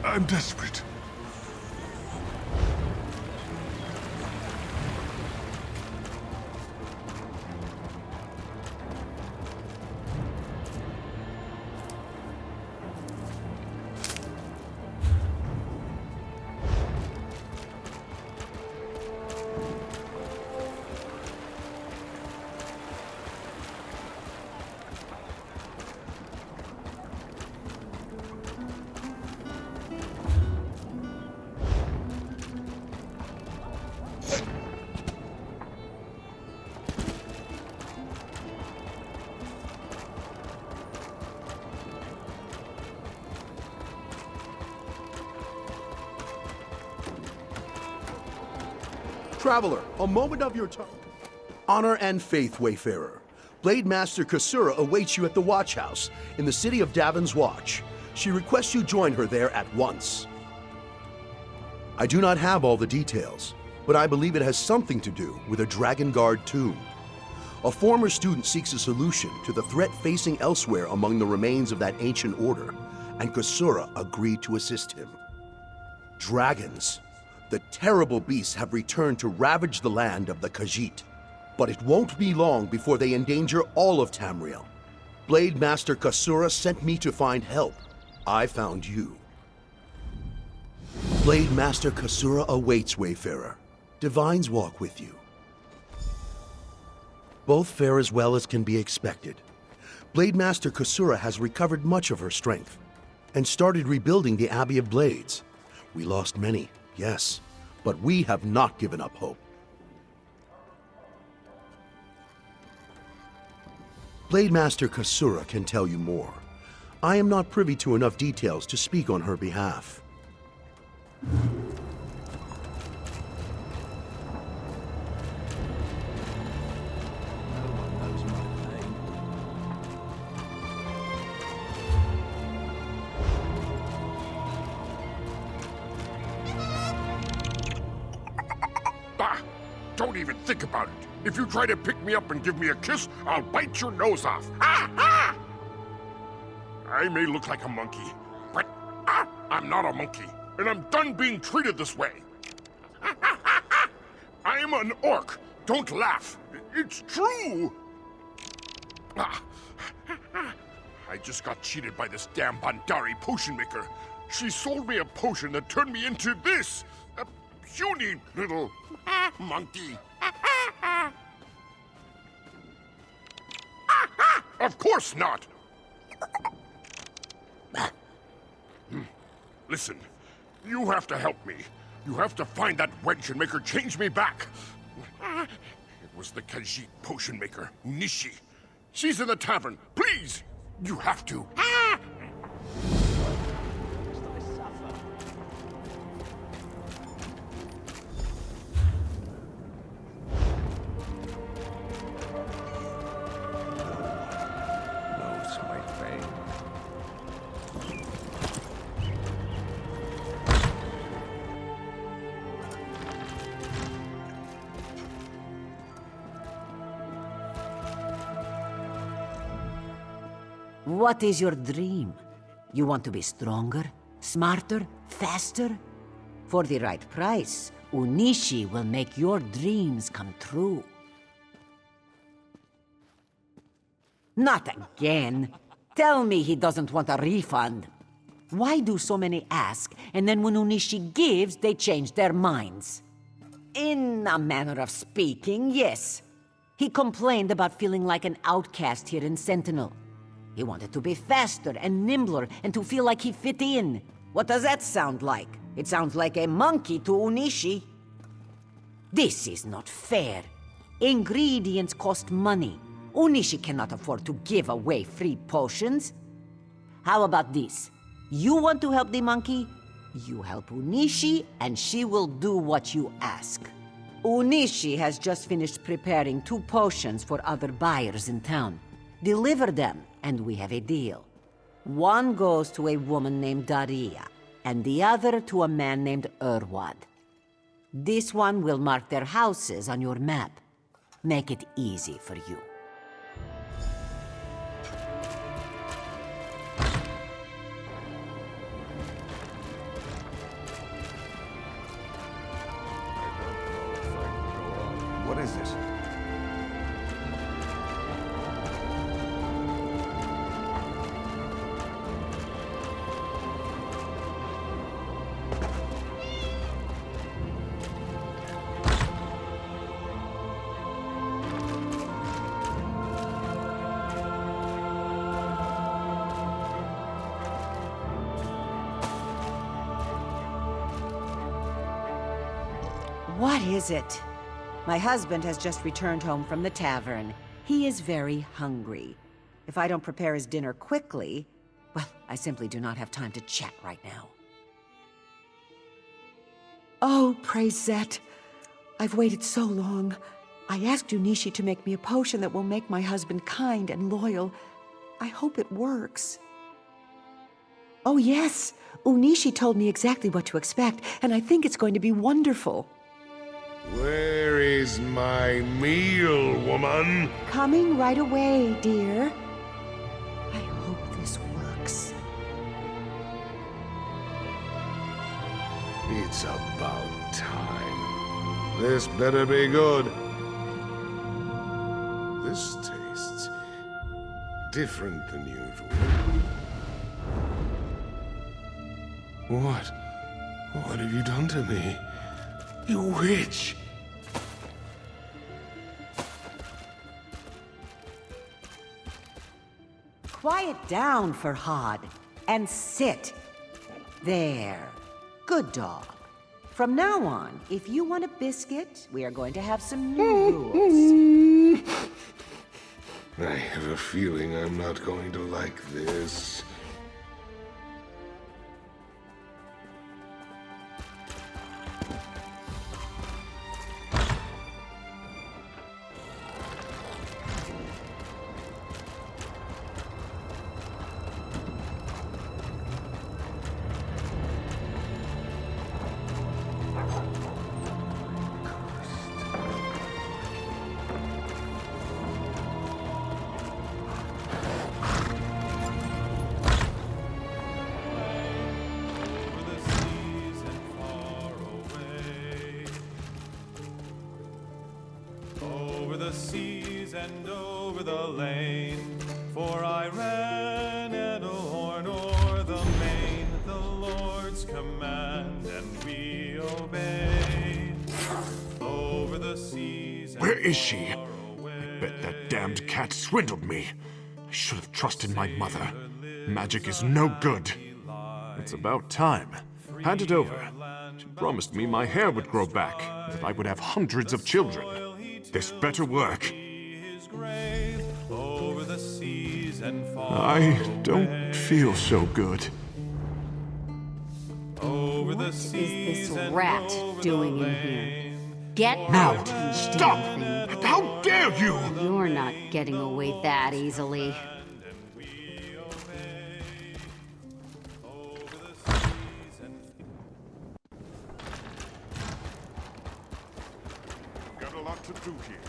I'm desperate. Traveler, a moment of your time. Honor and faith, Wayfarer. Blade Master Kasura awaits you at the Watch House in the city of Davin's Watch. She requests you join her there at once. I do not have all the details, but I believe it has something to do with a Dragon Guard tomb. A former student seeks a solution to the threat facing elsewhere among the remains of that ancient order, and Kasura agreed to assist him. Dragons. The terrible beasts have returned to ravage the land of the Khajiit. But it won't be long before they endanger all of Tamriel. Blade Master Kasura sent me to find help. I found you. Blade Master Kasura awaits, Wayfarer. Divines walk with you. Both fare as well as can be expected. Blade Master Kasura has recovered much of her strength and started rebuilding the Abbey of Blades. We lost many. Yes, but we have not given up hope. Blade Master Kasura can tell you more. I am not privy to enough details to speak on her behalf. Don't even think about it. If you try to pick me up and give me a kiss, I'll bite your nose off. Ah! Ah! I may look like a monkey, but I'm not a monkey, and I'm done being treated this way. I am an orc. Don't laugh. It's true. I just got cheated by this damn Bandari potion maker. She sold me a potion that turned me into this. A puny little monkey. Of course not. Listen, you have to help me. You have to find that wench and make her change me back. It was the Khajiit potion maker, Nishi. She's in the tavern. Please, you have to. What is your dream? You want to be stronger, smarter, faster? For the right price, Unishi will make your dreams come true. Not again. Tell me he doesn't want a refund. Why do so many ask, and then when Unishi gives, they change their minds? In a manner of speaking, yes. He complained about feeling like an outcast here in Sentinel. He wanted to be faster and nimbler and to feel like he fit in. What does that sound like? It sounds like a monkey to Unishi. This is not fair. Ingredients cost money. Unishi cannot afford to give away free potions. How about this? You want to help the monkey? You help Unishi and she will do what you ask. Unishi has just finished preparing 2 potions for other buyers in town. Deliver them, and we have a deal. One goes to a woman named Daria, and the other to a man named Urwad. This one will mark their houses on your map. Make it easy for you. What is it? My husband has just returned home from the tavern. He is very hungry. If I don't prepare his dinner quickly, well, I simply do not have time to chat right now. Oh, praise Zet. I've waited so long. I asked Unishi to make me a potion that will make my husband kind and loyal. I hope it works. Oh, yes. Unishi told me exactly what to expect, and I think it's going to be wonderful. Where is my meal, woman? Coming right away, dear. I hope this works. It's about time. This better be good. This tastes different than usual. What? What have you done to me? You witch! Quiet down, Farhad, and sit. There. Good dog. From now on, if you want a biscuit, we are going to have some new rules. I have a feeling I'm not going to like this. Over the seas and over the lane, for I ran at a horn o'er the main, the Lord's command, and we obeyed. Over the seas and Where is she? far away, I bet that damned cat swindled me. I should have trusted my mother. Magic is no good. It's about time. Hand it over. She promised me my hair would grow back, that I would have hundreds of children. This better work. his grave, over the seas and far I don't feel so good. over the What is seas this and rat over doing the in here? lane. Get Now, out, you stop! damn thing. How dare you! You're not getting away that easily. Got a lot to do here.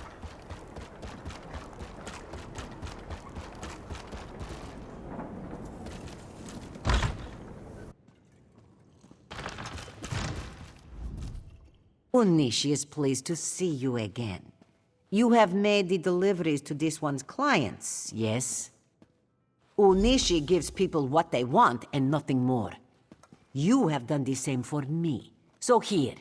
Unishi is pleased to see you again. You have made the deliveries to this one's clients, yes? Unishi gives people what they want and nothing more. You have done the same for me. So here,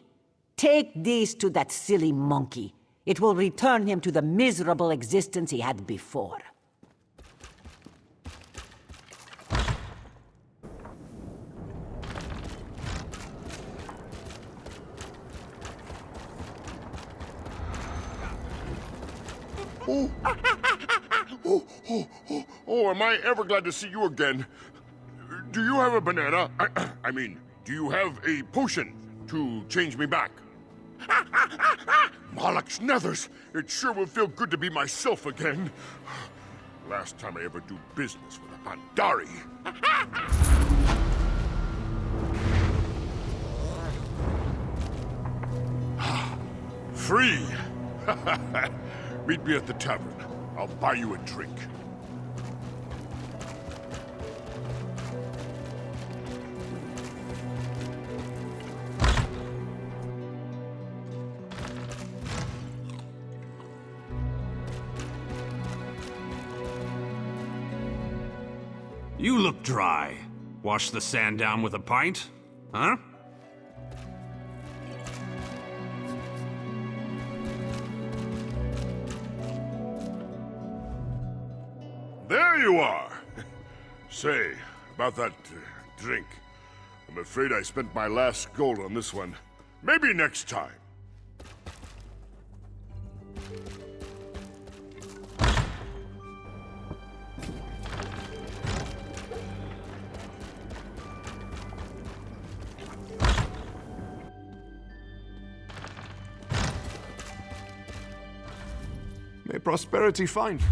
take this to that silly monkey. It will return him to the miserable existence he had before. Oh, am I ever glad to see you again. Do you have a banana? I mean, do you have a potion to change me back? Malak's nethers! It sure will feel good to be myself again. Last time I ever do business with a Pandari. Free! Meet me at the tavern. I'll buy you a drink. You look dry. Wash the sand down with a pint? Huh? There you are! Say, about that drink. I'm afraid I spent my last gold on this one. Maybe next time. prosperity find?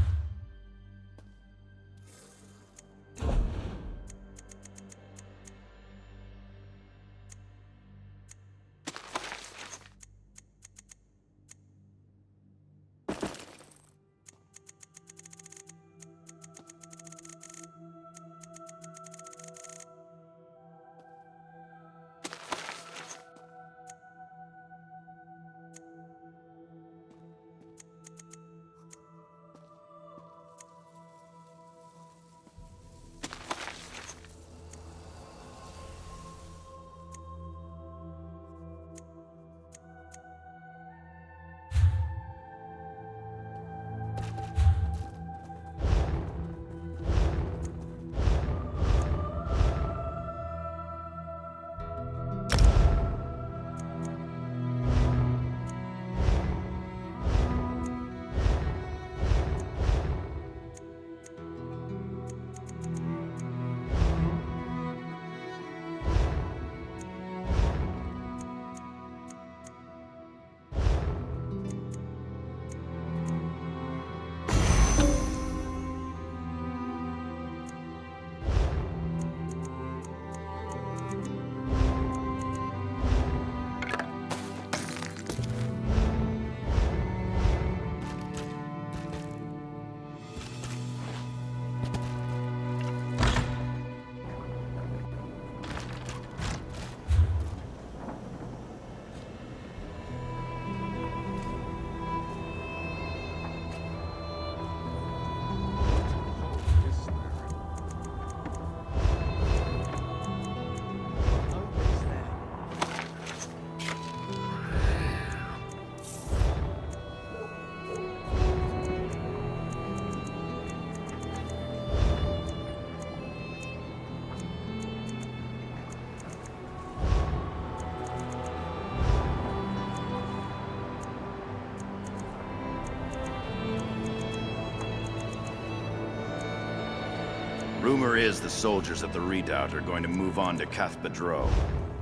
Rumor is the soldiers at the redoubt are going to move on to Cathpedro.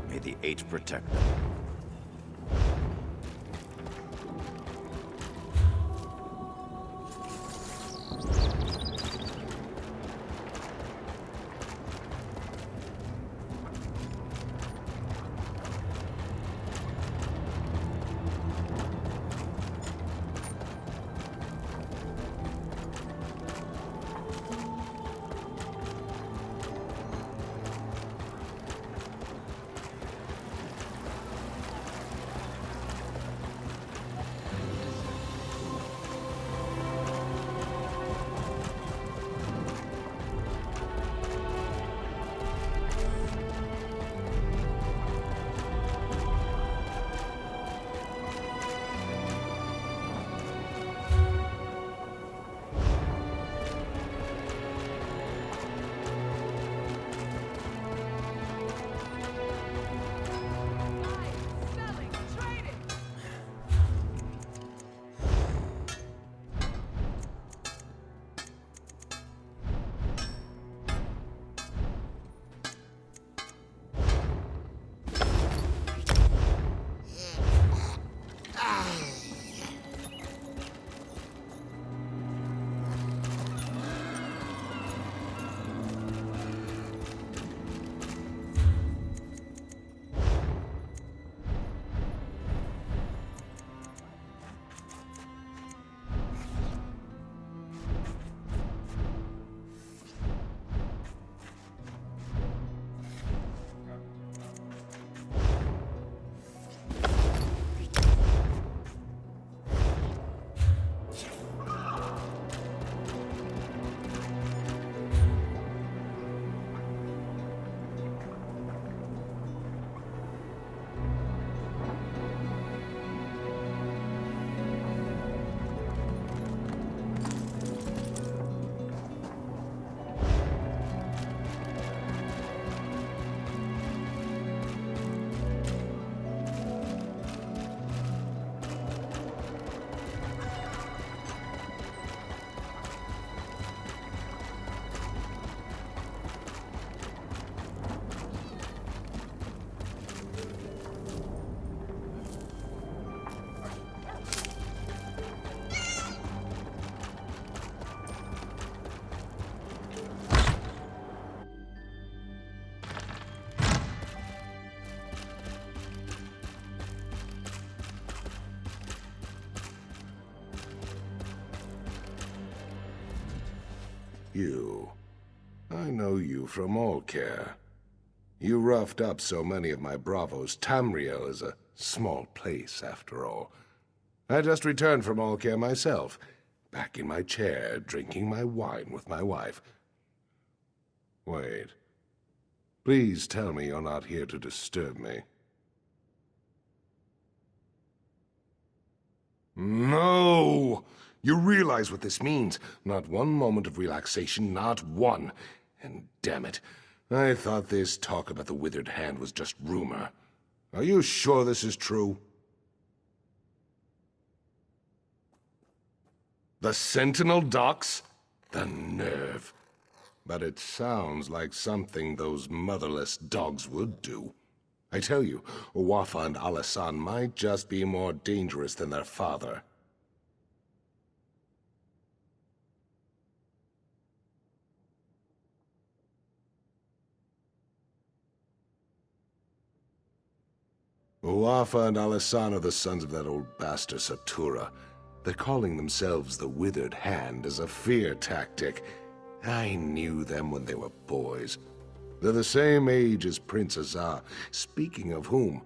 May the Eight protect them. you. I know you from Allcare. You roughed up so many of my bravos. Tamriel is a small place, after all. I just returned from Allcare myself, back in my chair, drinking my wine with my wife. Wait. Please tell me you're not here to disturb me. No! You realize what this means. Not one moment of relaxation, not one. And damn it, I thought this talk about the withered hand was just rumor. Are you sure this is true? The Sentinel docks? The nerve. But it sounds like something those motherless dogs would do. I tell you, Uwafa and Alasan might just be more dangerous than their father. Uwafa and Alasan are the sons of that old bastard Satura. They're calling themselves the Withered Hand as a fear tactic. I knew them when they were boys. They're the same age as Prince Azar. Speaking of whom,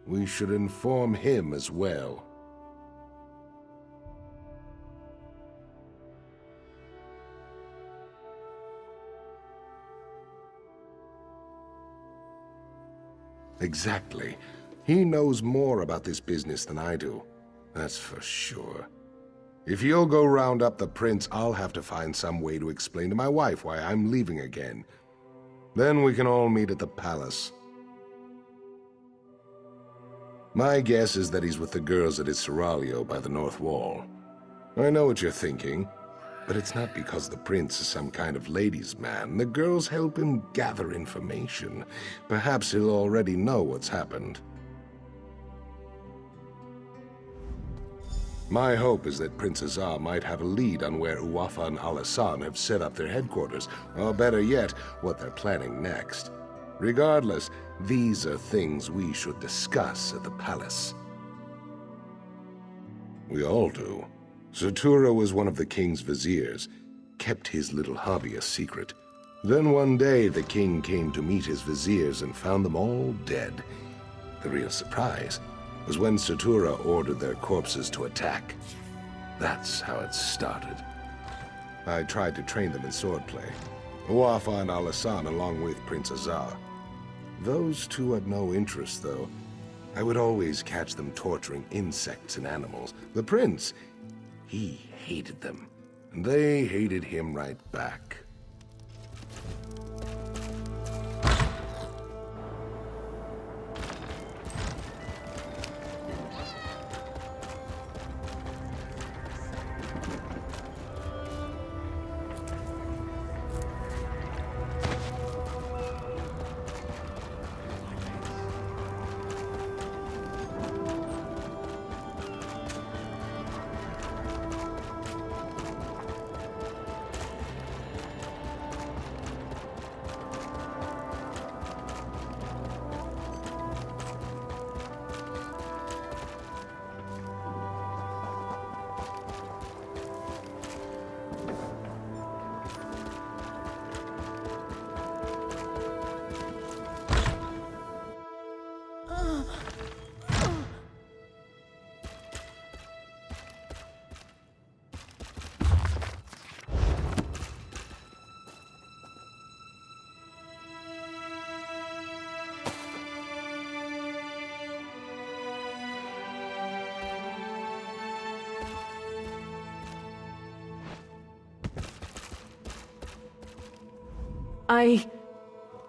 we should inform him as well. Exactly. He knows more about this business than I do. That's for sure. If you'll go round up the prince, I'll have to find some way to explain to my wife why I'm leaving again. Then we can all meet at the palace. My guess is that he's with the girls at his seraglio by the north wall. I know what you're thinking, but it's not because the prince is some kind of ladies' man. The girls help him gather information. Perhaps he'll already know what's happened. My hope is that Prince Azar might have a lead on where Uwafa and Alasan have set up their headquarters, or better yet, what they're planning next. Regardless, these are things we should discuss at the palace. We all do. Satura was one of the king's viziers, kept his little hobby a secret. Then one day the king came to meet his viziers and found them all dead. The real surprise was when Satura ordered their corpses to attack. That's how it started. I tried to train them in swordplay. Uwafa and Alasan along with Prince Azar. Those two had no interest, though. I would always catch them torturing insects and animals. The prince, he hated them, and they hated him right back. I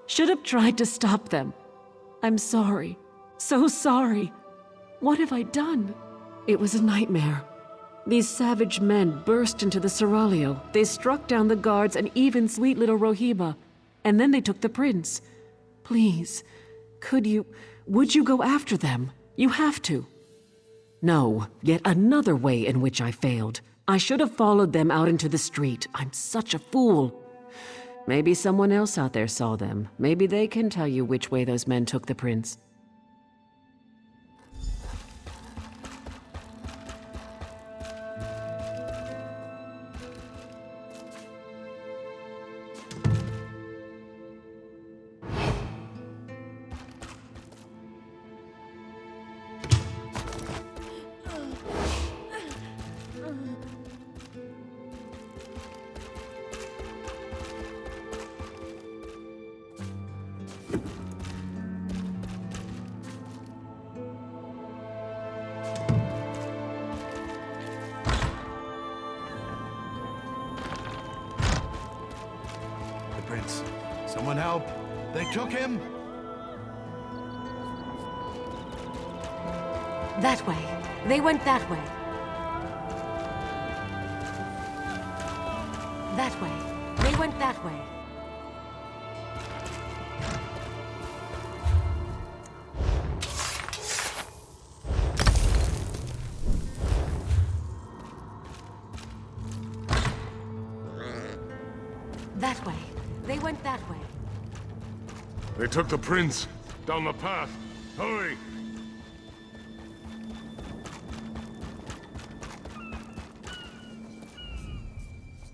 should have tried to stop them. I'm sorry. So sorry. What have I done? It was a nightmare. These savage men burst into the seraglio. They struck down the guards and even sweet little Rohiba. And then they took the prince. Please, would you go after them? You have to. No, yet another way in which I failed. I should have followed them out into the street. I'm such a fool. Maybe someone else out there saw them. Maybe they can tell you which way those men took the prince. Someone help! They took him! That way. They went that way. That way. They went that way. That way. They went that way. They took the prince down the path. Hurry!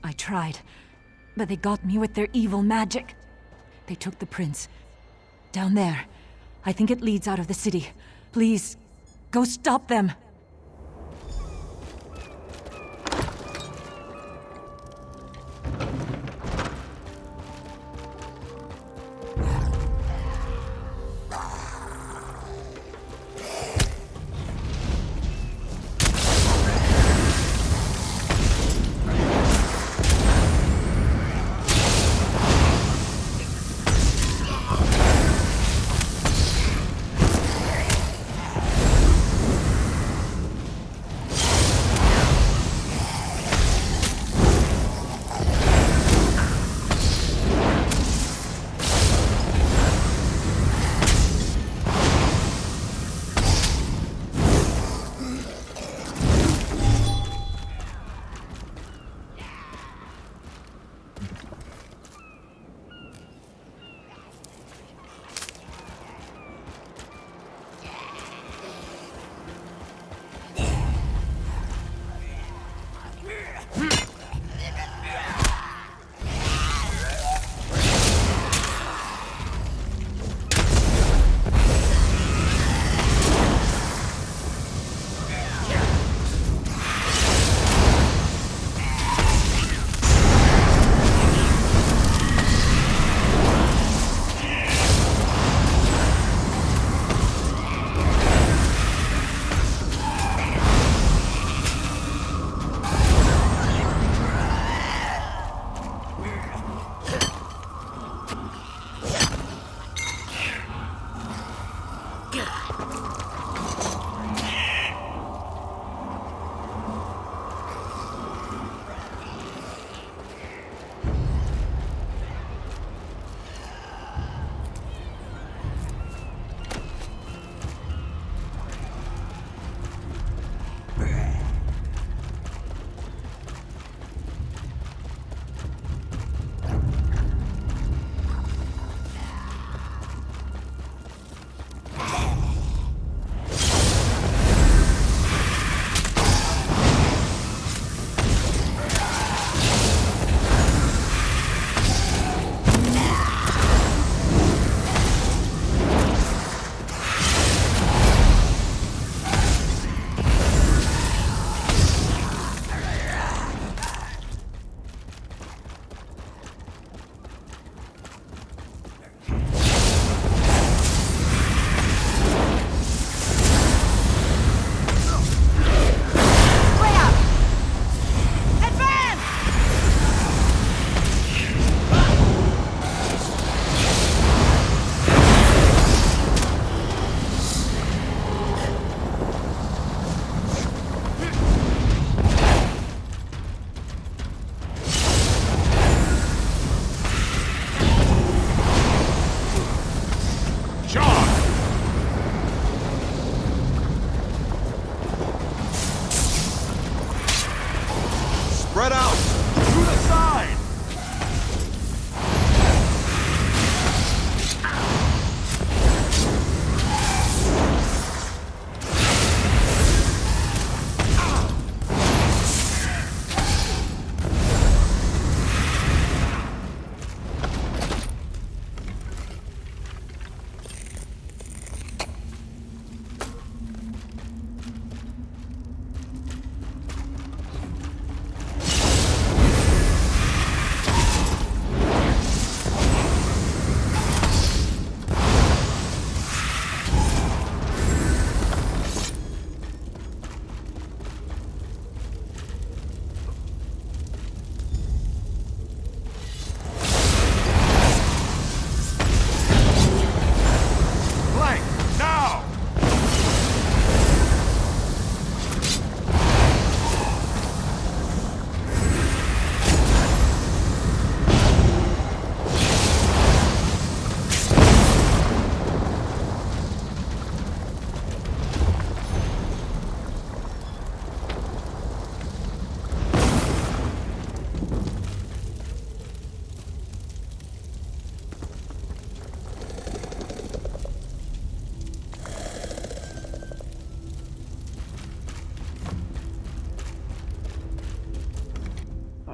I tried, but they got me with their evil magic. They took the prince. Down there. I think it leads out of the city. Please, go stop them.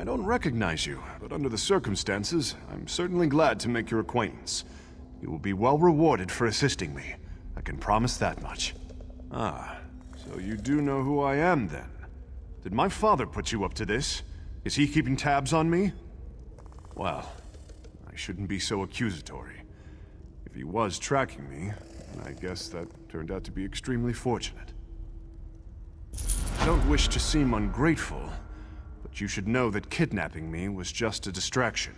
don't recognize you, but under the circumstances, I'm certainly glad to make your acquaintance. You will be well rewarded for assisting me. I can promise that much. Ah, so you do know who I am, then? Did my father put you up to this? Is he keeping tabs on me? Well, I shouldn't be so accusatory. If he was tracking me, I guess that turned out to be extremely fortunate. I don't wish to seem ungrateful, but you should know that kidnapping me was just a distraction.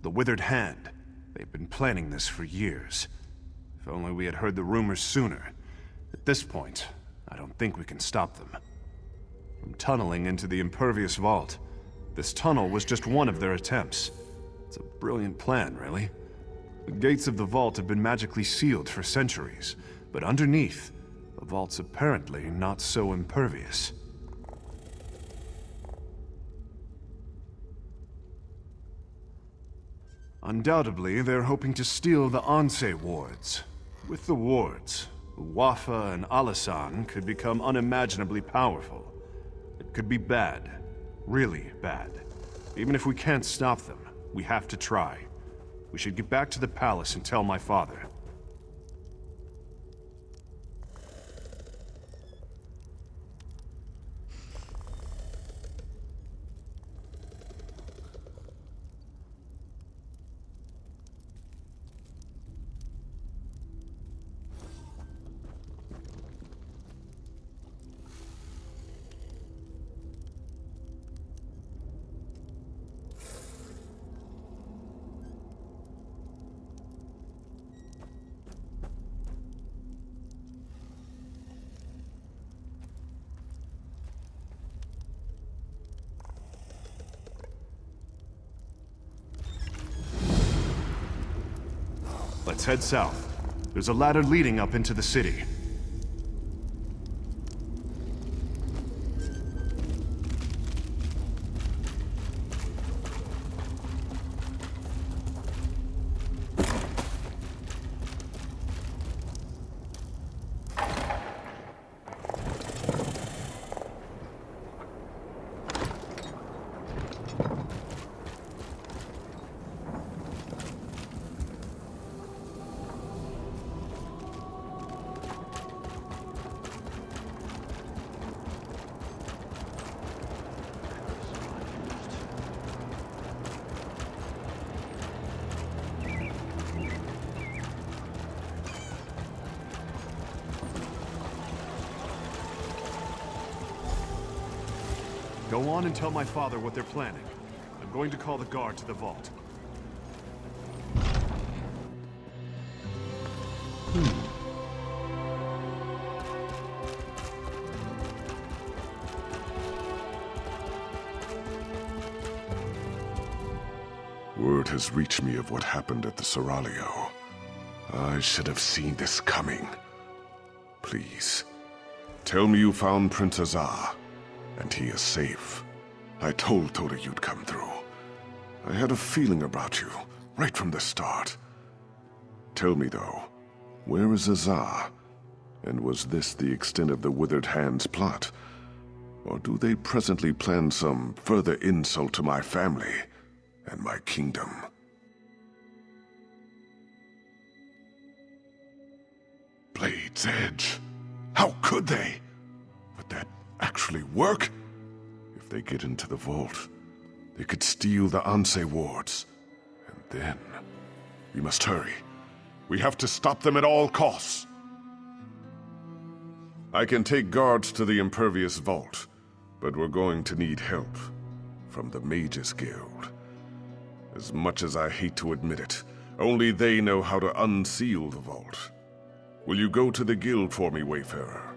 The Withered Hand, they've been planning this for years. If only we had heard the rumors sooner. At this point, I don't think we can stop them. From tunneling into the Impervious Vault, this tunnel was just one of their attempts. It's a brilliant plan, really. The gates of the vault have been magically sealed for centuries, but underneath, the vault's apparently not so impervious. Undoubtedly, they're hoping to steal the Anse wards. With the wards, Wafa and Alasan could become unimaginably powerful. It could be bad. Really bad. Even if we can't stop them, we have to try. We should get back to the palace and tell my father. Let's head south. There's a ladder leading up into the city. Go on and tell my father what they're planning. I'm going to call the guard to the vault. Word has reached me of what happened at the Seraglio. I should have seen this coming. Please, tell me you found Prince Azar, and he is safe. I told Toda you'd come through. I had a feeling about you, right from the start. Tell me though, where is Azar? And was this the extent of the Withered Hand's plot? Or do they presently plan some further insult to my family and my kingdom? Blade's Edge. How could they? Would that actually work? If they get into the vault, they could steal the Anse wards. And then, we must hurry. We have to stop them at all costs. I can take guards to the Impervious Vault, but we're going to need help from the Mages Guild. As much as I hate to admit it, only they know how to unseal the vault. Will you go to the guild for me, Wayfarer?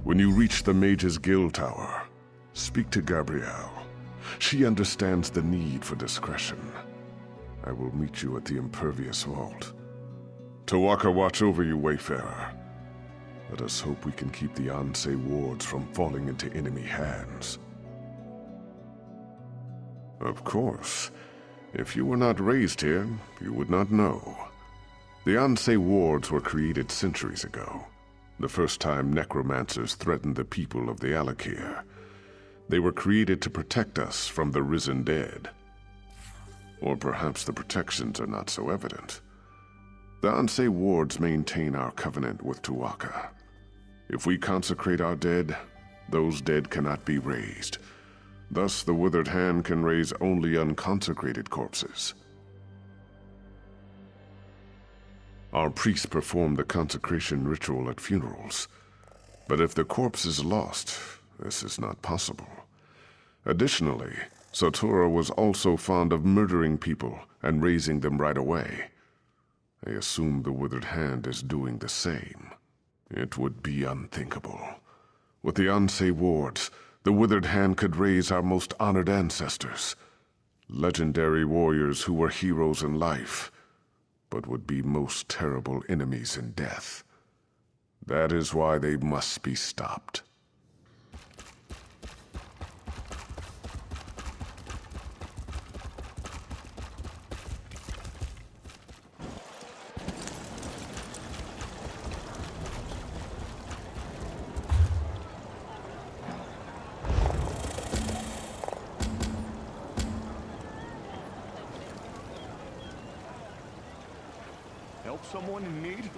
When you reach the Mages Guild Tower, speak to Gabrielle. She understands the need for discretion. I will meet you at the Impervious Vault. Tawaka watch over you, Wayfarer. Let us hope we can keep the Anse wards from falling into enemy hands. Of course. If you were not raised here, you would not know. The Anse wards were created centuries ago. The first time necromancers threatened the people of the Alakir. They were created to protect us from the risen dead. Or perhaps the protections are not so evident. The Anshe wards maintain our covenant with Tuatha. If we consecrate our dead, those dead cannot be raised. Thus, the withered hand can raise only unconsecrated corpses. Our priests perform the consecration ritual at funerals. But if the corpse is lost, this is not possible. Additionally, Satura was also fond of murdering people and raising them right away. I assume the withered hand is doing the same. It would be unthinkable. With the Anshe wards, the withered hand could raise our most honored ancestors. Legendary warriors who were heroes in life, but would be most terrible enemies in death. That is why they must be stopped. Help someone in need?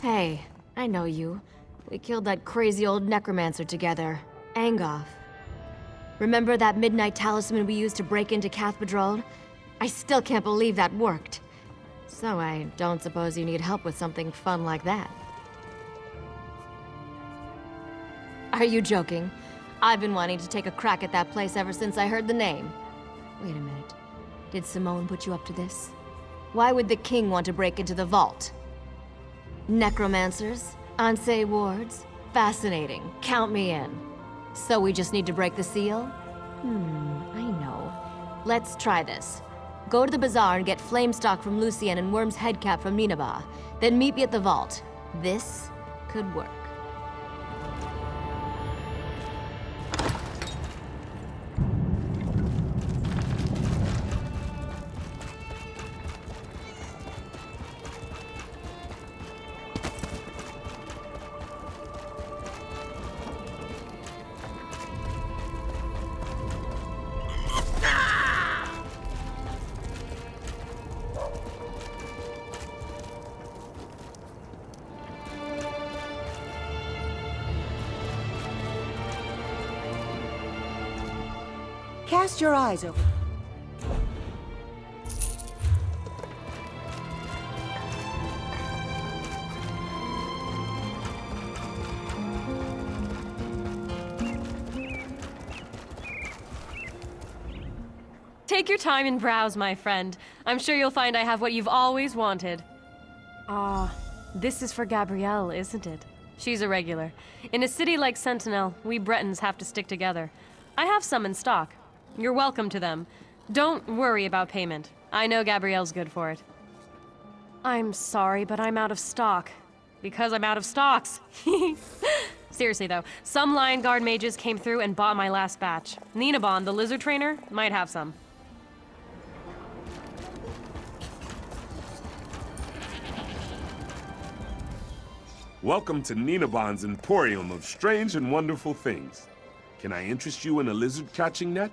Hey, I know you. We killed that crazy old necromancer together, Angoth. Remember that midnight talisman we used to break into Cathedral? I still can't believe that worked. So I don't suppose you need help with something fun like that. Are you joking? I've been wanting to take a crack at that place ever since I heard the name. Wait a minute. Did Simone put you up to this? Why would the king want to break into the vault? Necromancers? Anshe wards? Fascinating. Count me in. So we just need to break the seal? I know. Let's try this. Go to the bazaar and get flame stock from Lucien and Worm's headcap from Nineveh. Then meet me at the vault. This could work. Cast your eyes over. Take your time and browse, my friend. I'm sure you'll find I have what you've always wanted. This is for Gabrielle, isn't it? She's a regular. In a city like Sentinel, we Bretons have to stick together. I have some in stock. You're welcome to them. Don't worry about payment. I know Gabrielle's good for it. I'm sorry, but I'm out of stock. Because I'm out of stocks. Seriously though, some Lion Guard mages came through and bought my last batch. Ninabon, the lizard trainer, might have some. Welcome to Ninabon's Emporium of strange and wonderful things. Can I interest you in a lizard catching net?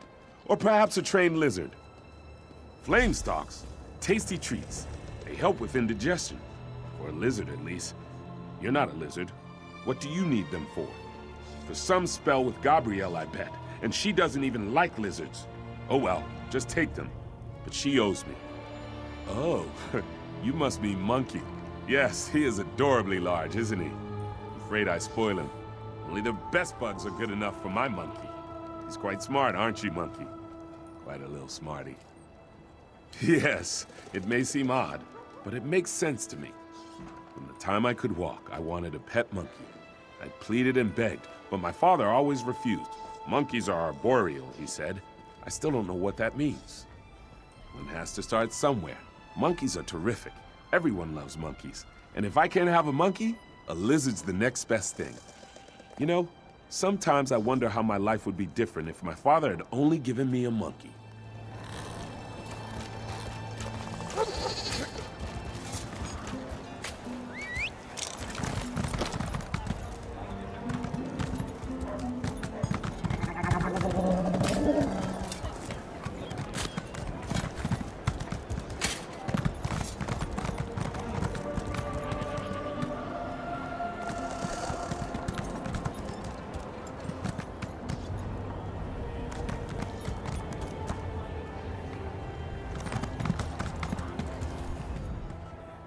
Or perhaps a trained lizard? Flame stalks, tasty treats. They help with indigestion. For a lizard, at least. You're not a lizard. What do you need them for? For some spell with Gabrielle, I bet. And she doesn't even like lizards. Oh well, just take them. But she owes me. Oh, you must mean Monkey. Yes, he is adorably large, isn't he? Afraid I spoil him. Only the best bugs are good enough for my monkey. He's quite smart, aren't you, Monkey? Quite a little smarty. Yes, it may seem odd, but it makes sense to me. From the time I could walk, I wanted a pet monkey. I pleaded and begged, but my father always refused. Monkeys are arboreal, he said. I still don't know what that means. One has to start somewhere. Monkeys are terrific. Everyone loves monkeys. And if I can't have a monkey, a lizard's the next best thing. You know, sometimes I wonder how my life would be different if my father had only given me a monkey.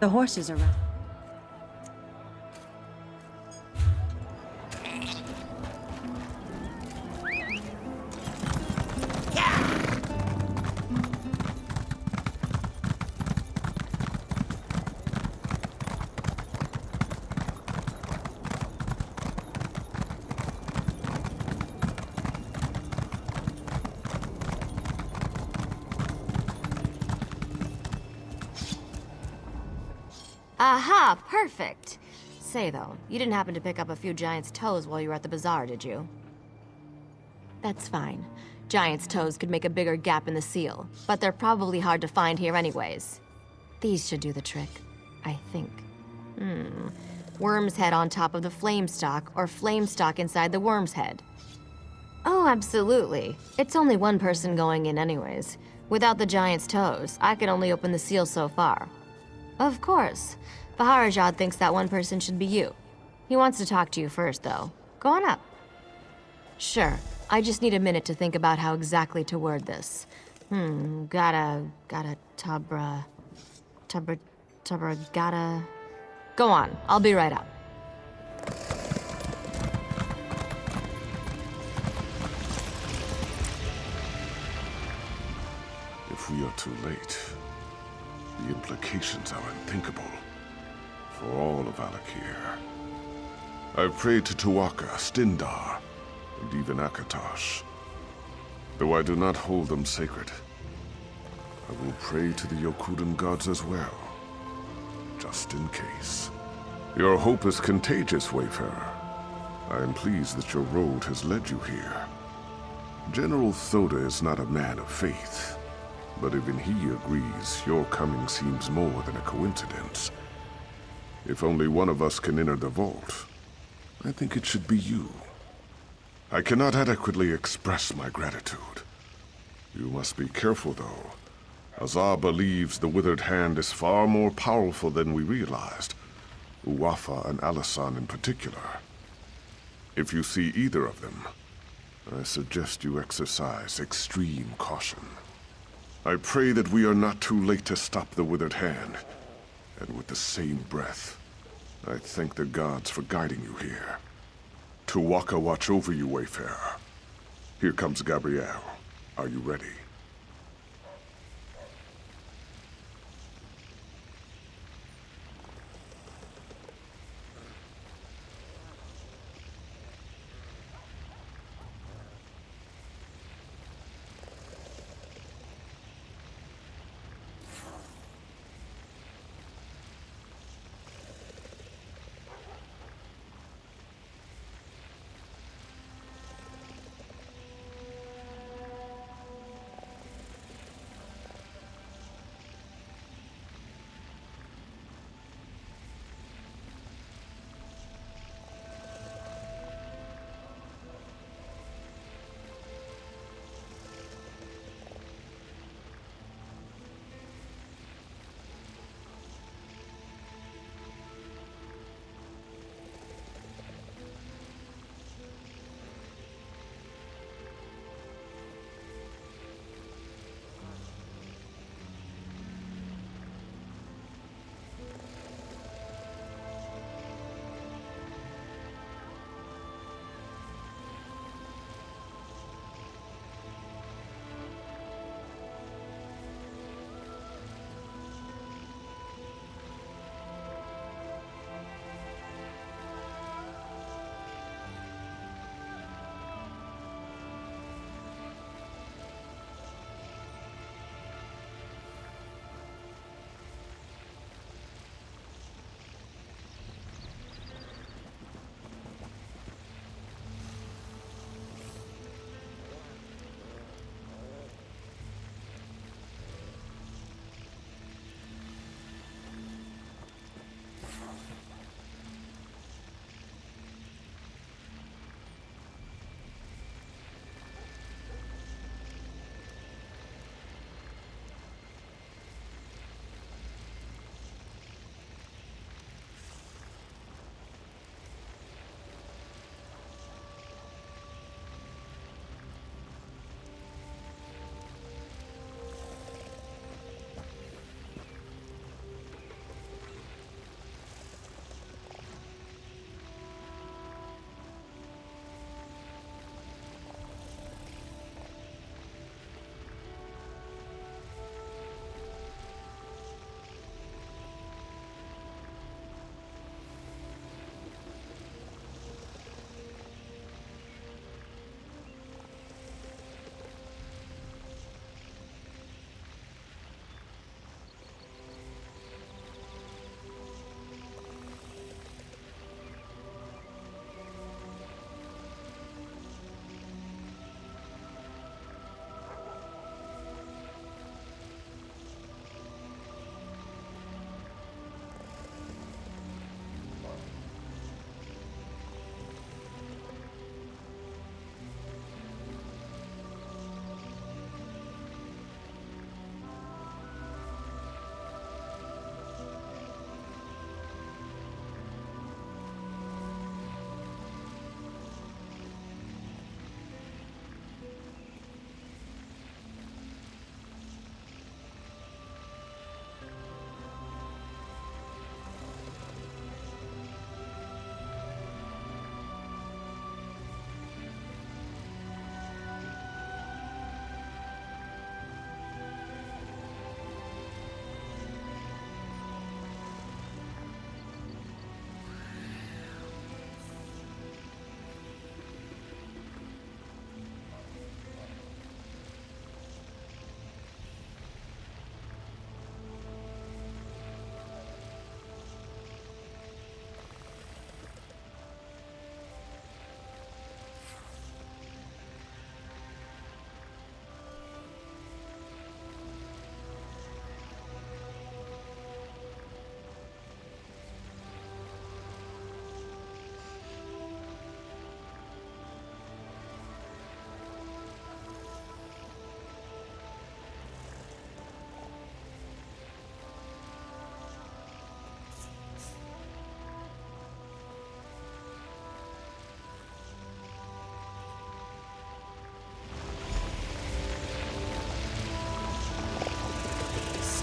The horses are ready. Aha, perfect. Say though, you didn't happen to pick up a few giant's toes while you were at the bazaar, did you? That's fine. Giant's toes could make a bigger gap in the seal, but they're probably hard to find here anyways. These should do the trick, I think. Worm's head on top of the flame stalk, or flame stalk inside the worm's head. Oh, absolutely. It's only one person going in anyways. Without the giant's toes, I can only open the seal so far. Of course. Baharajad thinks that one person should be you. He wants to talk to you first, though. Go on up. Sure. I just need a minute to think about how exactly to word this. Gotta, gotta... Go on. I'll be right up. If we are too late, the implications are unthinkable for all of Alakir. I've prayed to Tuaka, Stindar, and even Akatosh. Though I do not hold them sacred, I will pray to the Yokudan gods as well, just in case. Your hope is contagious, Wayfarer. I am pleased that your road has led you here. General Thoda is not a man of faith, but even he agrees your coming seems more than a coincidence. If only one of us can enter the vault, I think it should be you. I cannot adequately express my gratitude. You must be careful, though. Azar believes the Withered Hand is far more powerful than we realized. Uwafa and Alasan in particular. If you see either of them, I suggest you exercise extreme caution. I pray that we are not too late to stop the Withered Hand. And with the same breath, I thank the gods for guiding you here. Tuwaka watch over you, Wayfarer. Here comes Gabrielle. Are you ready?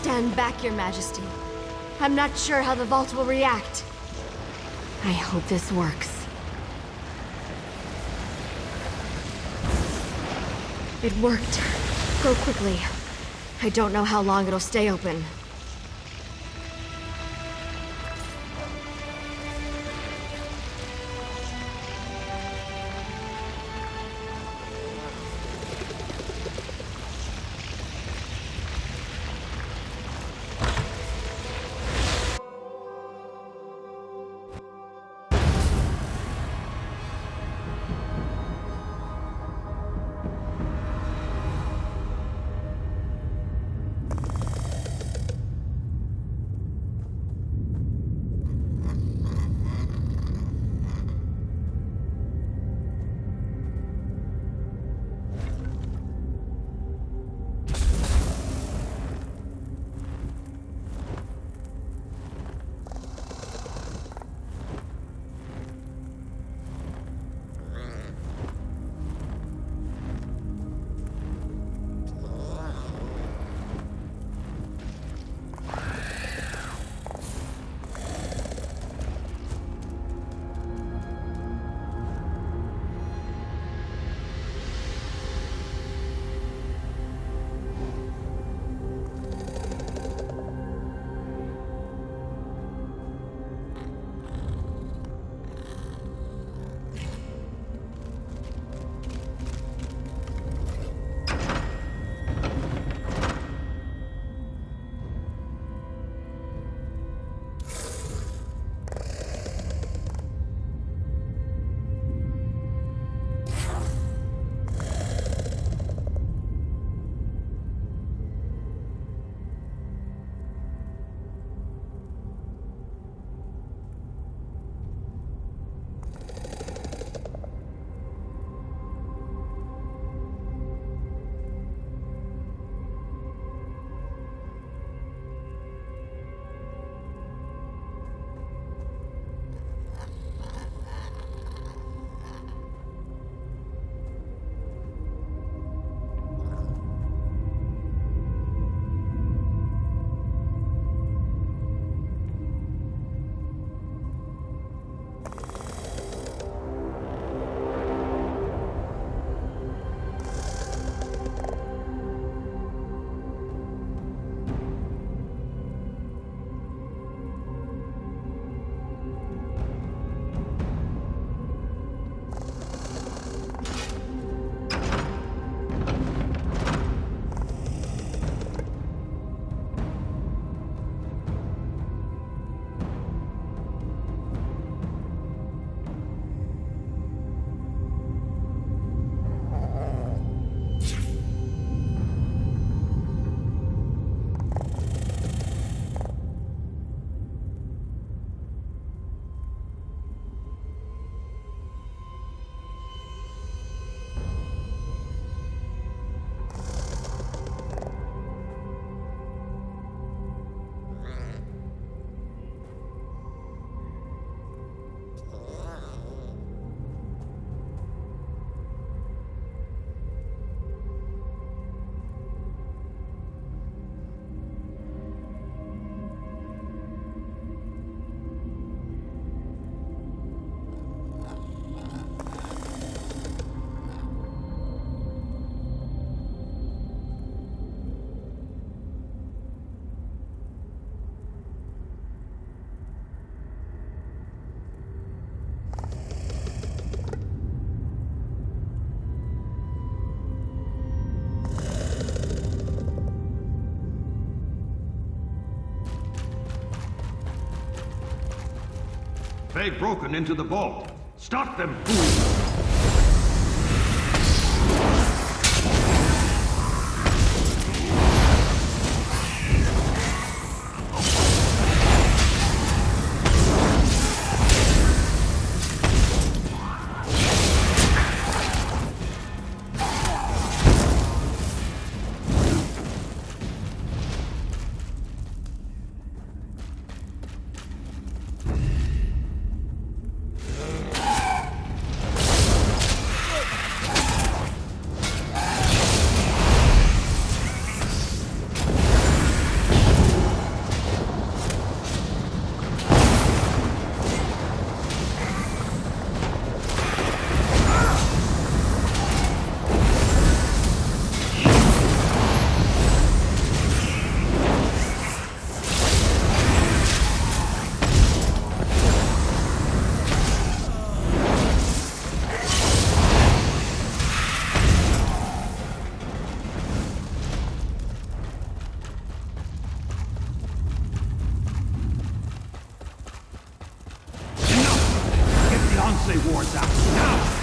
Stand back, Your Majesty. I'm not sure how the vault will react. I hope this works. It worked. Go quickly. I don't know how long it'll stay open. They've broken into the vault. Stop them, fools! wards out, now!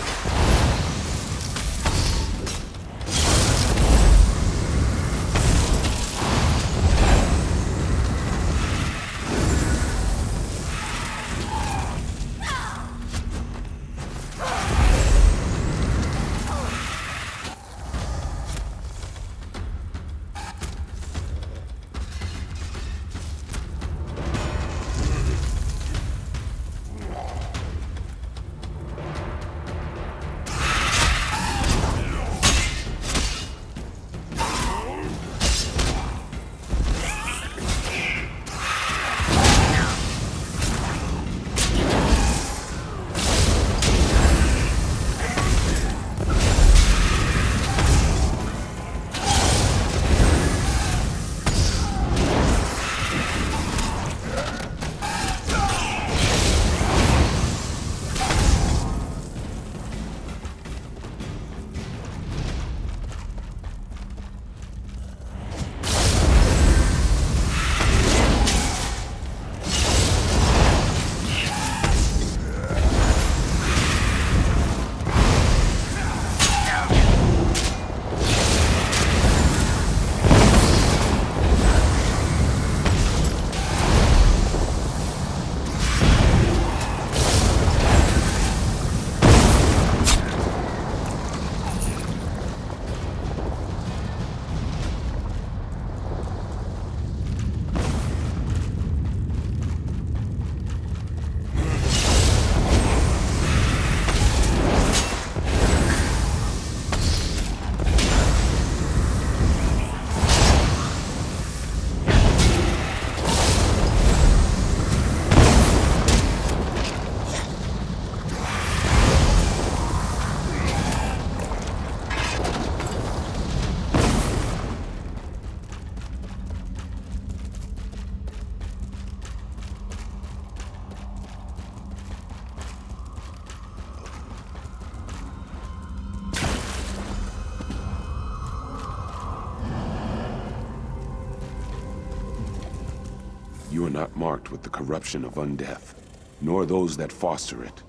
You are not marked with the corruption of undeath, nor those that foster it.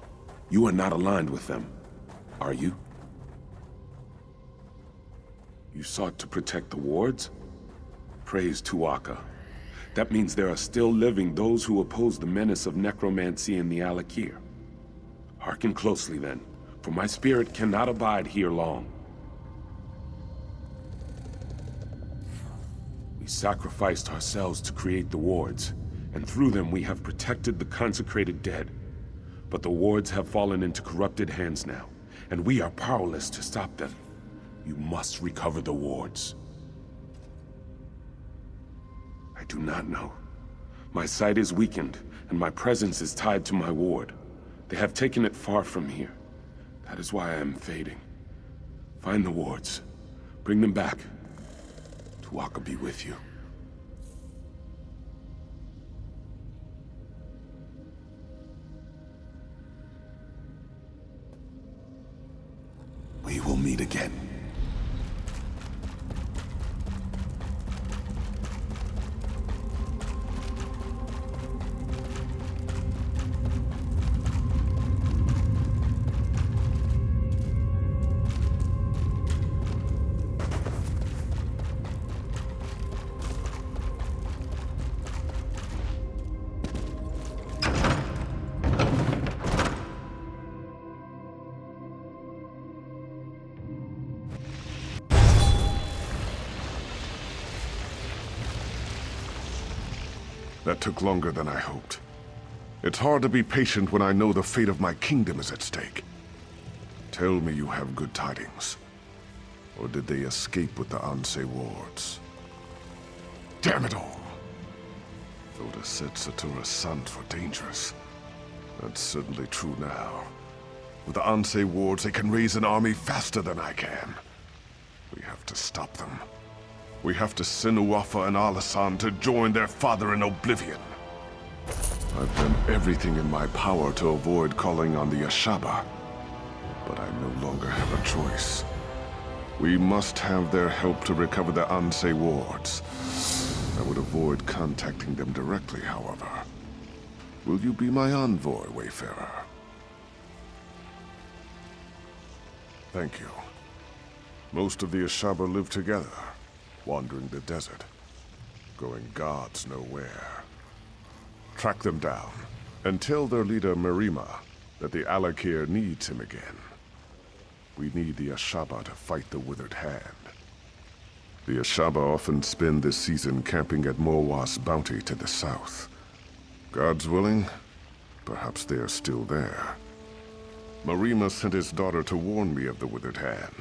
You are not aligned with them, are you? You sought to protect the wards? Praise Tuatha. That means there are still living those who oppose the menace of necromancy in the Alakir. Hearken closely then, for my spirit cannot abide here long. We sacrificed ourselves to create the wards, and through them we have protected the consecrated dead. But the wards have fallen into corrupted hands now, and we are powerless to stop them. You must recover the wards. I do not know. My sight is weakened, and my presence is tied to my ward. They have taken it far from here. That is why I am fading. Find the wards. Bring them back. Tuatha be with you. We will meet again. That took longer than I hoped. It's hard to be patient when I know the fate of my kingdom is at stake. Tell me you have good tidings. Or did they escape with the Anse wards? Damn it all! Thoda said Satura's sons were dangerous. That's certainly true now. With the Anse wards, they can raise an army faster than I can. We have to stop them. We have to send Uafa and Alasan to join their father in oblivion. I've done everything in my power to avoid calling on the Ashaba, but I no longer have a choice. We must have their help to recover the Anse wards. I would avoid contacting them directly, however. Will you be my envoy, Wayfarer? Thank you. Most of the Ashaba live together, wandering the desert, going gods know where. Track them down, and tell their leader Marima that the Alakir needs him again. We need the Ashaba to fight the Withered Hand. The Ashaba often spend this season camping at Morwa's bounty to the south. God's willing, perhaps they are still there. Marima sent his daughter to warn me of the Withered Hand.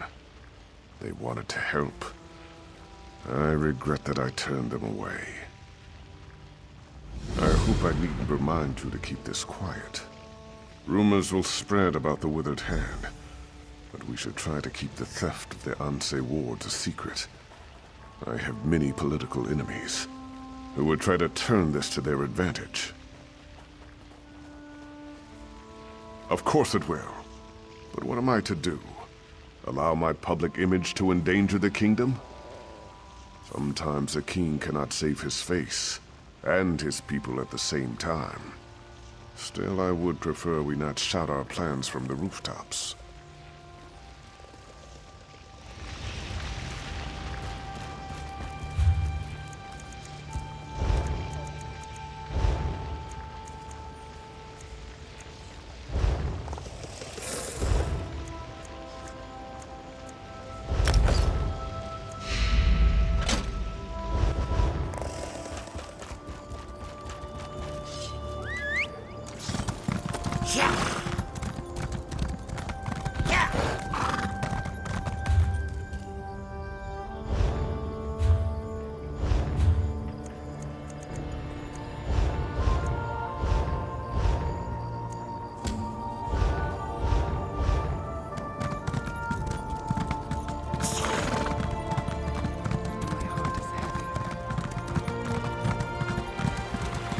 They wanted to help. I regret that I turned them away. I hope I needn't remind you to keep this quiet. Rumors will spread about the Withered Hand, but we should try to keep the theft of the Anse wards a secret. I have many political enemies who would try to turn this to their advantage. Of course it will. But what am I to do? Allow my public image to endanger the kingdom? Sometimes a king cannot save his face and his people at the same time. Still, I would prefer we not shout our plans from the rooftops.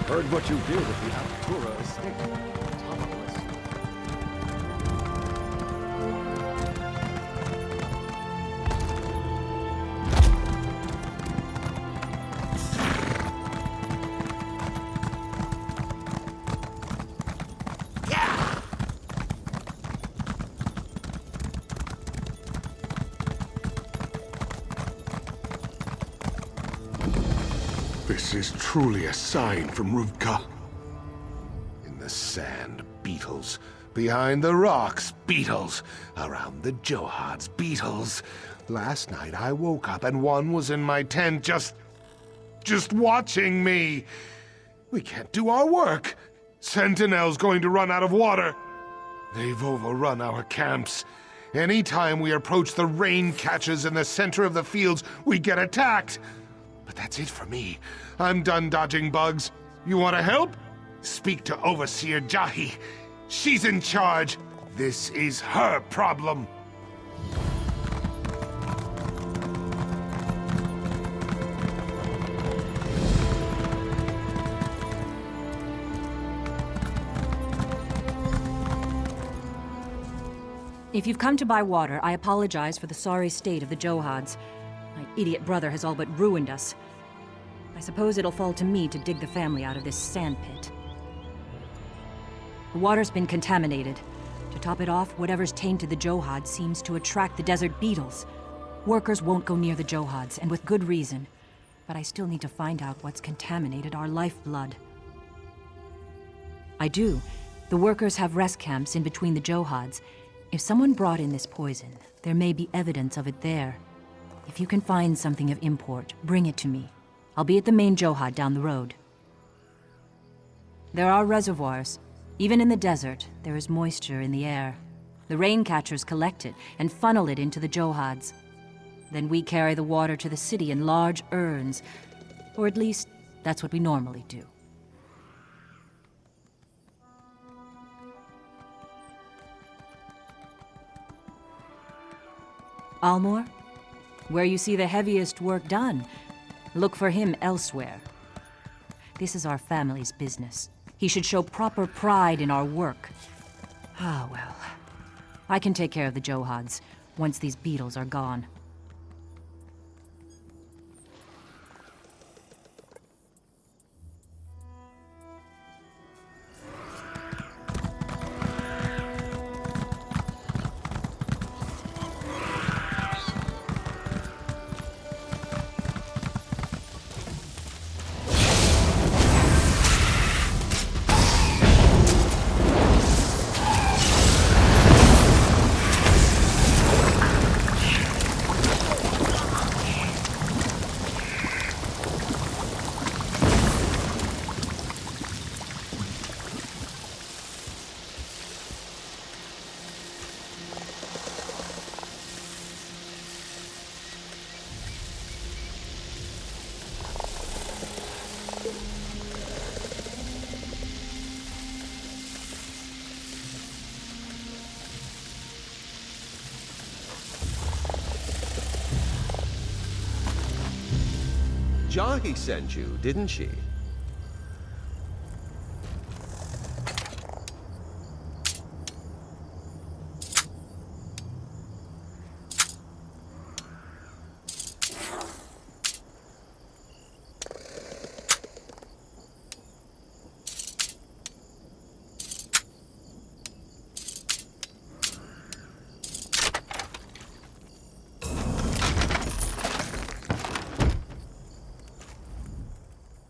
Heard what you did at the Altura estate. Marvelous. This is truly a sign from Ruvka. In the sand, beetles. Behind the rocks, beetles. Around the Johads, beetles. Last night I woke up and one was in my tent just watching me. We can't do our work. Sentinel's going to run out of water. They've overrun our camps. Anytime we approach the rain catches in the center of the fields, we get attacked. But that's it for me. I'm done dodging bugs. You want to help? Speak to Overseer Jahi. She's in charge. This is her problem. If you've come to buy water, I apologize for the sorry state of the Johads. My idiot brother has all but ruined us. I suppose it'll fall to me to dig the family out of this sand pit. The water's been contaminated. To top it off, whatever's tainted the Johads seems to attract the desert beetles. Workers won't go near the Johads, and with good reason. But I still need to find out what's contaminated our lifeblood. I do. The workers have rest camps in between the Johads. If someone brought in this poison, there may be evidence of it there. If you can find something of import, bring it to me. I'll be at the main Johad down the road. There are reservoirs. Even in the desert, there is moisture in the air. The rain catchers collect it and funnel it into the Johads. Then we carry the water to the city in large urns. Or at least, that's what we normally do. Almor? Where you see the heaviest work done, look for him elsewhere. This is our family's business. He should show proper pride in our work. Ah, well. I can take care of the Johads once these beetles are gone. Jahi sent you, didn't she?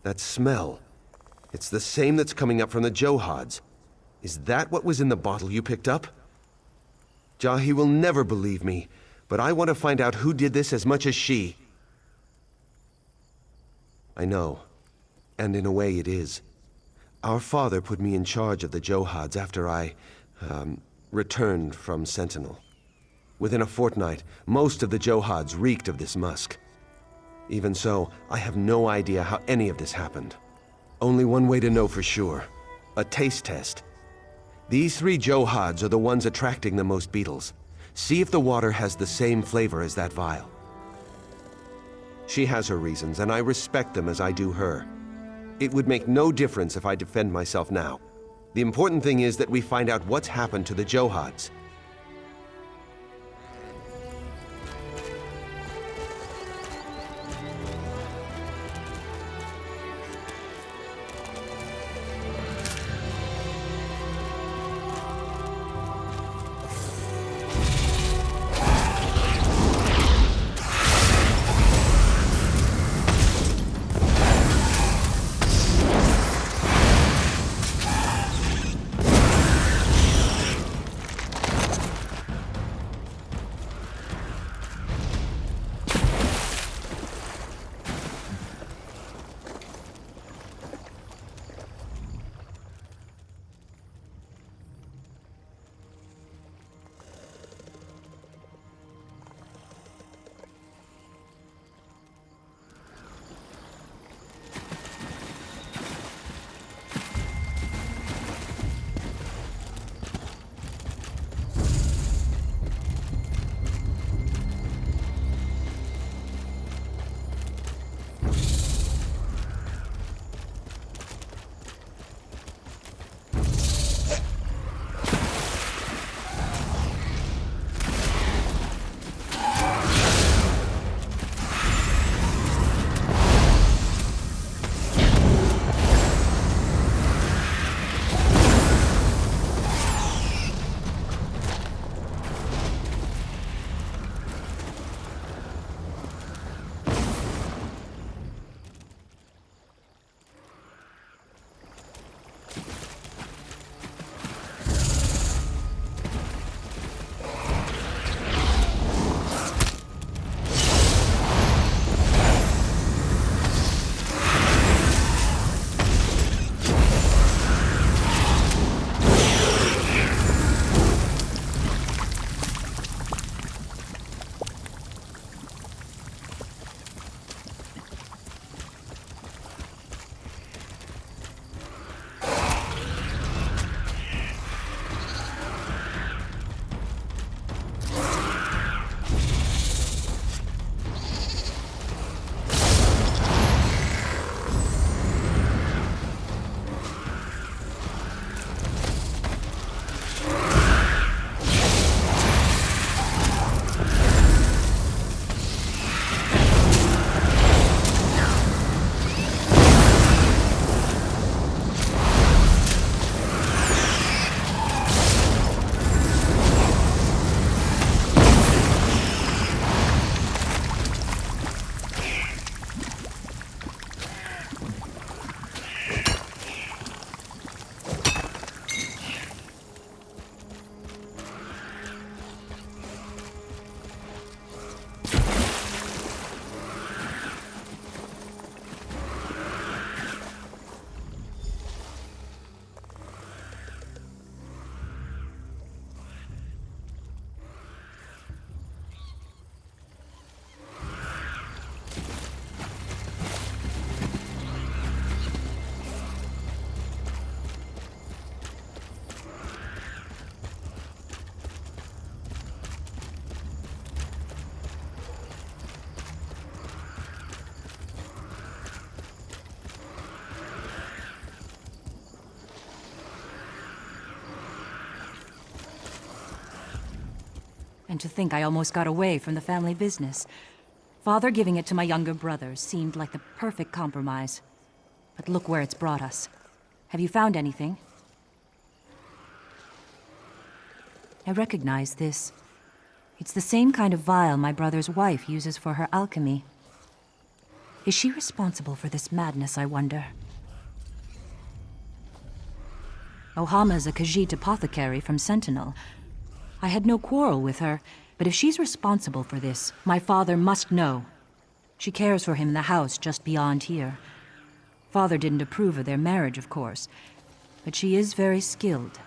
That smell. It's the same that's coming up from the Johads. Is that what was in the bottle you picked up? Jahi will never believe me, but I want to find out who did this as much as she. I know. And in a way it is. Our father put me in charge of the Johads after I, returned from Sentinel. Within a fortnight, most of the Johads reeked of this musk. Even so, I have no idea how any of this happened. Only one way to know for sure. A taste test. These 3 Johads are the ones attracting the most beetles. See if the water has the same flavor as that vial. She has her reasons, and I respect them as I do her. It would make no difference if I defend myself now. The important thing is that we find out what's happened to the Johads. And to think I almost got away from the family business. Father giving it to my younger brothers seemed like the perfect compromise. But look where it's brought us. Have you found anything? I recognize this. It's the same kind of vial my brother's wife uses for her alchemy. Is she responsible for this madness, I wonder? Ohama's a Khajiit apothecary from Sentinel. I had no quarrel with her, but if she's responsible for this, my father must know. She cares for him in the house just beyond here. Father didn't approve of their marriage, of course, but she is very skilled.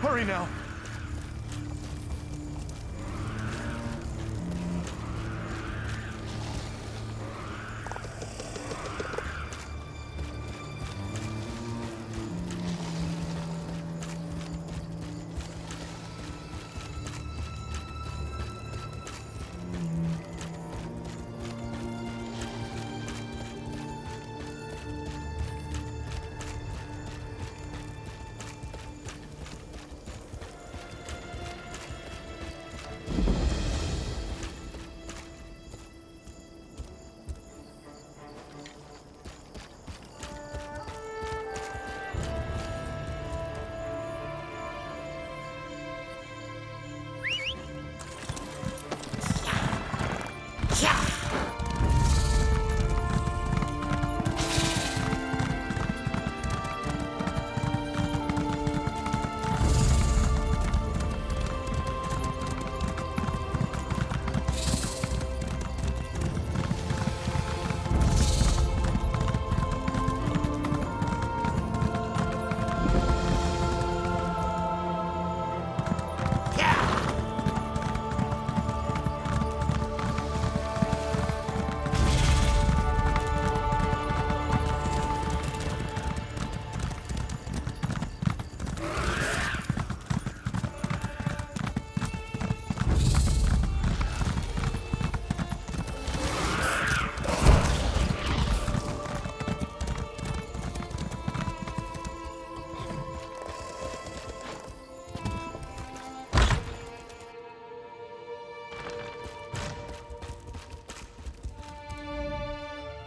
Hurry now!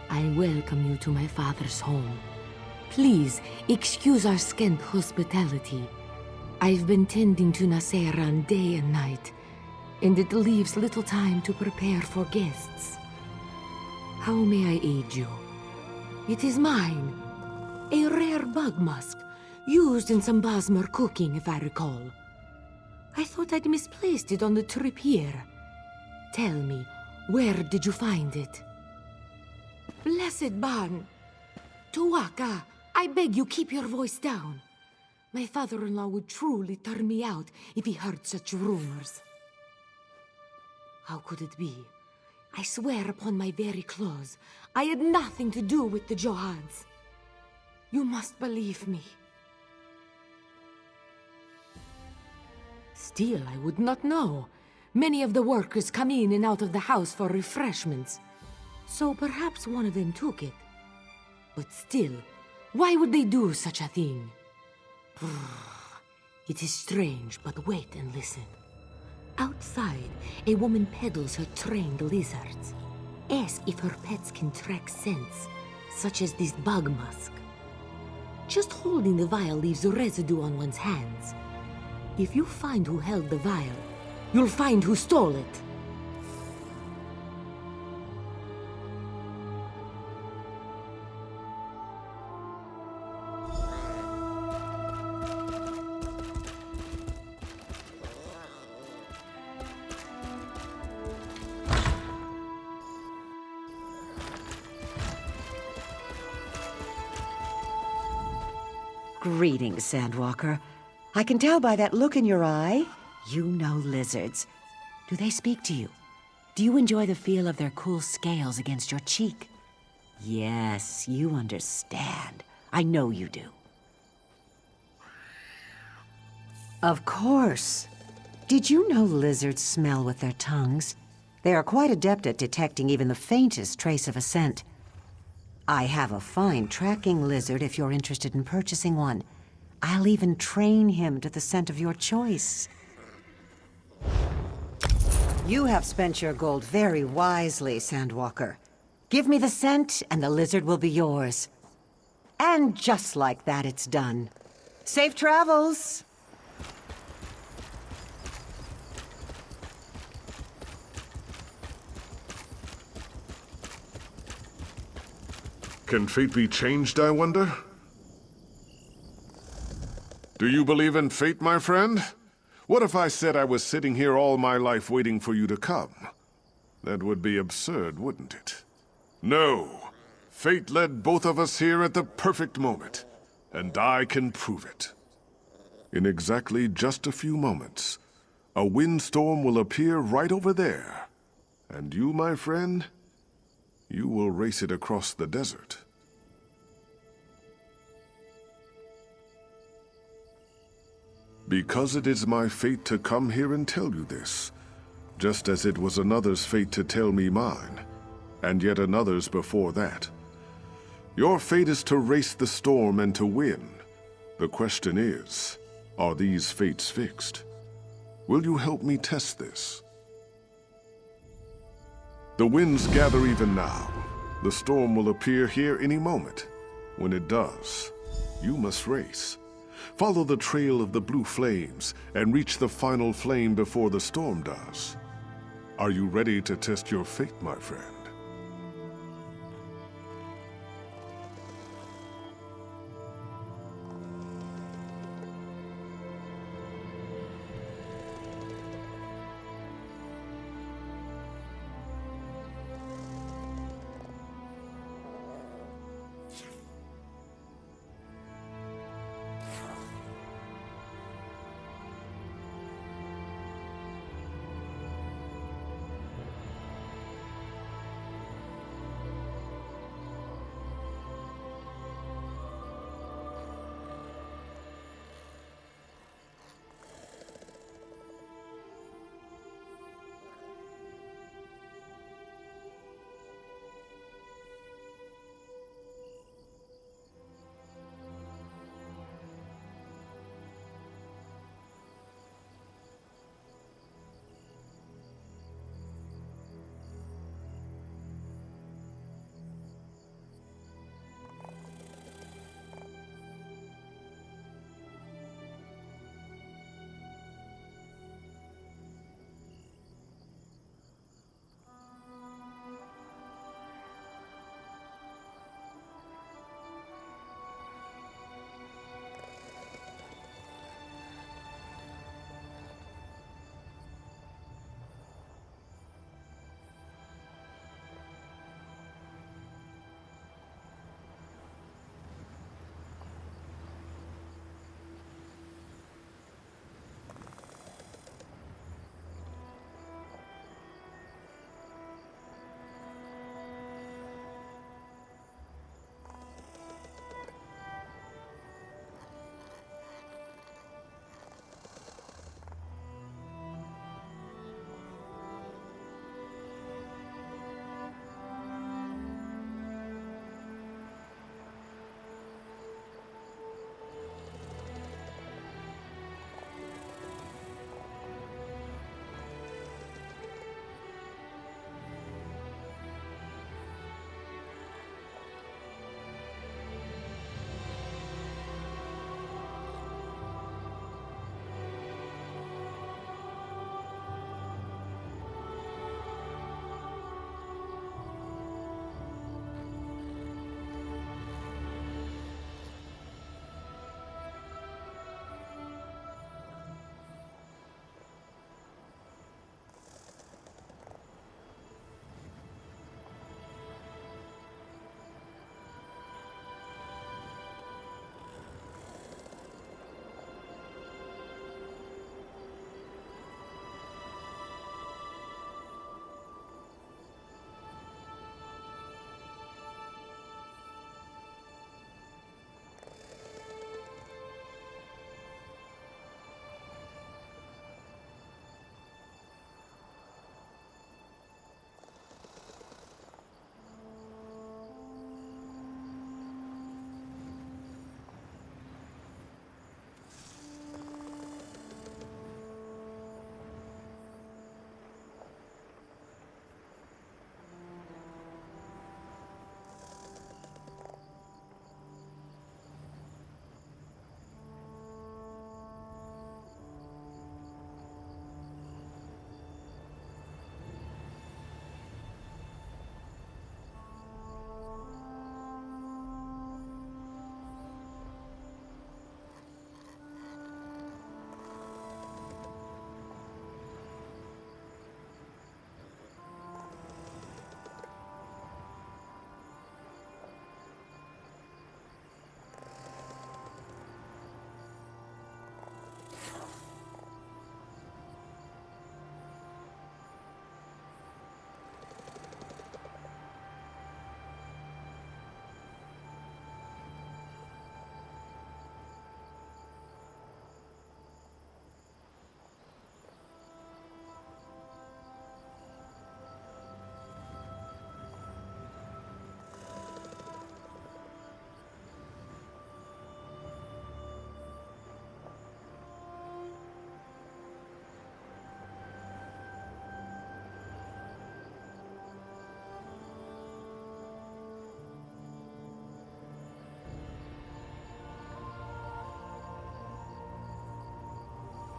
I welcome you to my father's home. Please, excuse our scant hospitality. I've been tending to Naseran day and night, and it leaves little time to prepare for guests. How may I aid you? It is mine. A rare bug musk, used in some Basmar cooking, if I recall. I thought I'd misplaced it on the trip here. Tell me, where did you find it? Blessed Ban! Tuaka, I beg you keep your voice down. My father-in-law would truly turn me out if he heard such rumors. How could it be? I swear upon my very clothes, I had nothing to do with the Johads. You must believe me. Still, I would not know. Many of the workers come in and out of the house for refreshments. So perhaps one of them took it. But still, why would they do such a thing? It is strange, but wait and listen. Outside, a woman peddles her trained lizards. Ask if her pets can track scents, such as this bug musk. Just holding the vial leaves a residue on one's hands. If you find who held the vial, you'll find who stole it. Greetings, Sandwalker. I can tell by that look in your eye, you know lizards. Do they speak to you? Do you enjoy the feel of their cool scales against your cheek? Yes, you understand. I know you do. Of course. Did you know lizards smell with their tongues? They are quite adept at detecting even the faintest trace of a scent. I have a fine tracking lizard if you're interested in purchasing one. I'll even train him to the scent of your choice. You have spent your gold very wisely, Sandwalker. Give me the scent, and the lizard will be yours. And just like that, it's done. Safe travels! Can fate be changed, I wonder? Do you believe in fate, my friend? What if I said I was sitting here all my life waiting for you to come? That would be absurd, wouldn't it? No. Fate led both of us here at the perfect moment, and I can prove it. In exactly just a few moments, a windstorm will appear right over there. And you, my friend, you will race it across the desert. Because it is my fate to come here and tell you this, just as it was another's fate to tell me mine, and yet another's before that. Your fate is to race the storm and to win. The question is, are these fates fixed? Will you help me test this? The winds gather even now. The storm will appear here any moment. When it does, you must race. Follow the trail of the blue flames and reach the final flame before the storm does. Are you ready to test your fate, my friend?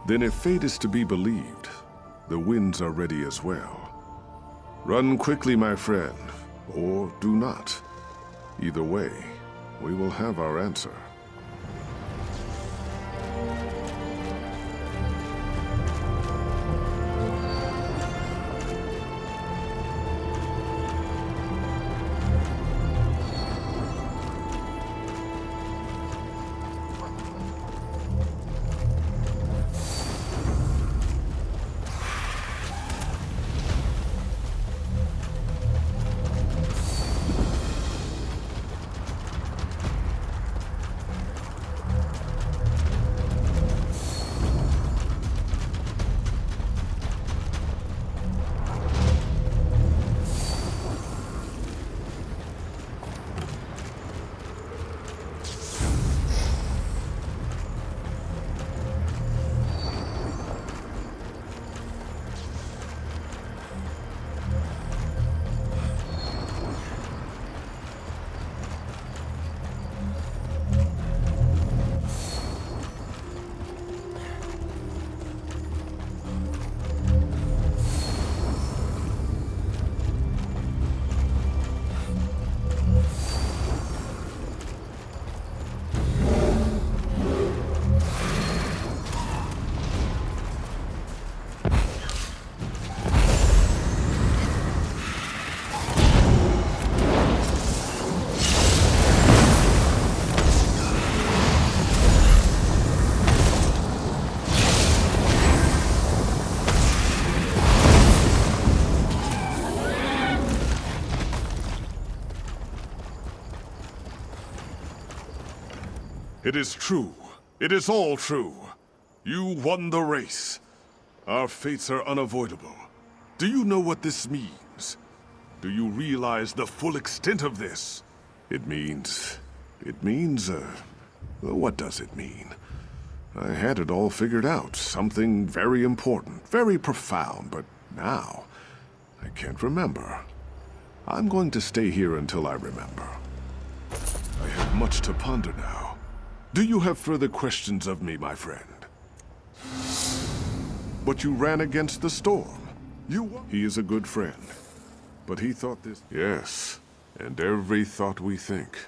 Then if fate is to be believed, the winds are ready as well. Run quickly, my friend, or do not. Either way, we will have our answer. It is true. It is all true. You won the race. Our fates are unavoidable. Do you know what this means? Do you realize the full extent of this? It means... what does it mean? I had it all figured out. Something very important, very profound, but now... I can't remember. I'm going to stay here until I remember. I have much to ponder now. Do you have further questions of me, my friend? But you ran against the storm. He is a good friend. But he thought this... Yes, and every thought we think.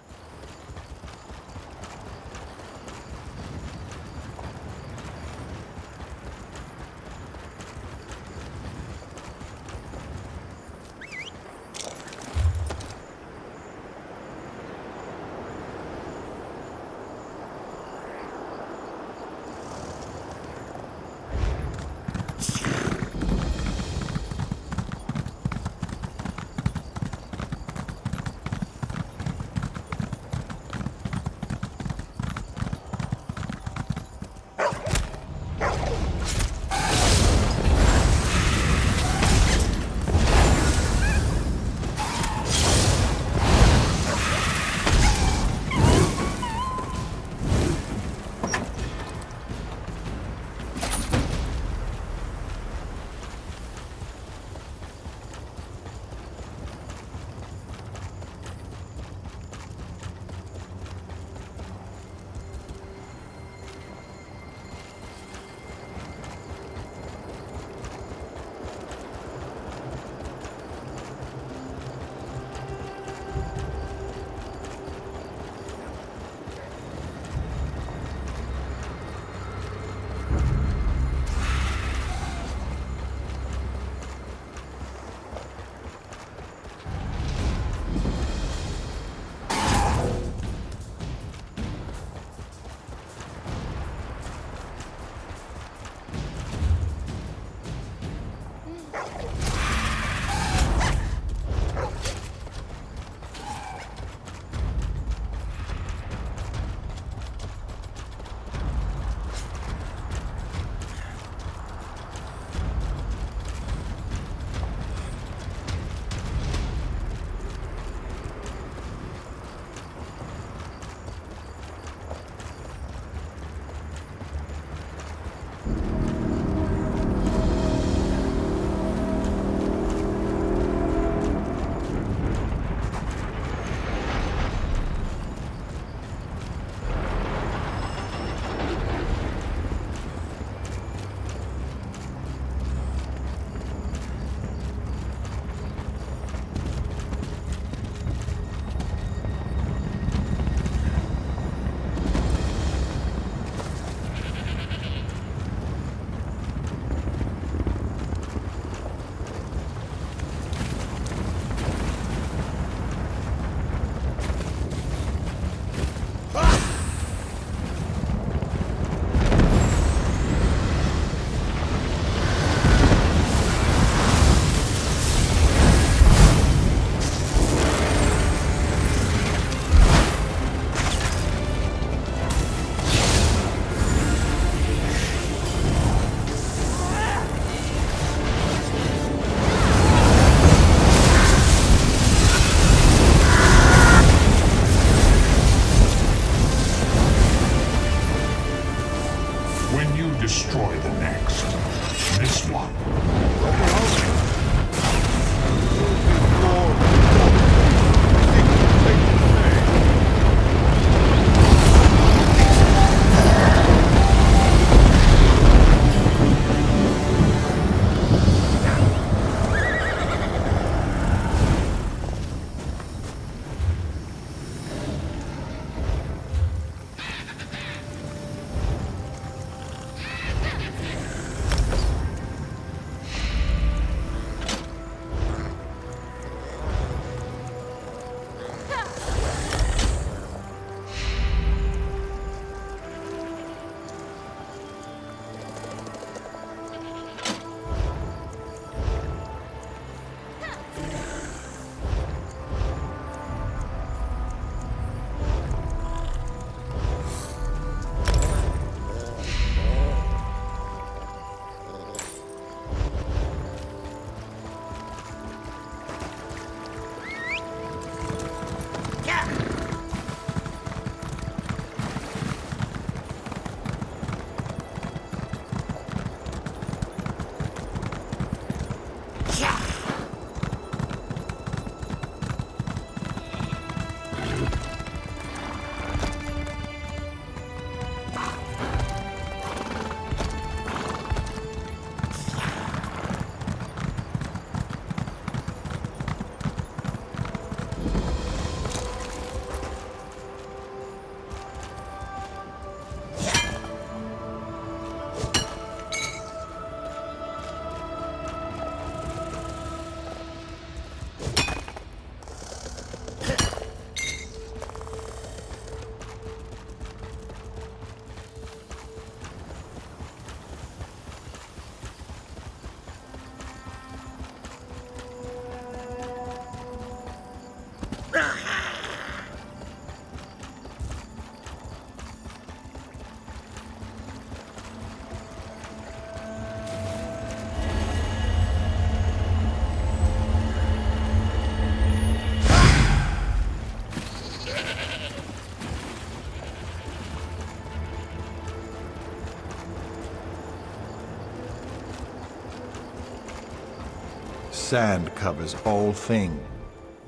sand covers all things.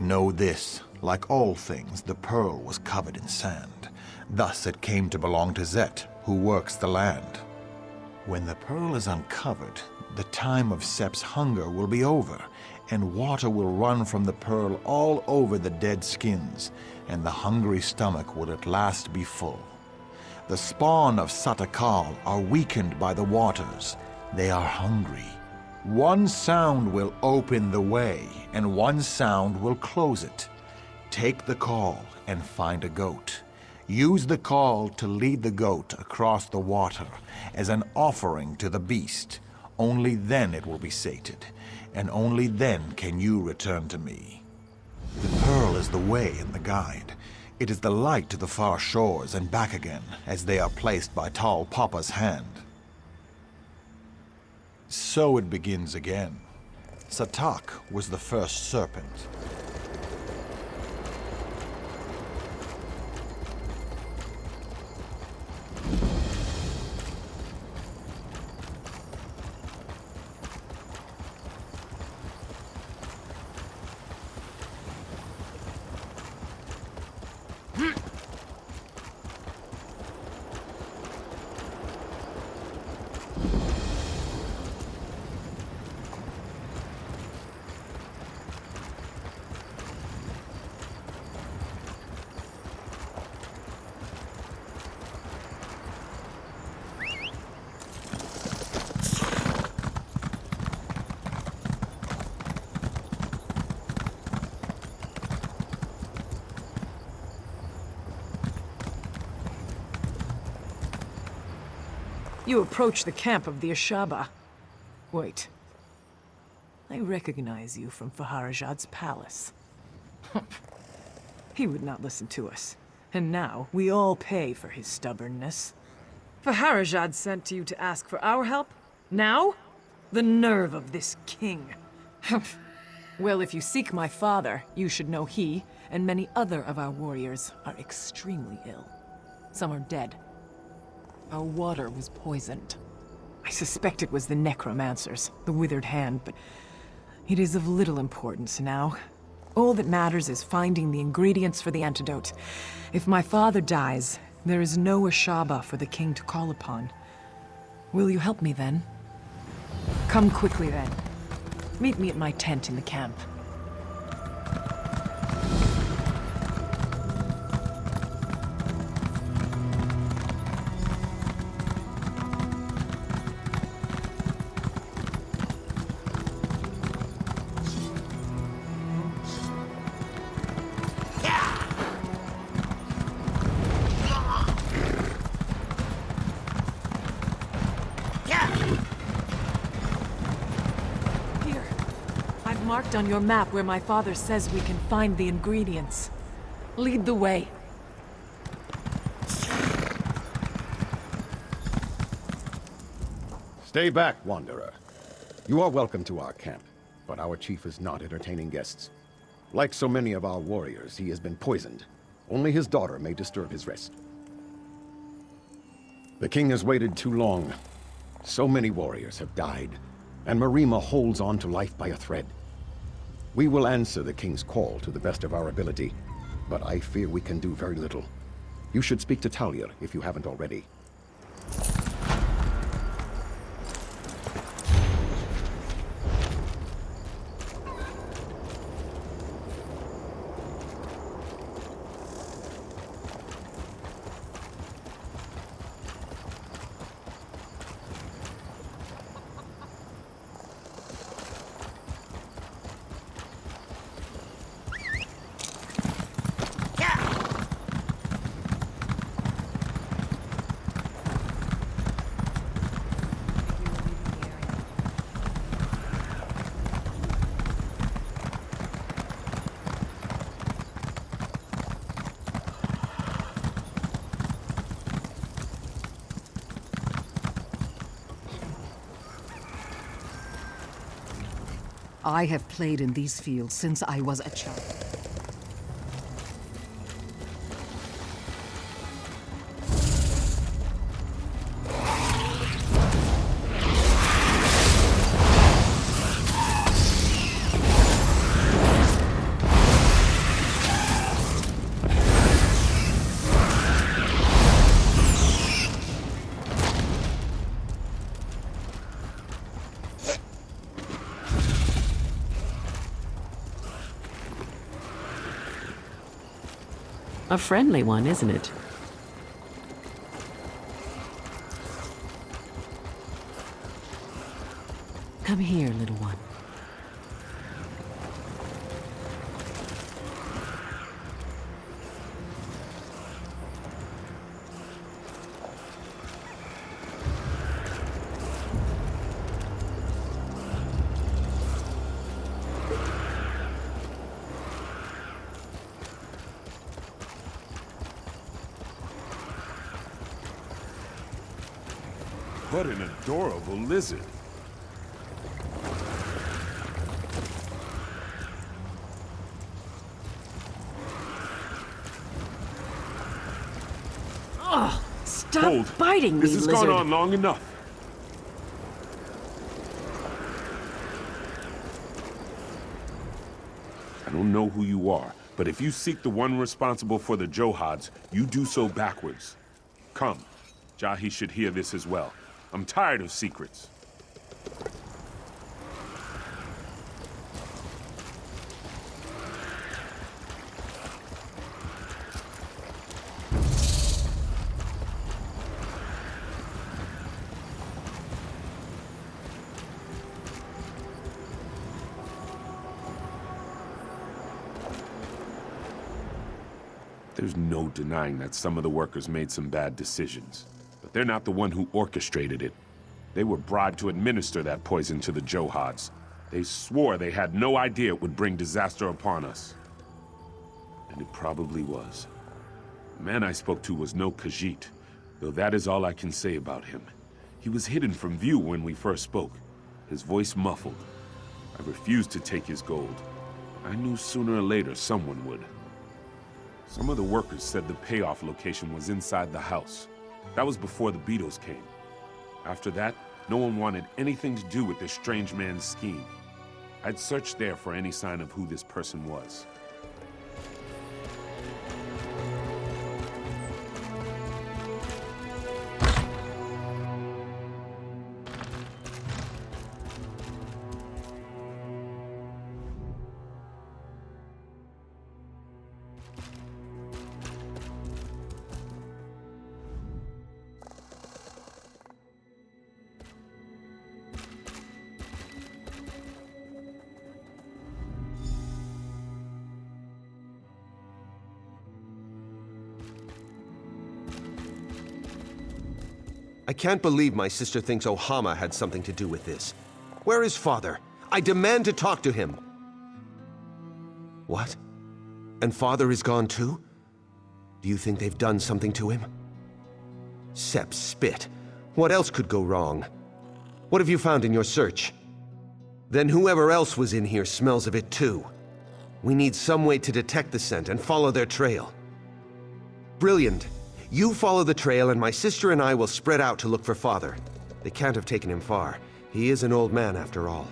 Know this, like all things, the pearl was covered in sand. Thus it came to belong to Zet, who works the land. When the pearl is uncovered, the time of Sep's hunger will be over, and water will run from the pearl all over the dead skins, and the hungry stomach will at last be full. The spawn of Satakal are weakened by the waters. They are hungry. One sound will open the way, and one sound will close it. Take the call and find a goat. Use the call to lead the goat across the water as an offering to the beast. Only then it will be sated, and only then can you return to me. The pearl is the way and the guide. It is the light to the far shores and back again, as they are placed by Tall Papa's hand. So it begins again. Satak was the first serpent. You approach the camp of the Ashaba. Wait. I recognize you from Faharajad's palace. He would not listen to us. And now, we all pay for his stubbornness. Faharajad sent you to ask for our help? Now? The nerve of this king. Well, if you seek my father, you should know he and many other of our warriors are extremely ill. Some are dead. Our water was poisoned. I suspect it was the necromancers, the withered hand, but it is of little importance now. All that matters is finding the ingredients for the antidote. If my father dies, there is no Ashaba for the king to call upon. Will you help me then? Come quickly then. Meet me at my tent in the camp. Marked on your map where my father says we can find the ingredients. Lead the way. Stay back, Wanderer. You are welcome to our camp, but our chief is not entertaining guests. Like so many of our warriors, he has been poisoned. Only his daughter may disturb his rest. The king has waited too long. So many warriors have died, and Marima holds on to life by a thread. We will answer the king's call to the best of our ability, but I fear we can do very little. You should speak to Talia if you haven't already. I have played in these fields since I was a child. A friendly one, isn't it? Come here, little one. What an adorable lizard. Oh, stop Hold. biting me, This has lizard. gone on long enough. I don't know who you are, but if you seek the one responsible for the Johads, you do so backwards. Come. Jahi should hear this as well. I'm tired of secrets. There's no denying that some of the workers made some bad decisions. But they're not the one who orchestrated it. They were bribed to administer that poison to the Johads. They swore they had no idea it would bring disaster upon us. And it probably was. The man I spoke to was no Khajiit, though that is all I can say about him. He was hidden from view when we first spoke, his voice muffled. I refused to take his gold. I knew sooner or later someone would. Some of the workers said the payoff location was inside the house. That was before the Beatles came. After that, no one wanted anything to do with this strange man's scheme. I'd searched there for any sign of who this person was. I can't believe my sister thinks Ohama had something to do with this. Where is father? I demand to talk to him. What? And father is gone too? Do you think they've done something to him? Sepp spit. What else could go wrong? What have you found in your search? Then whoever else was in here smells of it too. We need some way to detect the scent and follow their trail. Brilliant. You follow the trail and my sister and I will spread out to look for father. They can't have taken him far. He is an old man after all.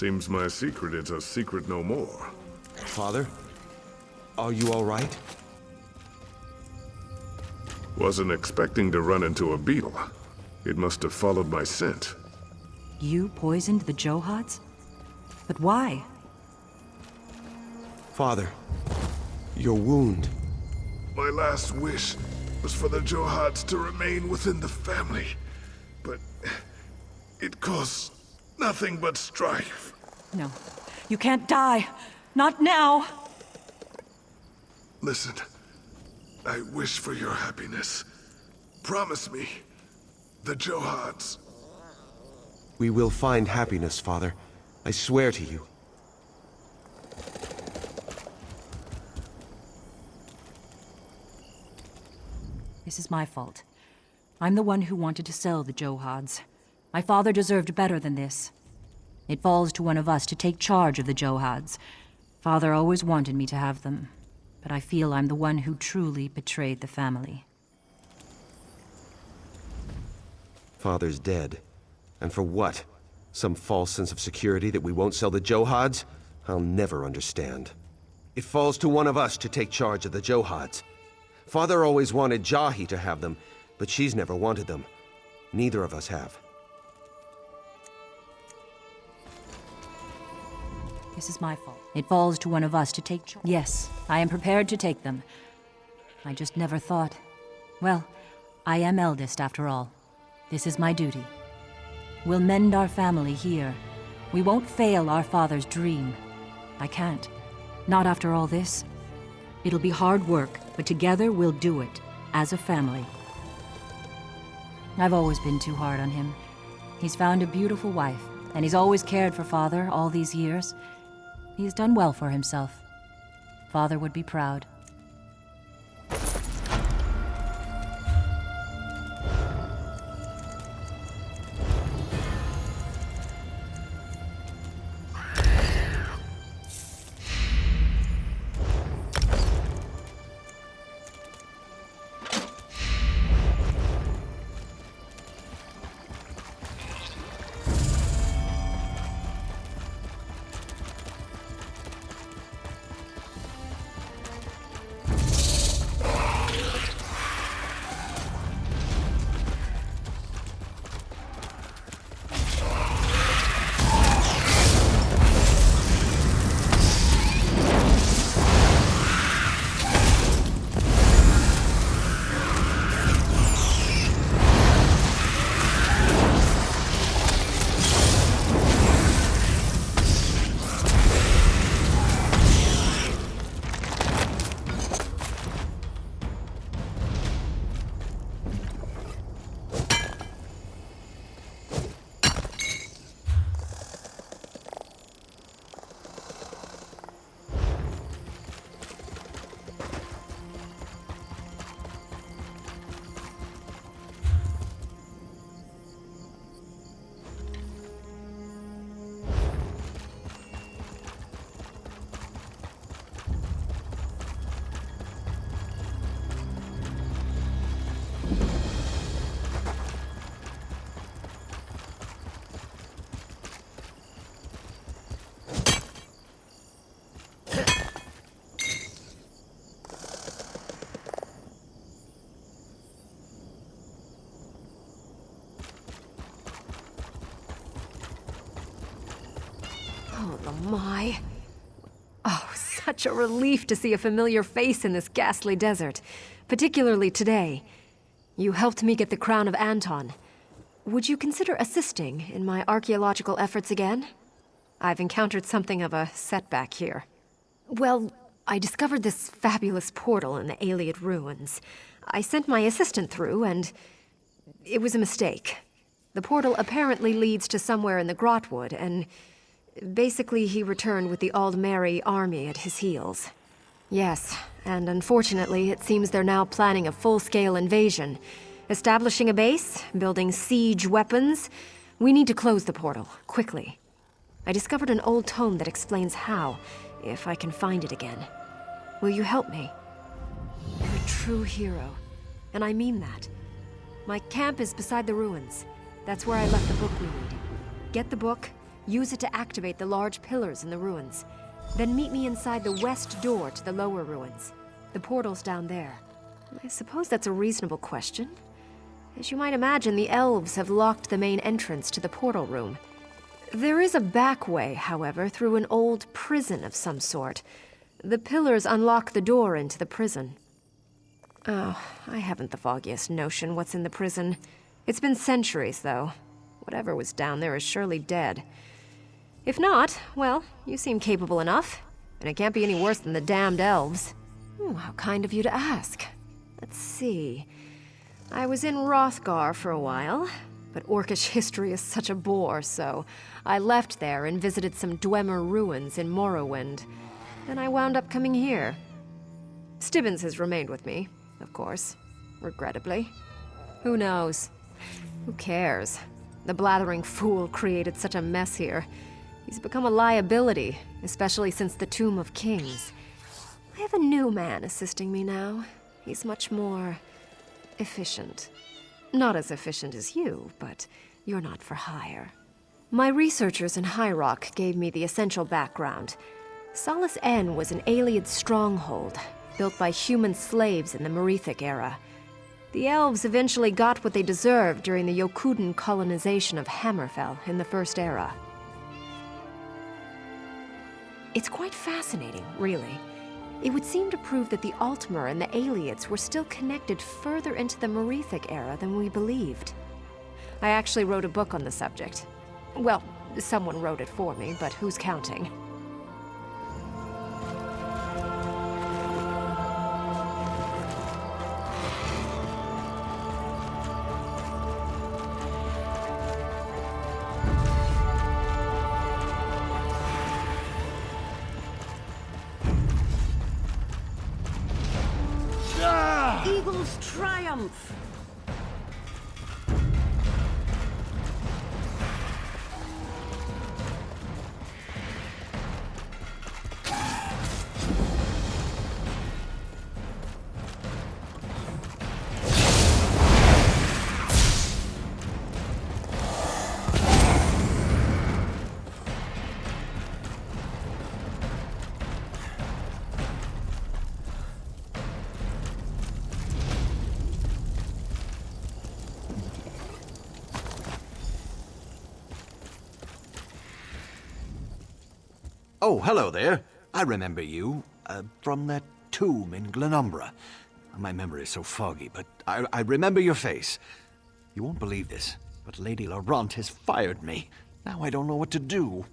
Seems my secret is a secret no more. Father? Are you all right? Wasn't expecting to run into a beetle. It must have followed my scent. You poisoned the Johads? But why? Father, your wound. My last wish was for the Johads to remain within the family. But it caused nothing but strife. No, you can't die. Not now. Listen, I wish for your happiness. Promise me, the Johads. We will find happiness, Father. I swear to you. This is my fault. I'm the one who wanted to sell the Johads. My father deserved better than this. It falls to one of us to take charge of the Johads. Father always wanted me to have them, but I feel I'm the one who truly betrayed the family. Father's dead. And for what? Some false sense of security that we won't sell the Johads? I'll never understand. It falls to one of us to take charge of the Johads. Father always wanted Jahi to have them, but she's never wanted them. Neither of us have. This is my fault. It falls to one of us to take charge. Yes, I am prepared to take them. I just never thought. Well, I am eldest after all. This is my duty. We'll mend our family here. We won't fail our father's dream. I can't. Not after all this. It'll be hard work, but together we'll do it, as a family. I've always been too hard on him. He's found a beautiful wife, and he's always cared for Father all these years. He's done well for himself. Father would be proud. My. Oh, such a relief to see a familiar face in this ghastly desert. Particularly today. You helped me get the crown of Anton. Would you consider assisting in my archaeological efforts again? I've encountered something of a setback here. Well, I discovered this fabulous portal in the Ayleid ruins. I sent my assistant through, and it was a mistake. The portal apparently leads to somewhere in the Grotwood, and basically, he returned with the Aldmeri army at his heels. Yes, and unfortunately, it seems they're now planning a full-scale invasion. Establishing a base, building siege weapons. We need to close the portal, quickly. I discovered an old tome that explains how, if I can find it again. Will you help me? You're a true hero, and I mean that. My camp is beside the ruins. That's where I left the book we need. Get the book. Use it to activate the large pillars in the ruins. Then meet me inside the west door to the lower ruins. The portal's down there. I suppose that's a reasonable question. As you might imagine, the elves have locked the main entrance to the portal room. There is a back way, however, through an old prison of some sort. The pillars unlock the door into the prison. Oh, I haven't the foggiest notion what's in the prison. It's been centuries, though. Whatever was down there is surely dead. If not, well, you seem capable enough. And it can't be any worse than the damned elves. How kind of you to ask. Let's see. I was in Hrothgar for a while, but Orcish history is such a bore, so I left there and visited some Dwemer ruins in Morrowind. Then I wound up coming here. Stibbins has remained with me, of course. regrettably. Who knows? Who cares? The blathering fool created such a mess here. He's become a liability, especially since the Tomb of Kings. I have a new man assisting me now. He's much more efficient. Not as efficient as you, but you're not for hire. My researchers in High Rock gave me the essential background. Solace N was an Ayleid stronghold, built by human slaves in the Merethic era. The elves eventually got what they deserved during the Yokuden colonization of Hammerfell in the First Era. It's quite fascinating, really. It would seem to prove that the Altmer and the Ayleids were still connected further into the Merethic era than we believed. I actually wrote a book on the subject. Well, someone wrote it for me, but who's counting? Eagles triumph! Oh, hello there. I remember you, from that tomb in Glenumbra. My memory is so foggy, but I remember your face. You won't believe this, but Lady Laurent has fired me. Now I don't know what to do.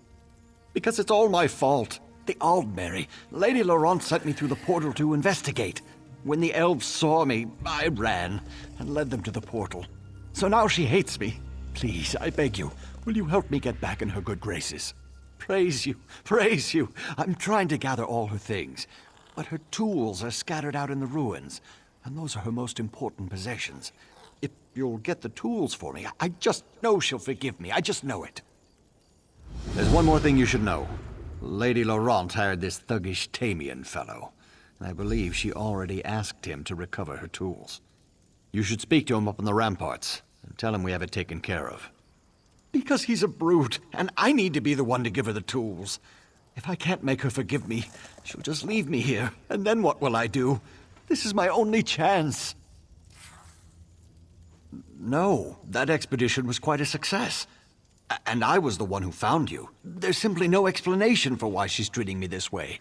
Because it's all my fault. The Aldmeri. Lady Laurent sent me through the portal to investigate. When the elves saw me, I ran and led them to the portal. So now she hates me. Please, I beg you, will you help me get back in her good graces? Praise you, praise you. I'm trying to gather all her things, but her tools are scattered out in the ruins, and those are her most important possessions. If you'll get the tools for me, I just know she'll forgive me. I just know it. There's one more thing you should know. Lady Laurent hired this thuggish Tamian fellow. I believe she already asked him to recover her tools. You should speak to him up on the ramparts, and tell him we have it taken care of. Because he's a brute, and I need to be the one to give her the tools. If I can't make her forgive me, she'll just leave me here, and then what will I do? This is my only chance. No, that expedition was quite a success. And I was the one who found you. There's simply no explanation for why she's treating me this way.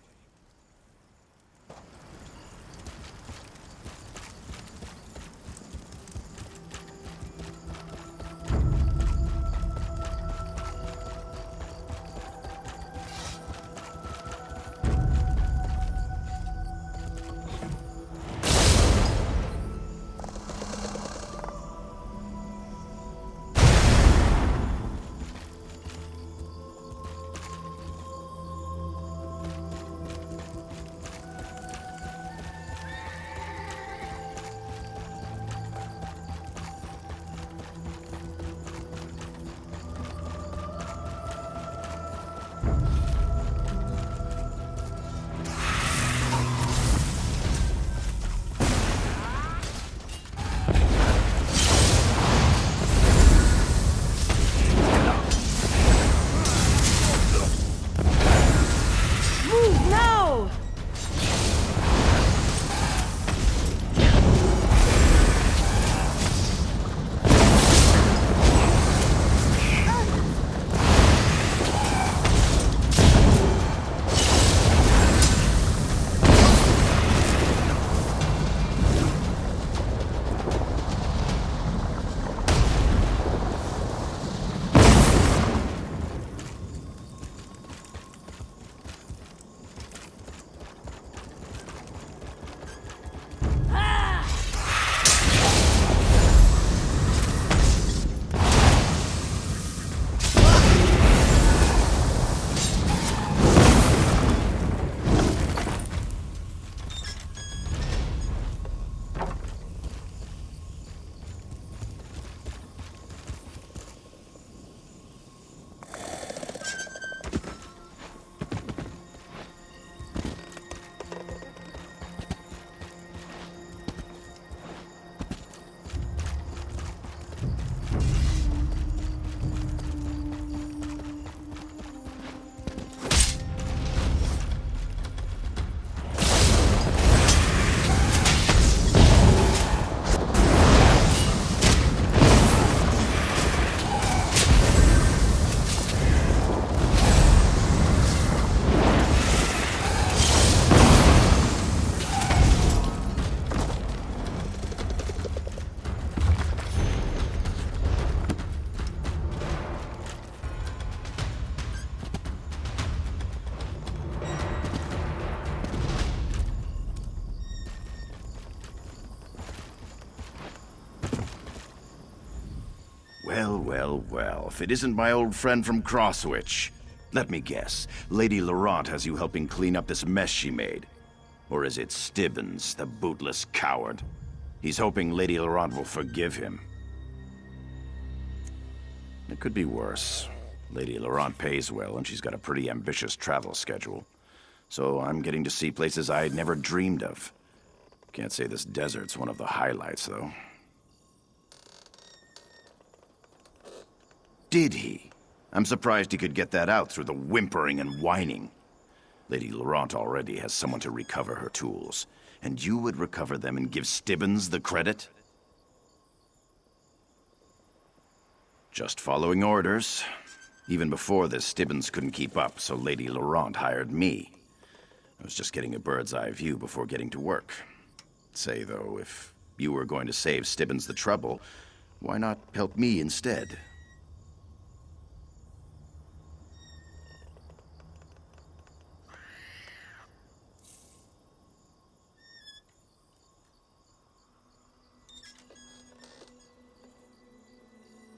Well, well, if it isn't my old friend from Crosswich. Let me guess, Lady Laurent has you helping clean up this mess she made. Or is it Stibbons, the bootless coward? He's hoping Lady Laurent will forgive him. It could be worse. Lady Laurent pays well, and she's got a pretty ambitious travel schedule. So I'm getting to see places I'd never dreamed of. Can't say this desert's one of the highlights, though. Did he? I'm surprised he could get that out through the whimpering and whining. Lady Laurent already has someone to recover her tools. And you would recover them and give Stibbons the credit? Just following orders. Even before this, Stibbons couldn't keep up, so Lady Laurent hired me. I was just getting a bird's eye view before getting to work. Say, though, if you were going to save Stibbons the trouble, why not help me instead?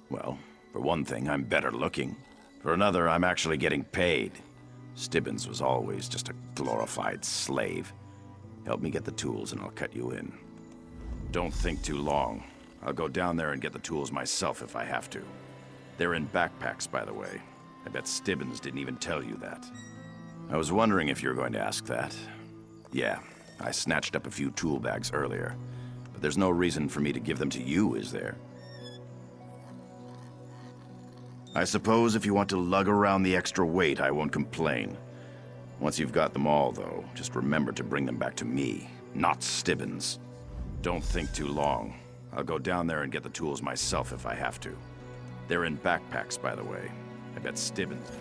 Well, for one thing, I'm better looking. For another, I'm actually getting paid. Stibbons was always just a glorified slave. Help me get the tools and I'll cut you in. Don't think too long. I'll go down there and get the tools myself if I have to. They're in backpacks, by the way. I bet Stibbons didn't even tell you that. I was wondering if you were going to ask that. Yeah, I snatched up a few tool bags earlier. But there's no reason for me to give them to you, is there? I suppose if you want to lug around the extra weight, I won't complain. Once you've got them all, though, just remember to bring them back to me, not Stibbons. Don't think too long. I'll go down there and get the tools myself if I have to. They're in backpacks, by the way. I bet Stibbons...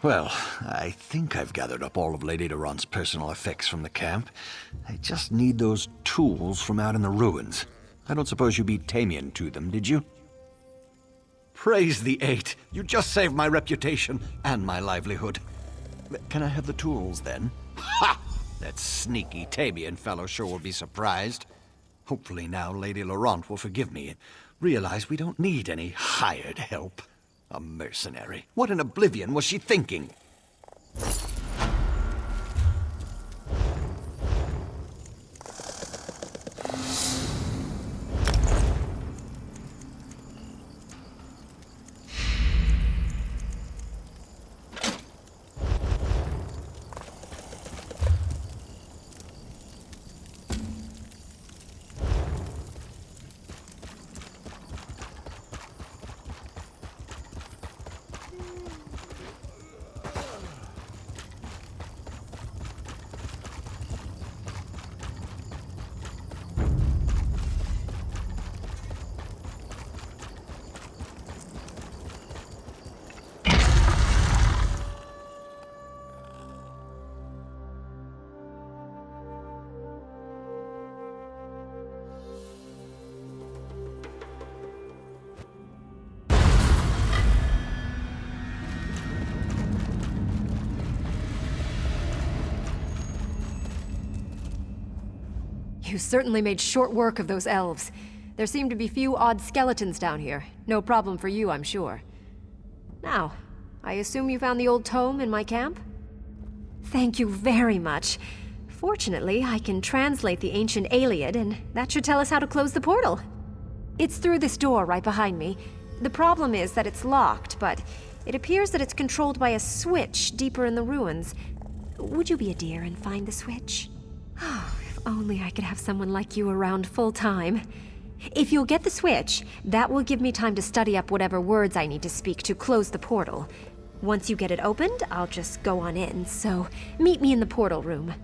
Well, I think I've gathered up all of Lady Durant's personal effects from the camp. I just need those tools from out in the ruins. I don't suppose you beat Tamriel to them, did you? Praise the Eight! You just saved my reputation and my livelihood. Can I have the tools, then? Ha! That sneaky Tamriel fellow sure will be surprised. Hopefully now Lady Laurent will forgive me and realize we don't need any hired help. A mercenary. What in oblivion was she thinking? You certainly made short work of those elves. There seem to be few odd skeletons down here. No problem for you, I'm sure. Now, I assume you found the old tome in my camp? Thank you very much. Fortunately, I can translate the ancient Iliad, and that should tell us how to close the portal. It's through this door right behind me. The problem is that it's locked, but it appears that it's controlled by a switch deeper in the ruins. Would you be a dear and find the switch? If only I could have someone like you around full time. If you'll get the switch, that will give me time to study up whatever words I need to speak to close the portal. Once you get it opened, I'll just go on in, so meet me in the portal room.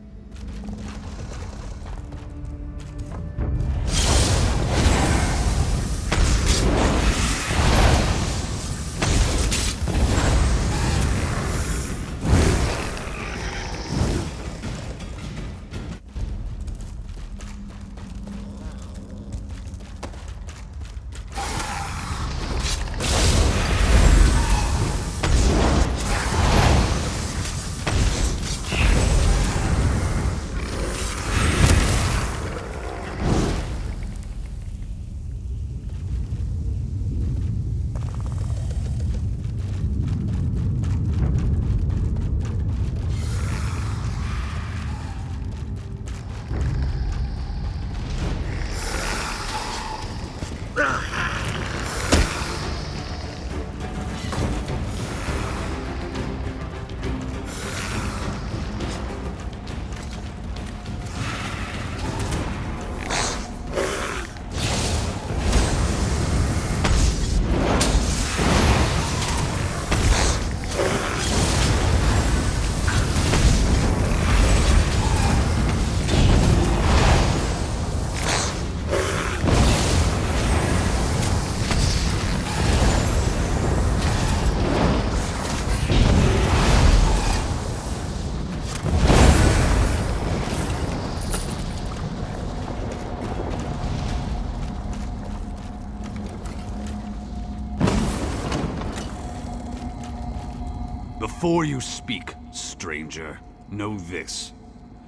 Before you speak, stranger, know this.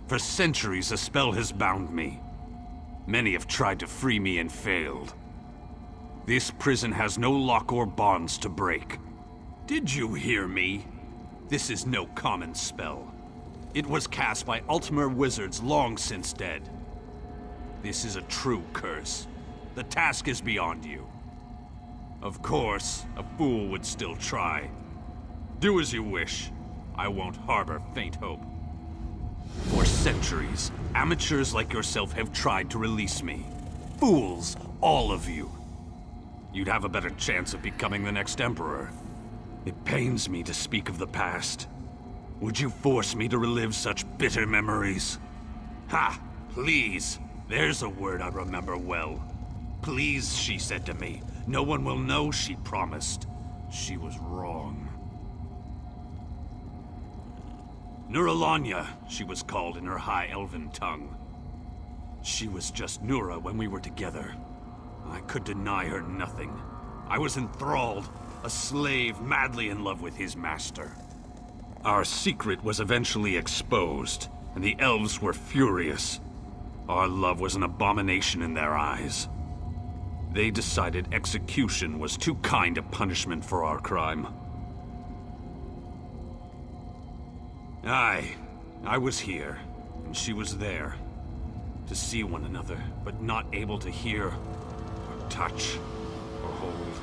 For centuries, a spell has bound me. Many have tried to free me and failed. This prison has no lock or bonds to break. Did you hear me? This is no common spell. It was cast by Ultimate wizards long since dead. This is a true curse. The task is beyond you. Of course, a fool would still try. Do as you wish. I won't harbor faint hope. For centuries, amateurs like yourself have tried to release me. Fools, all of you. You'd have a better chance of becoming the next emperor. It pains me to speak of the past. Would you force me to relive such bitter memories? Ha! Please! There's a word I remember well. Please, she said to me. No one will know, she promised. She was wrong. Nuralanya, she was called in her High Elven tongue. She was just Nura when we were together. I could deny her nothing. I was enthralled, a slave madly in love with his master. Our secret was eventually exposed, and the elves were furious. Our love was an abomination in their eyes. They decided execution was too kind a punishment for our crime. I was here, and she was there. To see one another, but not able to hear, or touch, or hold.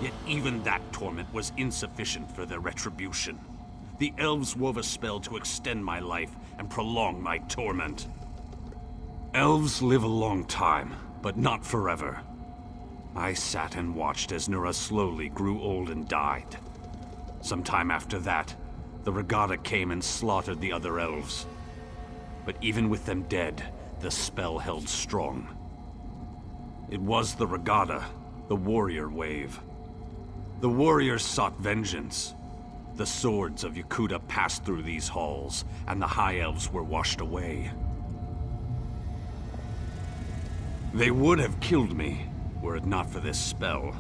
Yet even that torment was insufficient for their retribution. The elves wove a spell to extend my life and prolong my torment. Elves live a long time, but not forever. I sat and watched as Nura slowly grew old and died. Sometime after that, the Regatta came and slaughtered the other elves. But even with them dead, the spell held strong. It was the Regatta, the warrior wave. The warriors sought vengeance. The swords of Yakuta passed through these halls, and the High Elves were washed away. They would have killed me, were it not for this spell.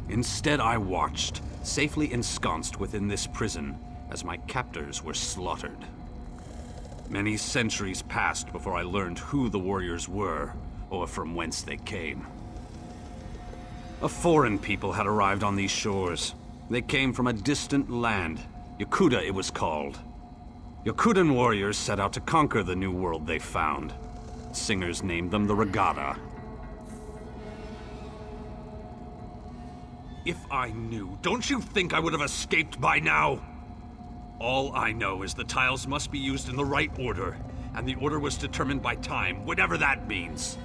Instead, I watched, safely ensconced within this prison, as my captors were slaughtered. Many centuries passed before I learned who the warriors were, or from whence they came. A foreign people had arrived on these shores. They came from a distant land. Yakuta, it was called. Yakutan warriors set out to conquer the new world they found. Singers named them the Regatta. If I knew, don't you think I would have escaped by now? All I know is the tiles must be used in the right order, and the order was determined by time, whatever that means.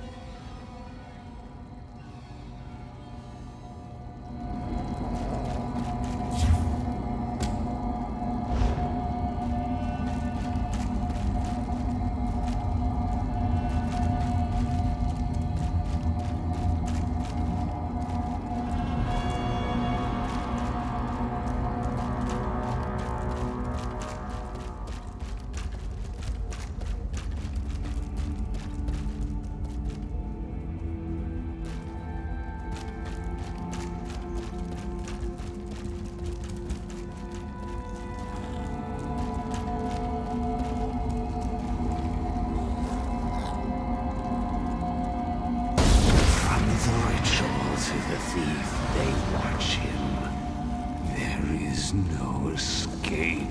No escape.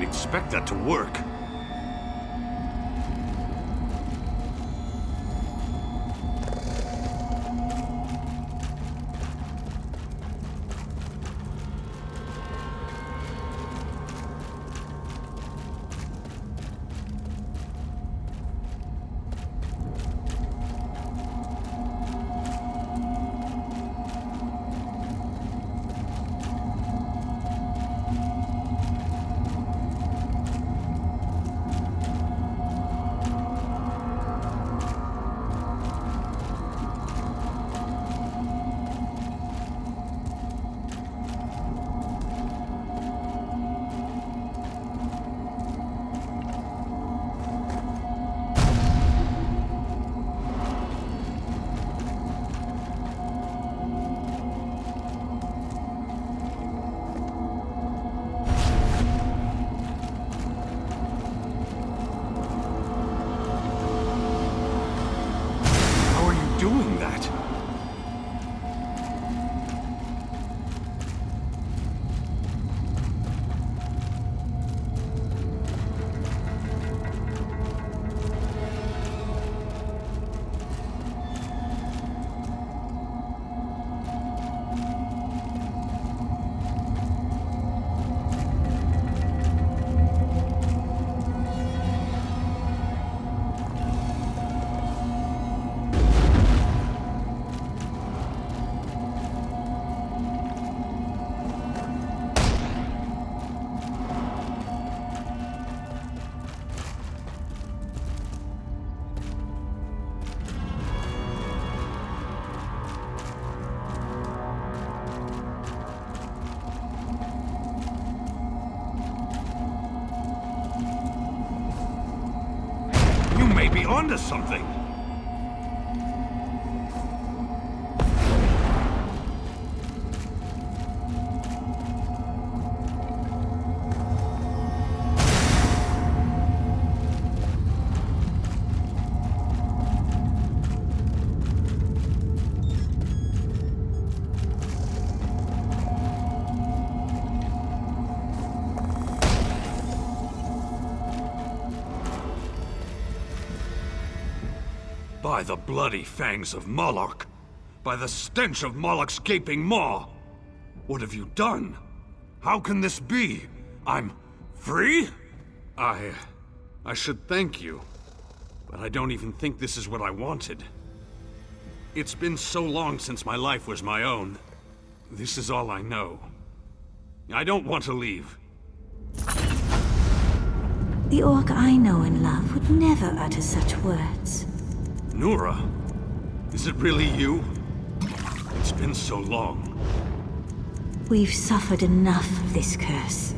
Expect that to work. doing that? You may be onto something. By the bloody fangs of Moloch! By the stench of Moloch's gaping maw! What have you done? How can this be? I'm free? I should thank you, but I don't even think this is what I wanted. It's been so long since my life was my own. This is all I know. I don't want to leave. The orc I know and love would never utter such words. Nura, is it really you? It's been so long. We've suffered enough of this curse.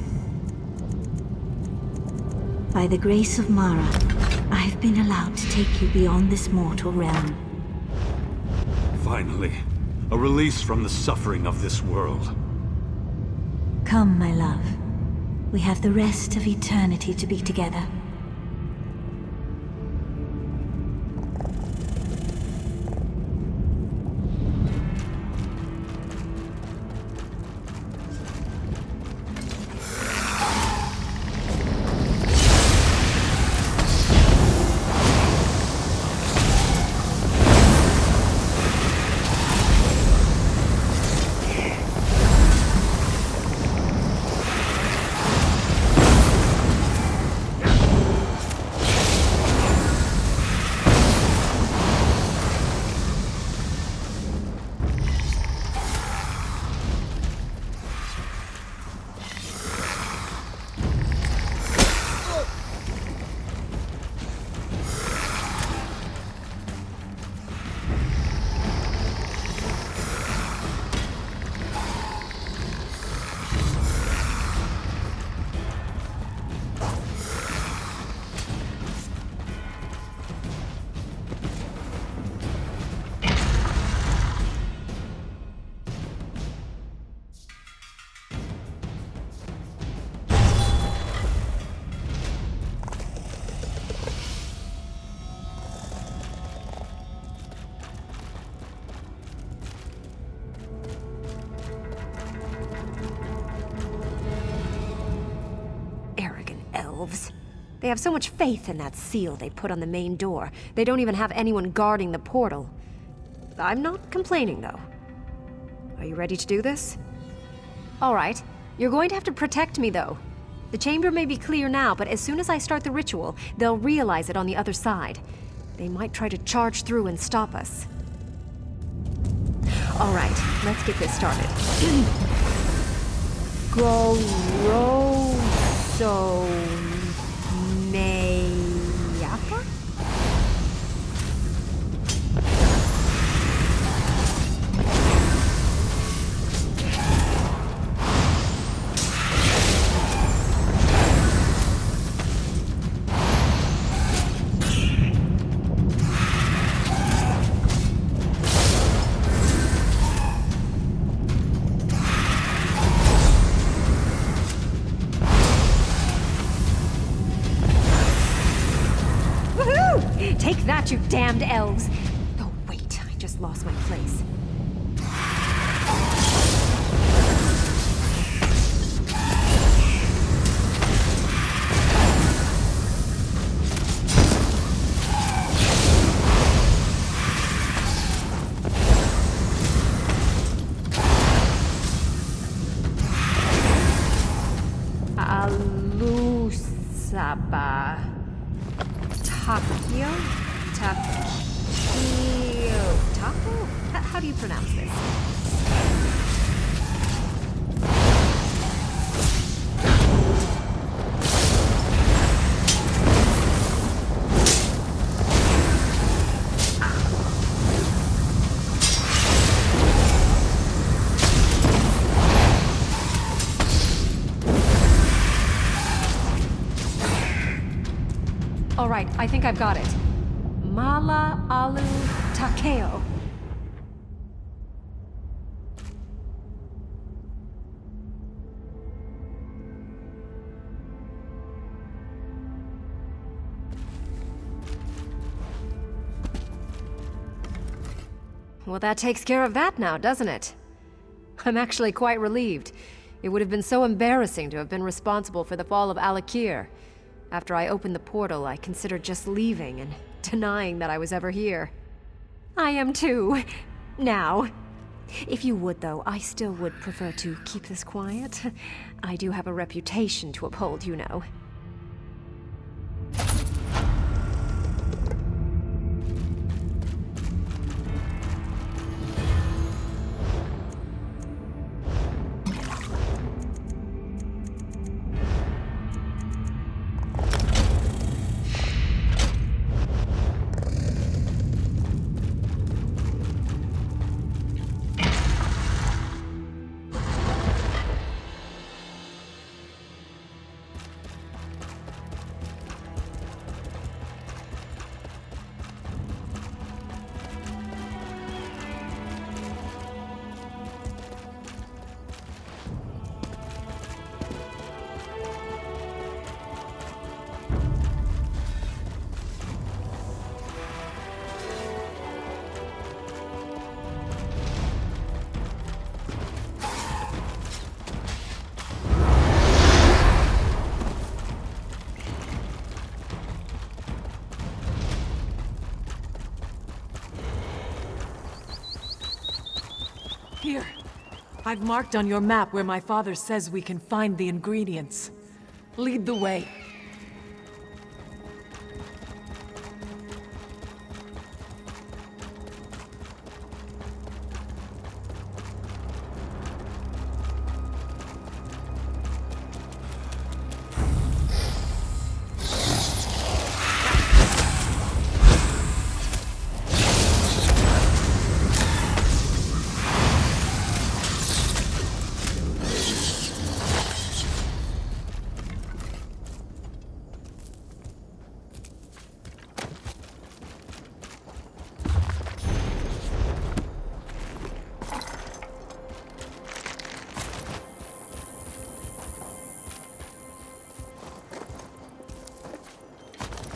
By the grace of Mara, I have been allowed to take you beyond this mortal realm. Finally, a release from the suffering of this world. Come, my love. We have the rest of eternity to be together. They have so much faith in that seal they put on the main door, they don't even have anyone guarding the portal. I'm not complaining, though. Are you ready to do this? All right. You're going to have to protect me, though. The chamber may be clear now, but as soon as I start the ritual, they'll realize it on the other side. They might try to charge through and stop us. All right, let's get this started. Goroso Mayapa? Take that, you damned elves! Oh, wait, I almost lost my place. Alusaba. Takio? Takio. Taco? How do you pronounce this? All right, I think I've got it. Mala Alu Takeo. Well, that takes care of that now, doesn't it? I'm actually quite relieved. It would have been so embarrassing to have been responsible for the fall of Alakir. After I opened the portal, I considered just leaving and denying that I was ever here. I am too. Now. If you would, though, I still would prefer to keep this quiet. I do have a reputation to uphold, you know. Here. I've marked on your map where my father says we can find the ingredients. Lead the way.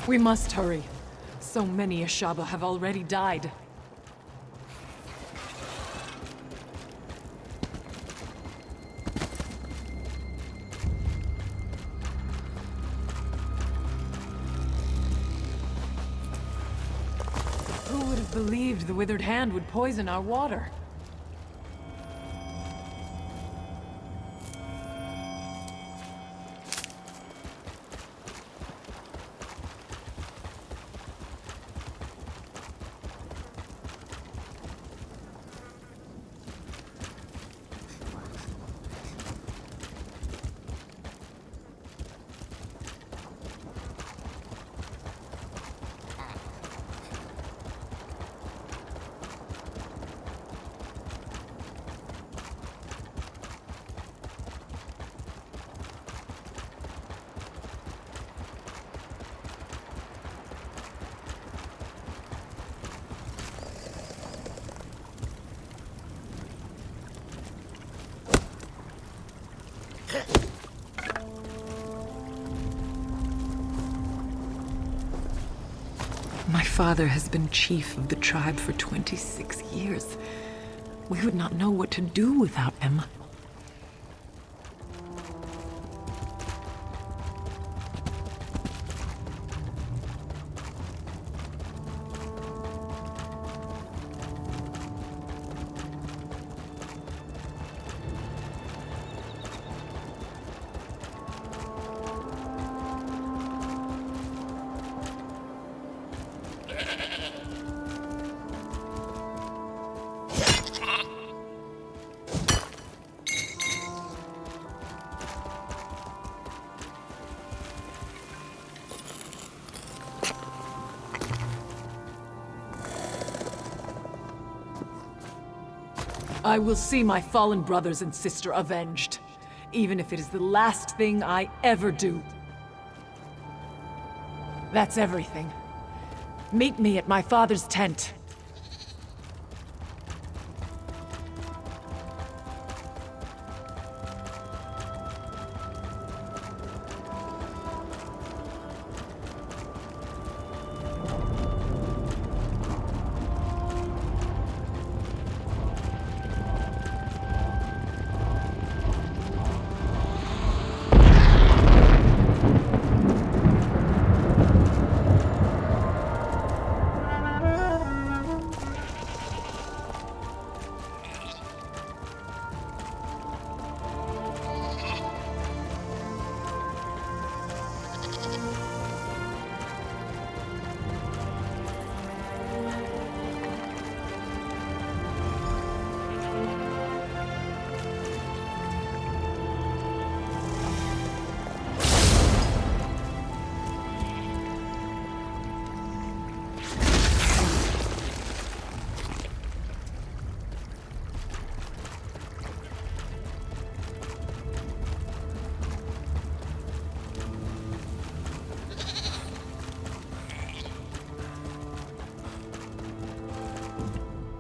We must hurry. So many Ashaba have already died. Who would have believed the withered hand would poison our water? father has been chief of the tribe for 26 years. We would not know what to do without him. I will see my fallen brothers and sister avenged, even if it is the last thing I ever do. That's everything. Meet me at my father's tent.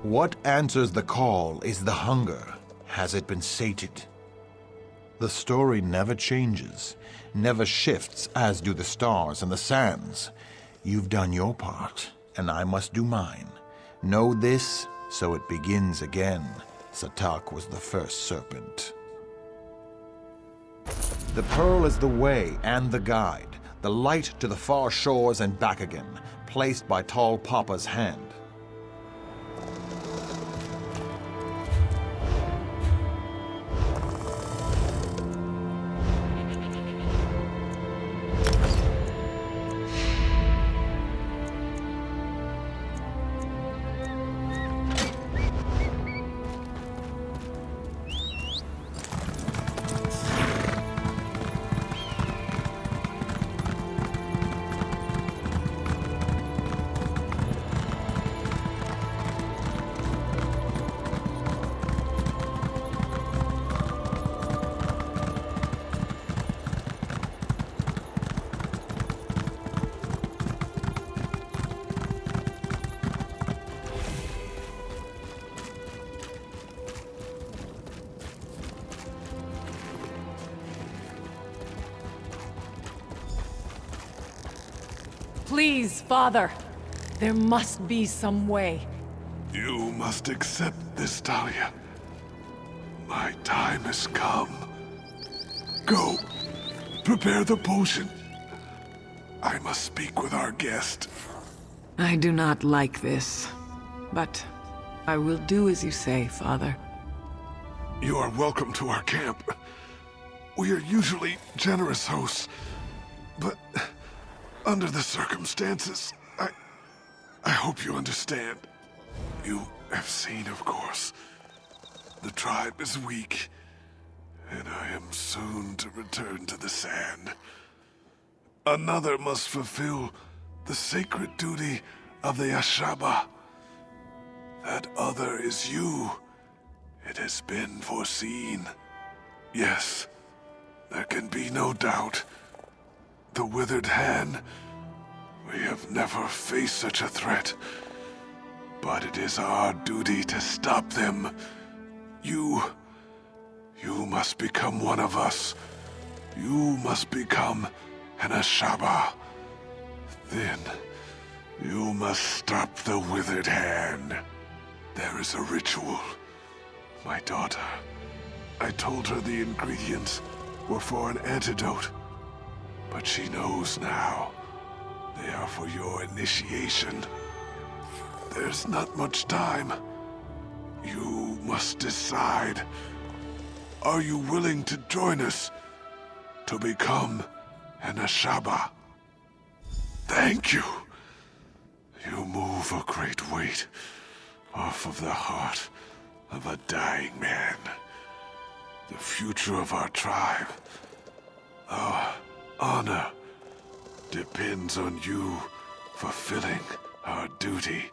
What answers the call is the hunger. Has it been sated? The story never changes, never shifts as do the stars and the sands. You've done your part, and I must do mine. Know this, so it begins again. Satak was the first serpent. The pearl is the way and the guide, the light to the far shores and back again, placed by Tall Papa's hand. Please, Father. There must be some way. You must accept this, Talia. My time has come. Go. Prepare the potion. I must speak with our guest. I do not like this, but I will do as you say, Father. You are welcome to our camp. We are usually generous hosts, but under the circumstances, I hope you understand. You have seen, of course. The tribe is weak, and I am soon to return to the sand. Another must fulfill the sacred duty of the Ashaba. That other is you. It has been foreseen. Yes, there can be no doubt. The Withered Hand, we have never faced such a threat. But it is our duty to stop them. You must become one of us. You must become an Ashaba. Then You must stop the withered hand. There is a ritual. My daughter. I told her the ingredients were for an antidote. But she knows now. They are for your initiation. There's not much time. You must decide. Are you willing to join us to become an Ashaba? Thank you. You move a great weight off of the heart of a dying man. The future of our tribe, our honor, depends on you fulfilling our duty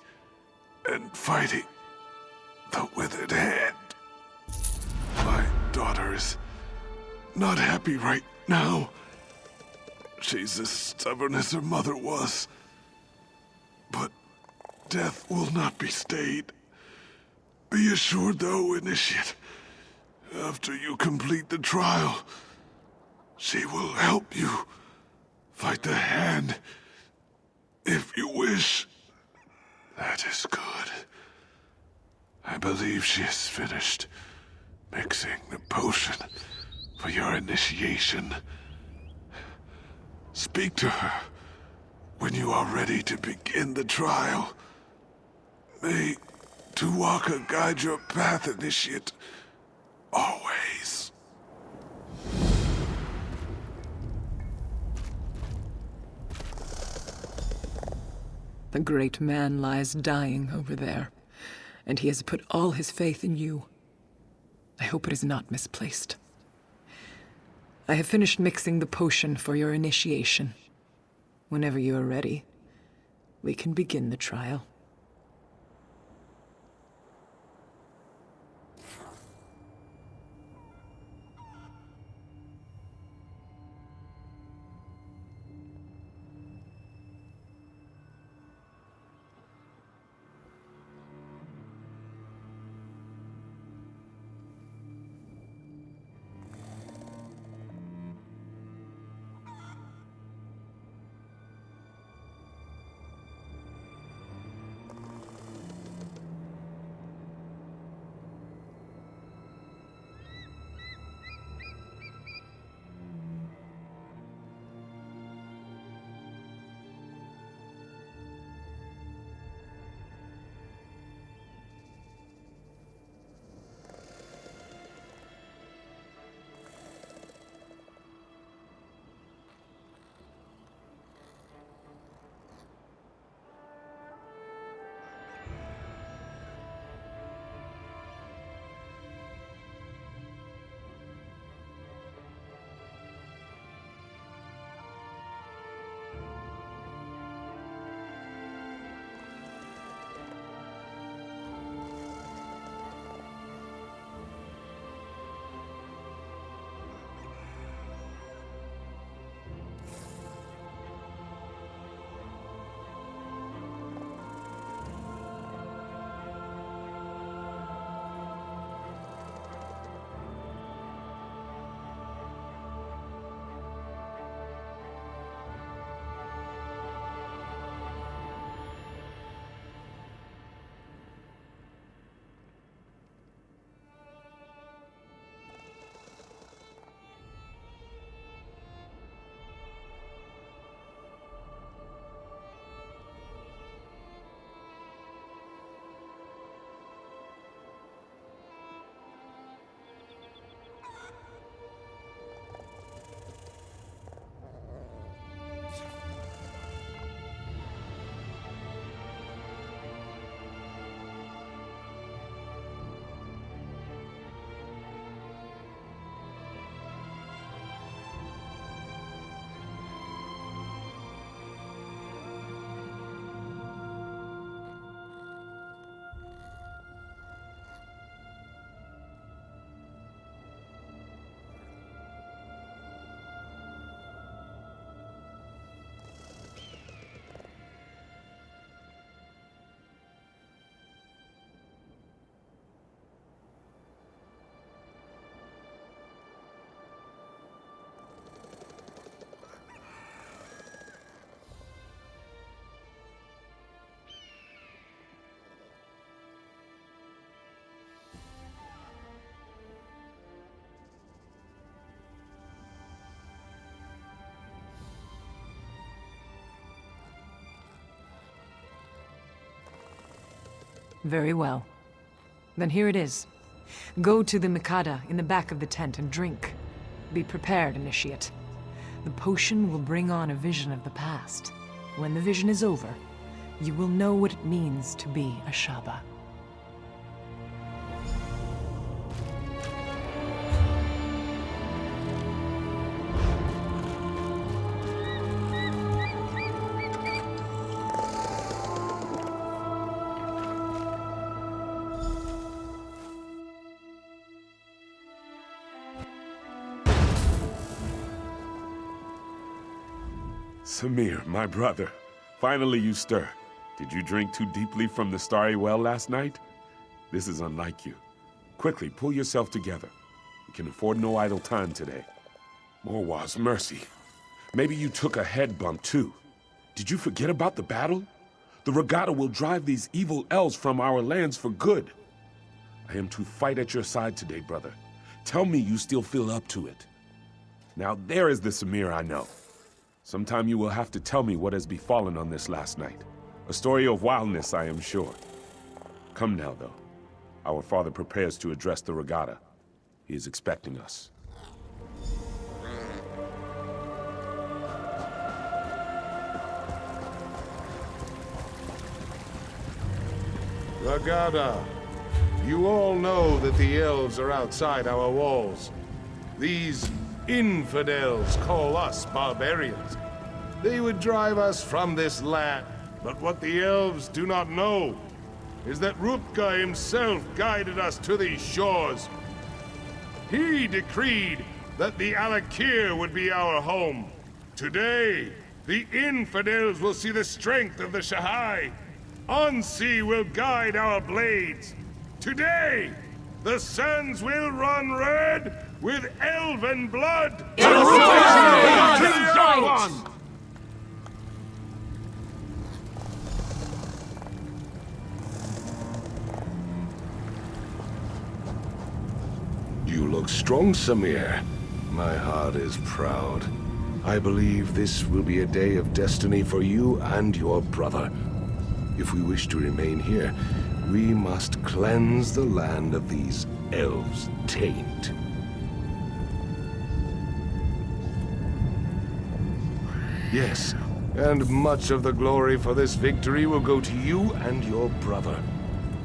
and fighting the withered hand. My daughter is not happy right now. She's as stubborn as her mother was. But death will not be stayed. Be assured, though, Initiate, after you complete the trial, she will help you fight the hand, if you wish. That is good. I believe she is finished mixing the potion for your initiation. Speak to her when you are ready to begin the trial. May Tuwaka guide your path, Initiate. Always. The great man lies dying over there, and he has put all his faith in you. I hope it is not misplaced. I have finished mixing the potion for your initiation. Whenever you are ready, we can begin the trial. Very well. Then here it is. Go to the Mikada in the back of the tent and drink. Be prepared, Initiate. The potion will bring on a vision of the past. When the vision is over, you will know what it means to be a Shaba. Samir, my brother. Finally you stir. Did you drink too deeply from the starry well last night? This is unlike you. Quickly, pull yourself together. We can afford no idle time today. Morwaz, mercy. Maybe you took a head bump too. Did you forget about the battle? The regatta will drive these evil elves from our lands for good. I am to fight at your side today, brother. Tell me you still feel up to it. Now there is the Samir I know. Sometime you will have to tell me what has befallen on this last night. A story of wildness, I am sure. Come now, though. Our father prepares to address the regatta. He is expecting us. Regatta, you all know that the elves are outside our walls. These infidels call us barbarians. They would drive us from this land. But what the elves do not know is that Rutger himself guided us to these shores. He decreed that the Alakir would be our home. Today, the infidels will see the strength of the Shahai. Ansi will guide our blades. Today, the sands will run red with elven blood! To the elves! You look strong, Samir. My heart is proud. I believe this will be a day of destiny for you and your brother. If we wish to remain here, we must cleanse the land of these elves' taint. Yes, and much of the glory for this victory will go to you and your brother.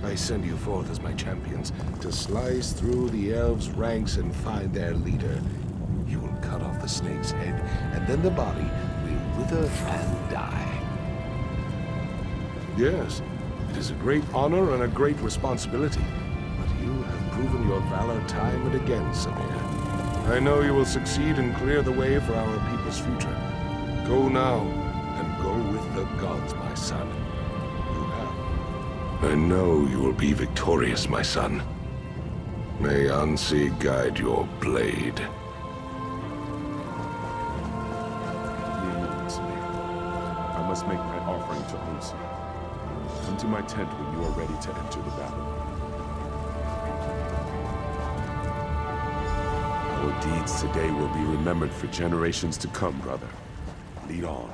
I send you forth as my champions to slice through the elves' ranks and find their leader. You will cut off the snake's head, and then the body will wither and die. Yes, it is a great honor and a great responsibility, but you have proven your valor time and again, Samir. I know you will succeed and clear the way for our people's future. Go now, and go with the gods, my son. You have. I know you will be victorious, my son. May Ansi guide your blade. Give me a moment, Samir. I must make my offering to Ansi. Come to my tent when you are ready to enter the battle. Our deeds today will be remembered for generations to come, brother. Lead on.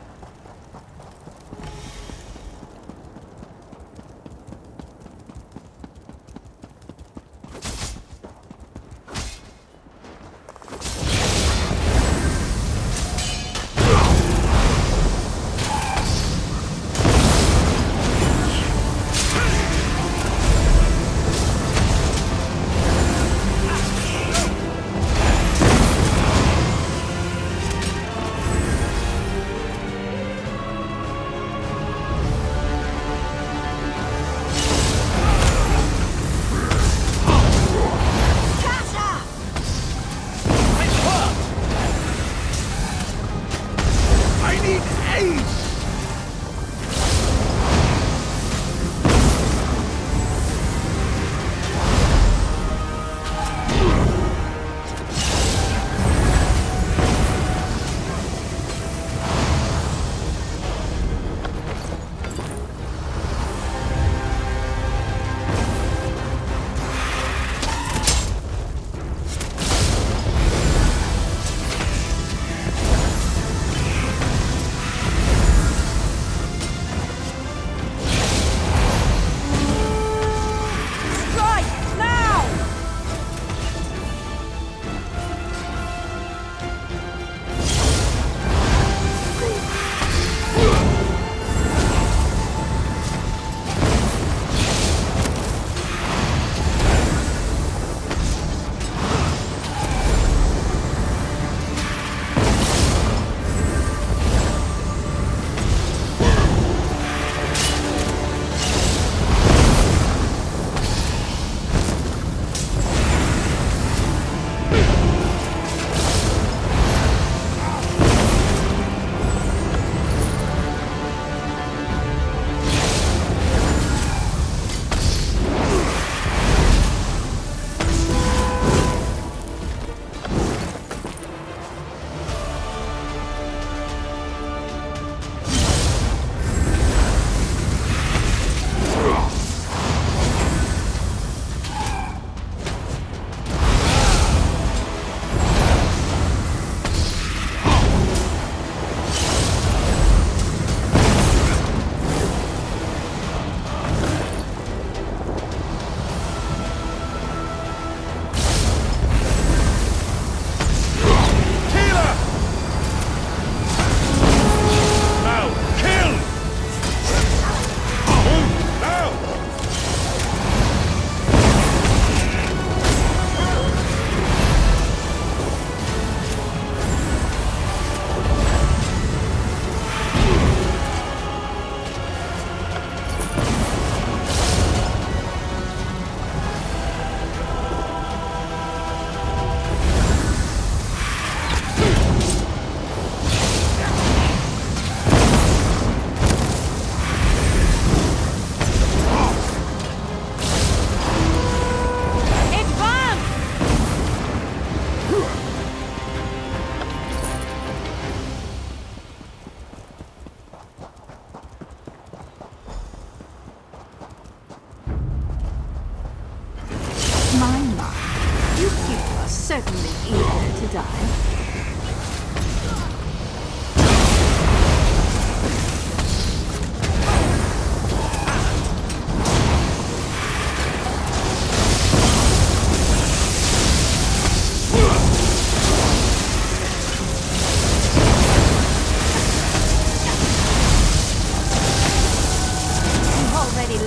my mind, you people are certainly eager to die.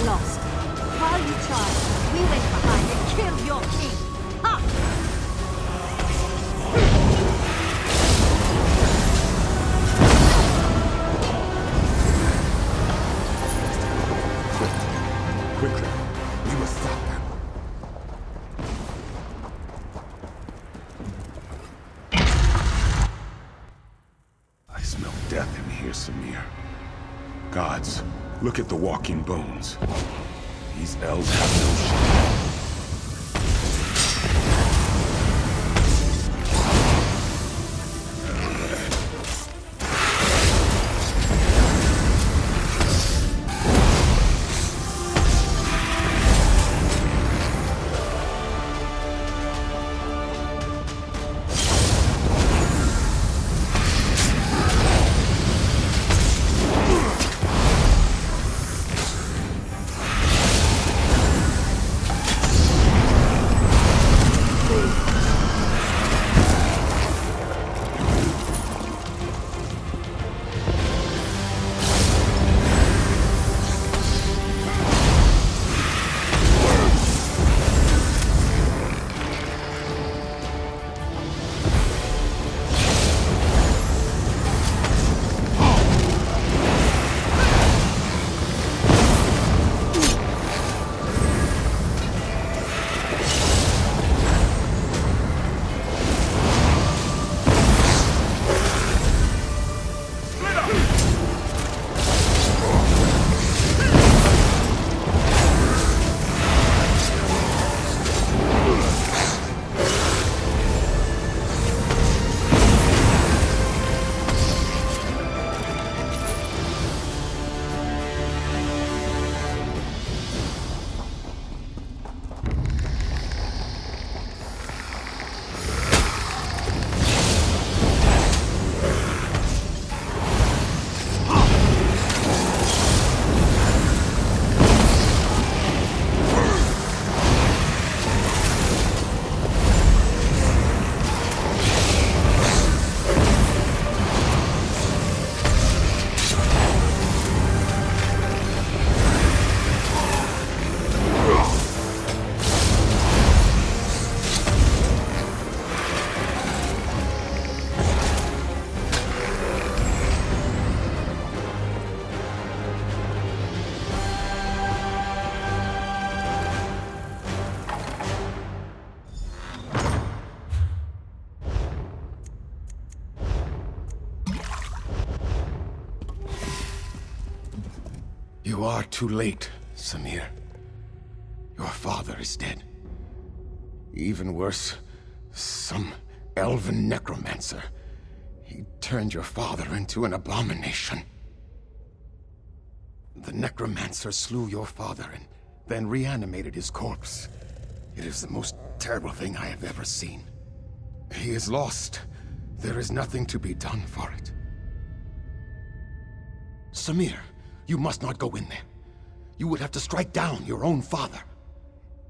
Lost. While you charged, we went behind and killed your king. Ha! Quickly, we must stop them. I smell death in here, Samir. Gods, look at the walking bones. These elves have no shame. You are too late, Samir. Your father is dead. Even worse, some elven necromancer. He turned your father into an abomination. The necromancer slew your father and then reanimated his corpse. It is the most terrible thing I have ever seen. He is lost. There is nothing to be done for it. Samir, you must not go in there. You would have to strike down your own father.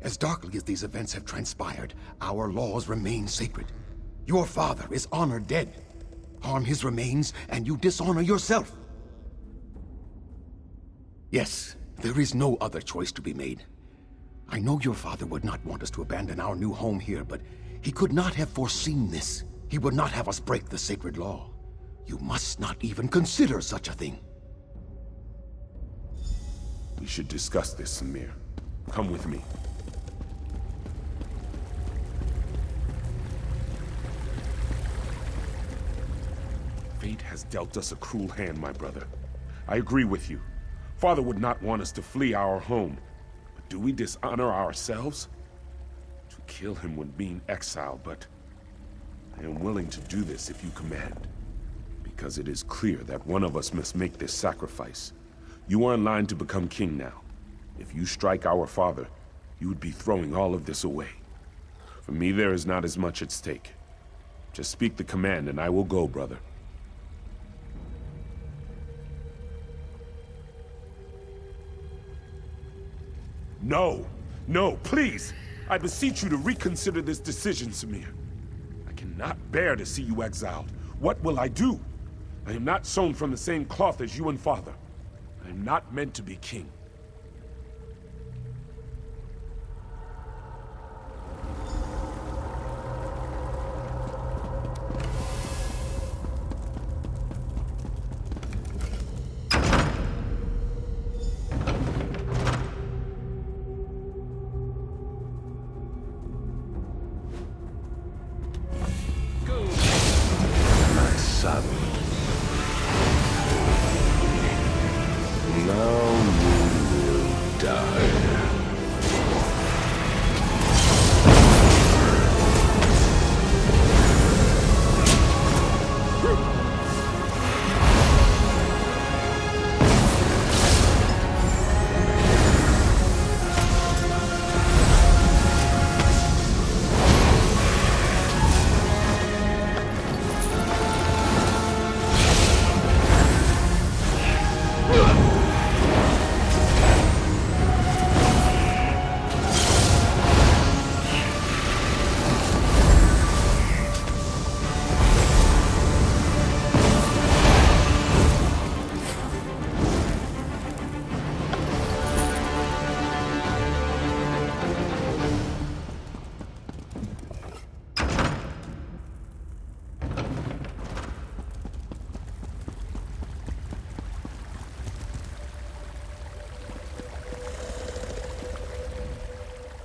As darkly as these events have transpired, our laws remain sacred. Your father is honored dead. Harm his remains, and you dishonor yourself. Yes, there is no other choice to be made. I know your father would not want us to abandon our new home here, but he could not have foreseen this. He would not have us break the sacred law. You must not even consider such a thing. We should discuss this, Samir. Come with me. Fate has dealt us a cruel hand, my brother. I agree with you. Father would not want us to flee our home. But do we dishonor ourselves? To kill him would mean exile, but I am willing to do this if you command. Because it is clear that one of us must make this sacrifice. You are in line to become king now. If you strike our father, you would be throwing all of this away. For me, there is not as much at stake. Just speak the command and I will go, brother. No! No, please! I beseech you to reconsider this decision, Samir. I cannot bear to see you exiled. What will I do? I am not sewn from the same cloth as you and father. I am not meant to be king.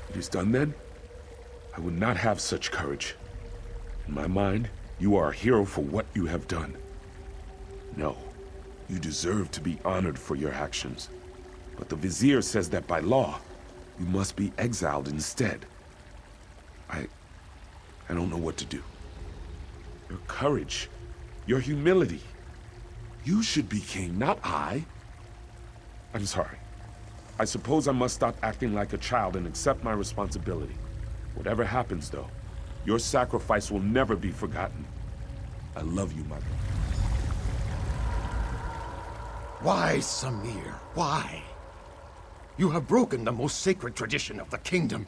It is done then? I would not have such courage. In my mind, you are a hero for what you have done. No, you deserve to be honored for your actions. But the Vizier says that by law, you must be exiled instead. I don't know what to do. Your courage, your humility. You should be king, not I. I'm sorry. I suppose I must stop acting like a child and accept my responsibility. Whatever happens, though, your sacrifice will never be forgotten. I love you, mother. Why, Samir? Why? You have broken the most sacred tradition of the kingdom.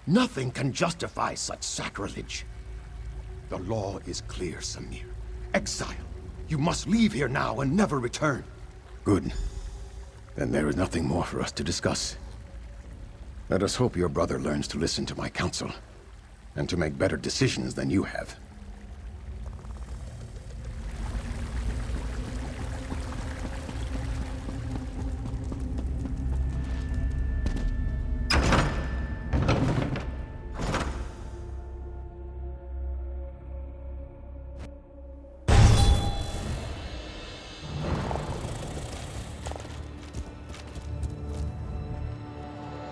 Nothing can justify such sacrilege. The law is clear, Samir. Exile. You must leave here now and never return. Good. Then there is nothing more for us to discuss. Let us hope your brother learns to listen to my counsel, and to make better decisions than you have.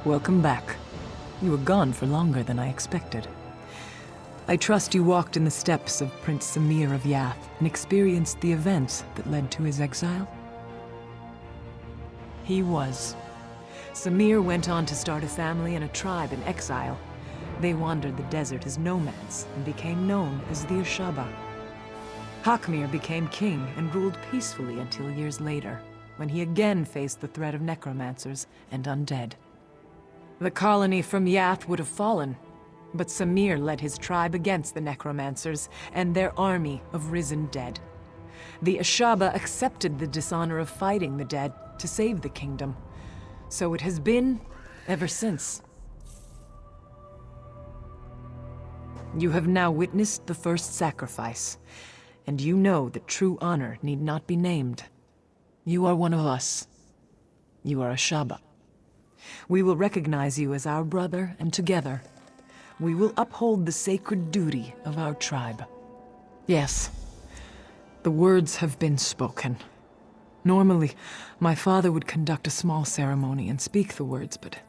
Welcome back. You were gone for longer than I expected. I trust you walked in the steps of Prince Samir of Yath and experienced the events that led to his exile? He was. Samir went on to start a family and a tribe in exile. They wandered the desert as nomads and became known as the Ashaba. Hakmir became king and ruled peacefully until years later, when he again faced the threat of necromancers and undead. The colony from Yath would have fallen, but Samir led his tribe against the necromancers and their army of risen dead. The Ashaba accepted the dishonor of fighting the dead to save the kingdom. So it has been ever since. You have now witnessed the first sacrifice, and you know that true honor need not be named. You are one of us. You are Ashaba. We will recognize you as our brother, and together, we will uphold the sacred duty of our tribe. Yes, the words have been spoken. Normally, my father would conduct a small ceremony and speak the words, but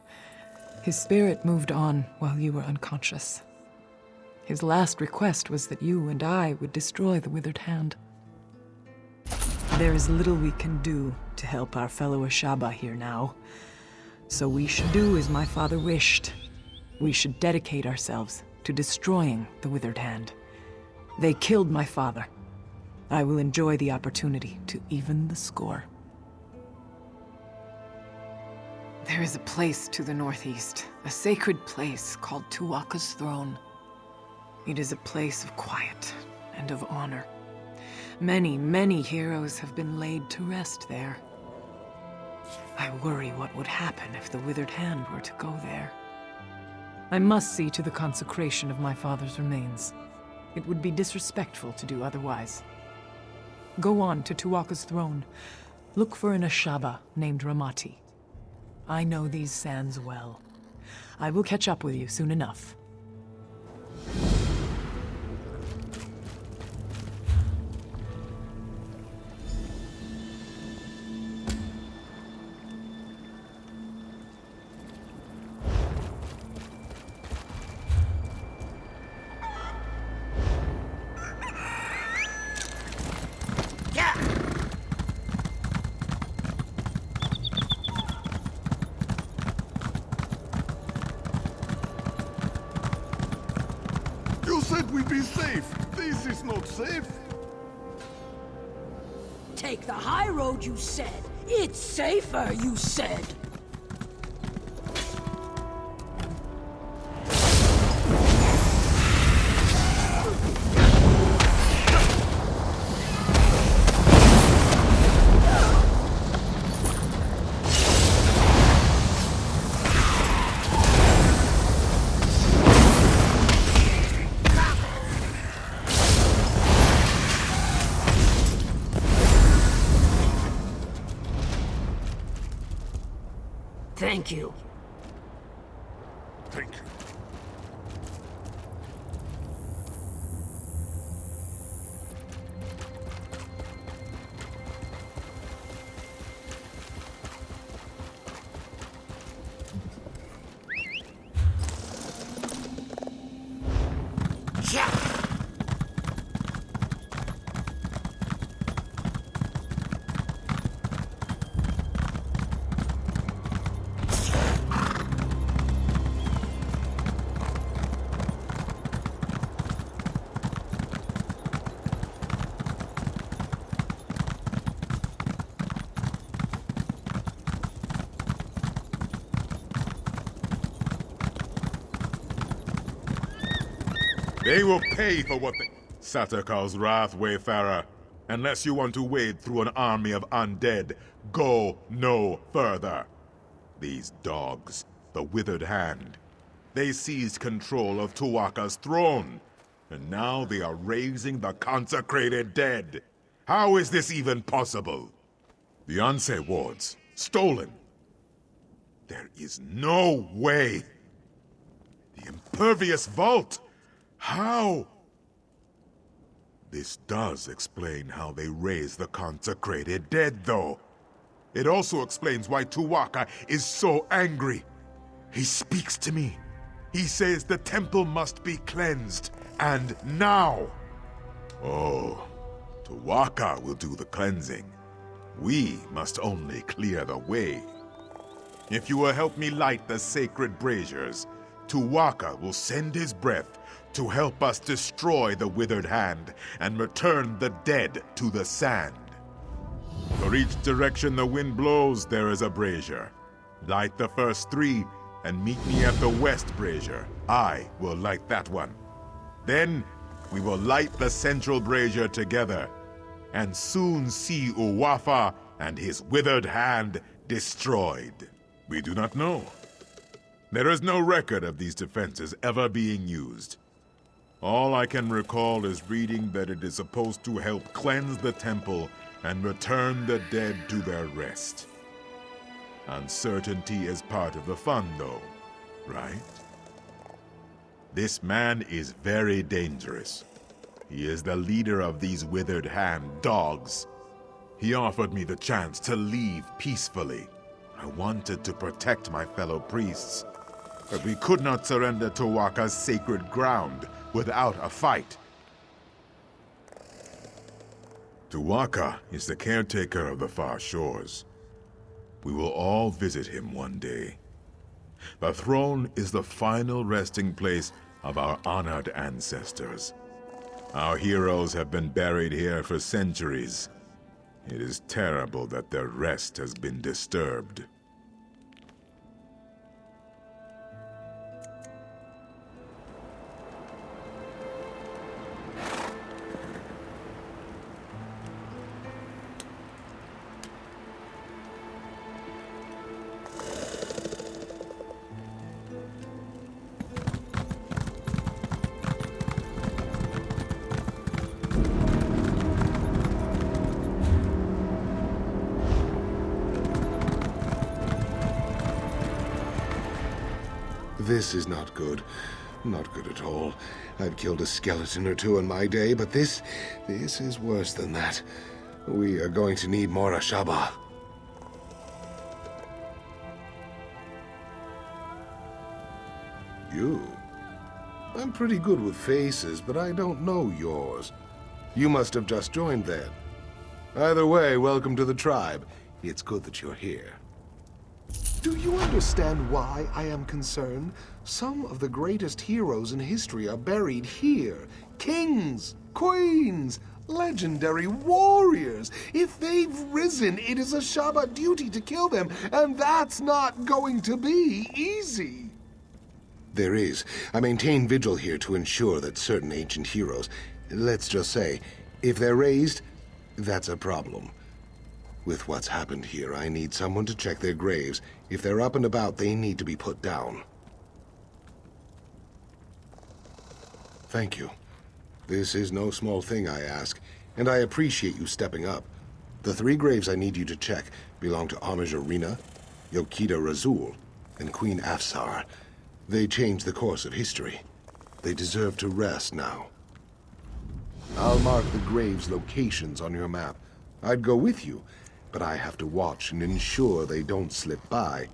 his spirit moved on while you were unconscious. His last request was that you and I would destroy the Withered Hand. There is little we can do to help our fellow Ashaba here now. So we should do as my father wished. We should dedicate ourselves to destroying the Withered Hand. They killed my father. I will enjoy the opportunity to even the score. There is a place to the northeast, a sacred place called Tuwaka's Throne. It is a place of quiet and of honor. Many, many heroes have been laid to rest there. I worry what would happen if the Withered Hand were to go there. I must see to the consecration of my father's remains. It would be disrespectful to do otherwise. Go on to Tuwaka's Throne. Look for an Ashaba named Ramati. I know these sands well. I will catch up with you soon enough. You said we'd be safe. This is not safe. Take the high road, you said. It's safer, you said. Thank you. Thank you. They will pay for what they... Satakar's wrath, Wayfarer. Unless you want to wade through an army of undead, go no further. These dogs, the Withered Hand, they seized control of Tuwaka's throne, and now they are raising the consecrated dead. How is this even possible? The Anse wards, stolen. There is no way. The impervious vault. How? This does explain how they raise the consecrated dead, though. It also explains why Tuwaka is so angry. He speaks to me. He says the temple must be cleansed, and now. Oh, Tuwaka will do the cleansing. We must only clear the way. If you will help me light the sacred braziers, Tuwaka will send his breath to help us destroy the Withered Hand and return the dead to the sand. For each direction the wind blows, there is a brazier. Light the first 3 and meet me at the west brazier. I will light that one. Then we will light the central brazier together and soon see Uwafa and his Withered Hand destroyed. We do not know. There is no record of these defenses ever being used. All I can recall is reading that it is supposed to help cleanse the temple and return the dead to their rest. Uncertainty is part of the fun, though, right? This man is very dangerous. He is the leader of these Withered Hand dogs. He offered me the chance to leave peacefully. I wanted to protect my fellow priests, but we could not surrender Tuwaka's sacred ground without a fight. Tuwaka is the caretaker of the far shores. We will all visit him one day. The throne is the final resting place of our honored ancestors. Our heroes have been buried here for centuries. It is terrible that their rest has been disturbed. This is not good. Not good at all. I've killed a skeleton or two in my day, but this is worse than that. We are going to need more Ashaba. You? I'm pretty good with faces, but I don't know yours. You must have just joined then. Either way, welcome to the tribe. It's good that you're here. Do you understand why I am concerned? Some of the greatest heroes in history are buried here. Kings, queens, legendary warriors. If they've risen, it is Ashaba duty to kill them, and that's not going to be easy. There is. I maintain vigil here to ensure that certain ancient heroes, let's just say, if they're raised, that's a problem. With what's happened here, I need someone to check their graves. If they're up and about, they need to be put down. Thank you. This is no small thing, I ask, and I appreciate you stepping up. The 3 graves I need you to check belong to Homage Arena, Yokita Razul, and Queen Afsar. They changed the course of history. They deserve to rest now. I'll mark the graves' locations on your map. I'd go with you, but I have to watch and ensure they don't slip by.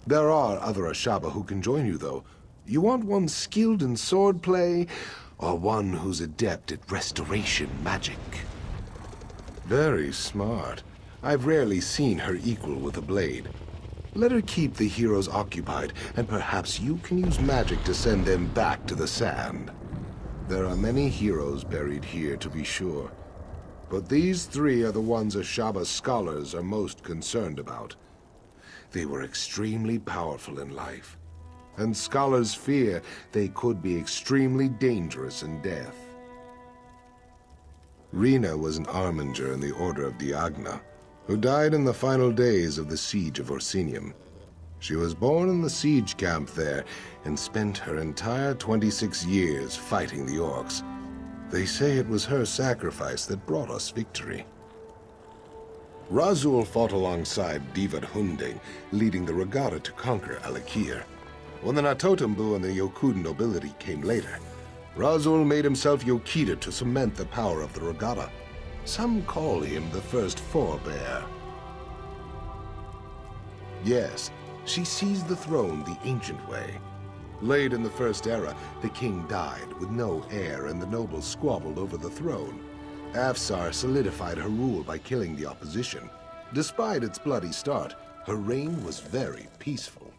There are other Ashaba who can join you, though. You want one skilled in swordplay, or one who's adept at restoration magic? Very smart. I've rarely seen her equal with a blade. Let her keep the heroes occupied, and perhaps you can use magic to send them back to the sand. There are many heroes buried here, to be sure. But these 3 are the ones Ashaba's scholars are most concerned about. They were extremely powerful in life, and scholars fear they could be extremely dangerous in death. Rena was an armiger in the Order of Diagna, who died in the final days of the Siege of Orsinium. She was born in the siege camp there, and spent her entire 26 years fighting the orcs. They say it was her sacrifice that brought us victory. Razul fought alongside Divad Hunding, leading the regatta to conquer Alakir. When the Natotambu and the Yokuden nobility came later, Razul made himself Yokita to cement the power of the regatta. Some call him the first forebear. Yes, she seized the throne the ancient way. Late in the First Era, the king died with no heir and the nobles squabbled over the throne. Afsar solidified her rule by killing the opposition. Despite its bloody start, her reign was very peaceful.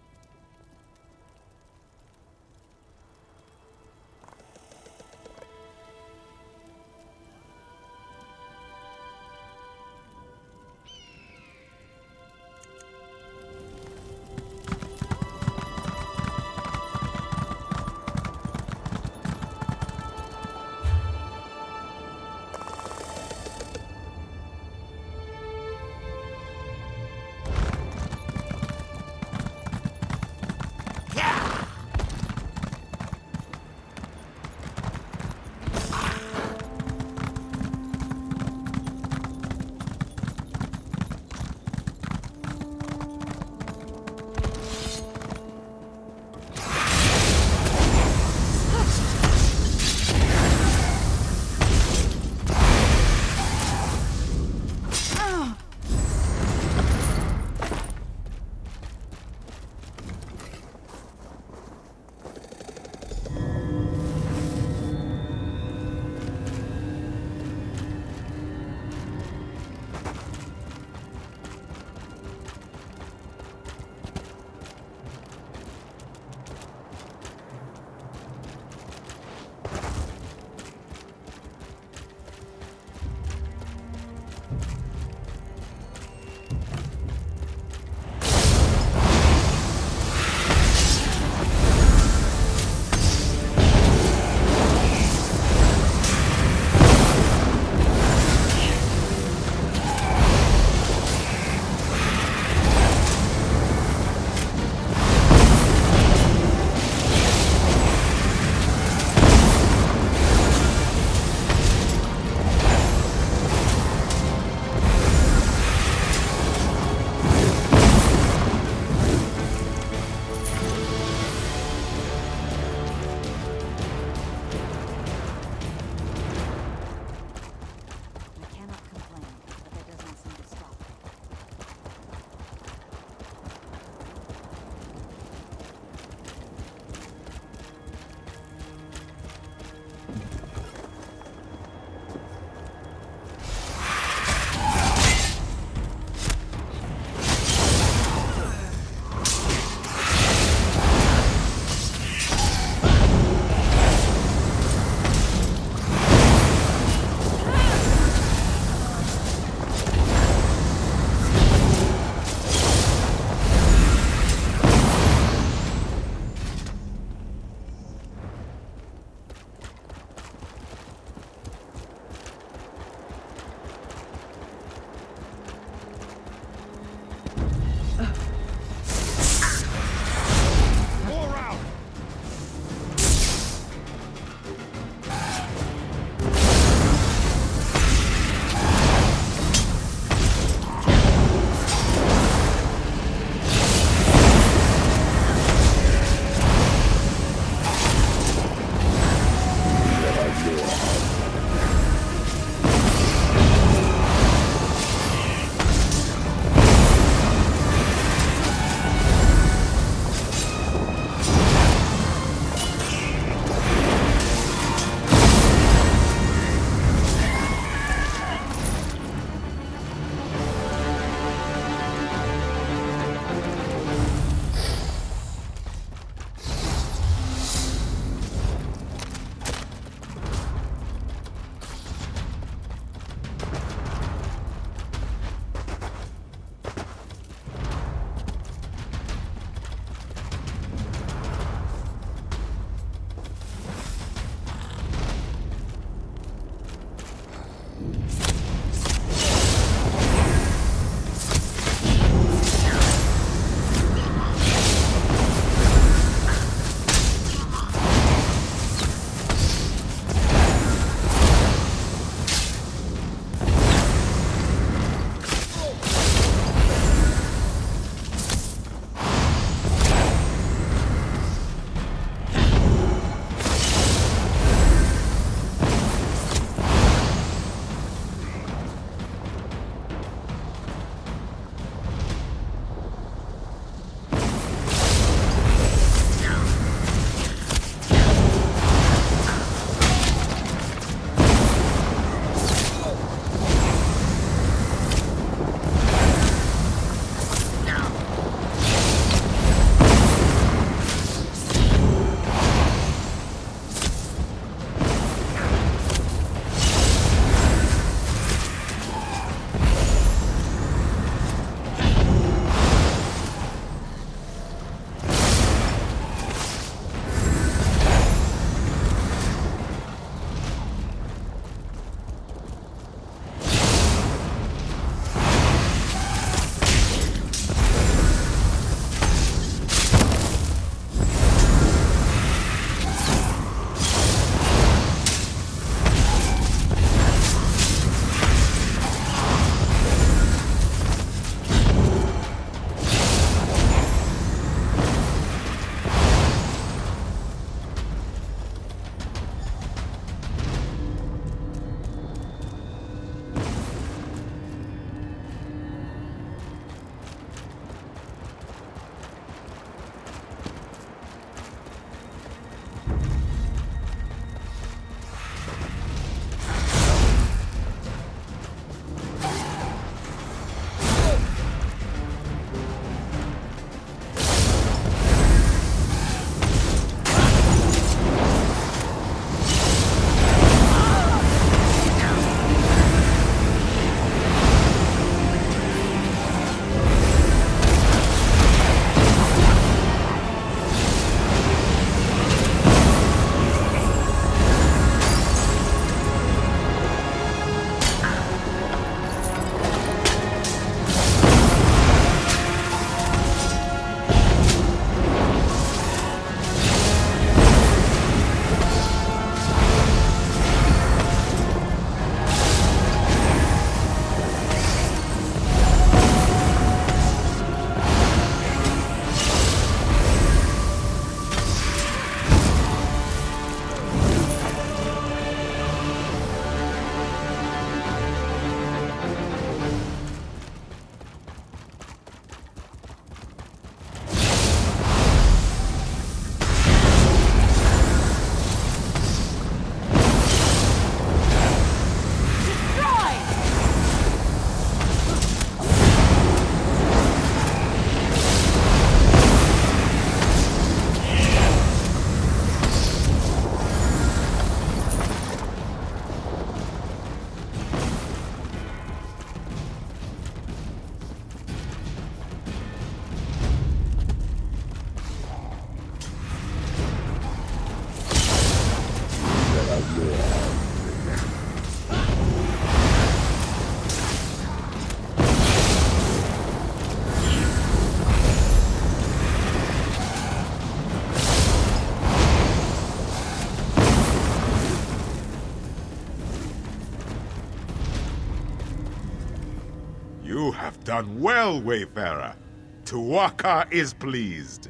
have done well, Wayfarer. Tuwaka is pleased.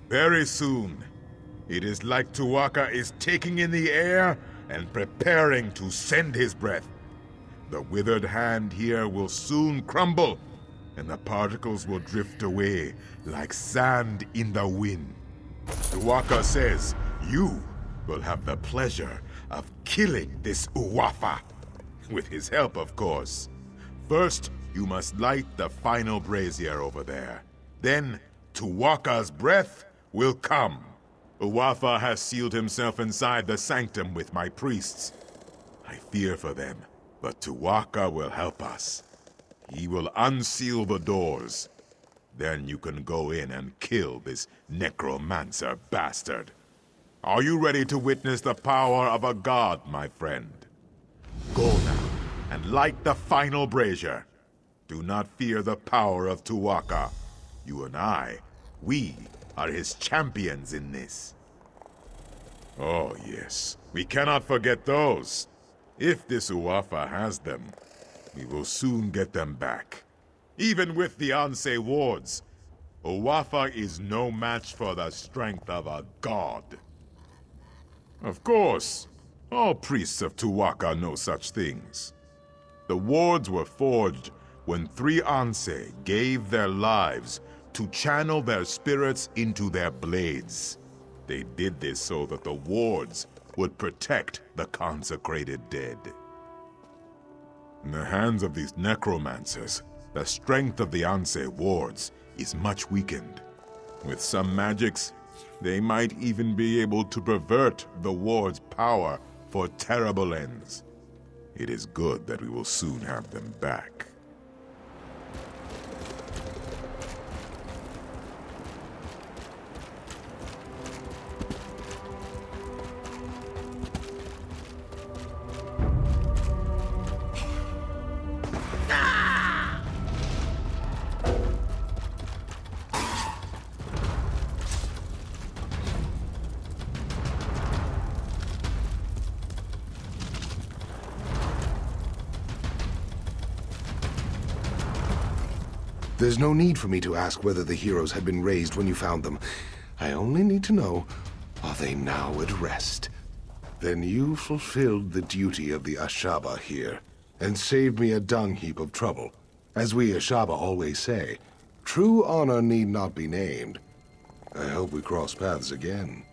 Very soon, it is like Tuwaka is taking in the air and preparing to send his breath. The withered hand here will soon crumble, and the particles will drift away like sand in the wind. Tuwaka says you will have the pleasure of killing this Uwafa. With his help, of course. First, you must light the final brazier over there. Then, Tuwaka's breath will come. Uwafa has sealed himself inside the sanctum with my priests. I fear for them, but Tuwaka will help us. He will unseal the doors. Then you can go in and kill this necromancer bastard. Are you ready to witness the power of a god, my friend? Go now, and light the final brazier. Do not fear the power of Tuwaka. You and I, we are his champions in this. Oh yes, we cannot forget those. If this Uwafa has them, we will soon get them back. Even with the Anse wards, Uwafa is no match for the strength of a god. Of course, all priests of Tuwaka know such things. The wards were forged when 3 Anse gave their lives to channel their spirits into their blades. They did this so that the wards would protect the consecrated dead. In the hands of these necromancers, the strength of the Anse wards is much weakened. With some magics, they might even be able to pervert the ward's power for terrible ends. It is good that we will soon have them back. There's no need for me to ask whether the heroes had been raised when you found them. I only need to know, are they now at rest? Then you fulfilled the duty of the Ashaba here, and saved me a dung heap of trouble. As we Ashaba always say, true honor need not be named. I hope we cross paths again.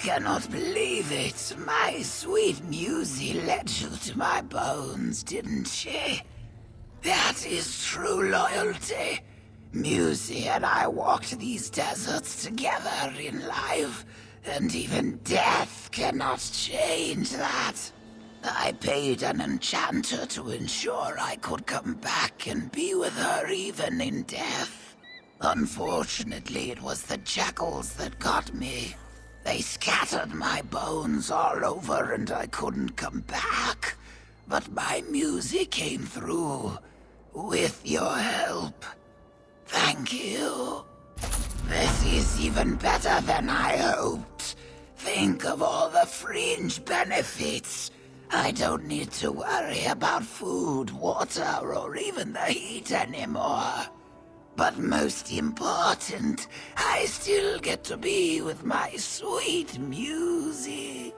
cannot believe it. My sweet Musy led you to my bones, didn't she? That is true loyalty. Musy and I walked these deserts together in life, and even death cannot change that. I paid an enchanter to ensure I could come back and be with her even in death. Unfortunately, it was the jackals that got me. They scattered my bones all over and I couldn't come back. But my music came through, with your help. Thank you. This is even better than I hoped. Think of all the fringe benefits. I don't need to worry about food, water, or even the heat anymore. But most important, I still get to be with my sweet Musy.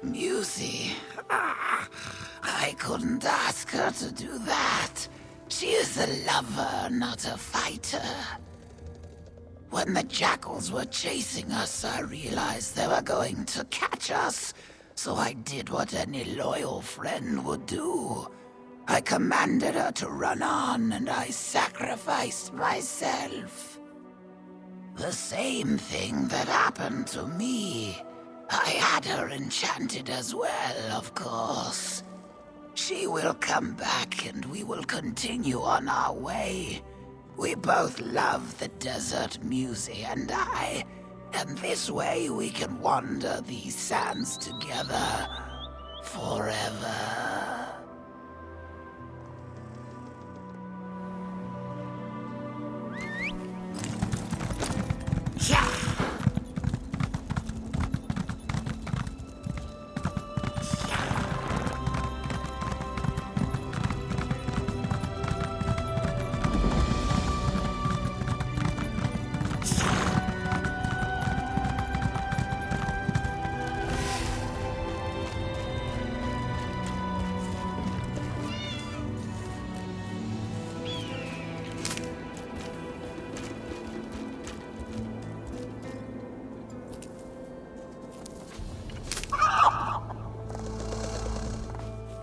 Musy? I couldn't ask her to do that. She is a lover, not a fighter. When the jackals were chasing us, I realized they were going to catch us. So I did what any loyal friend would do. I commanded her to run on, and I sacrificed myself. The same thing that happened to me. I had her enchanted as well, of course. She will come back, and we will continue on our way. We both love the desert, Musy and I. And this way we can wander these sands together forever. Yeah!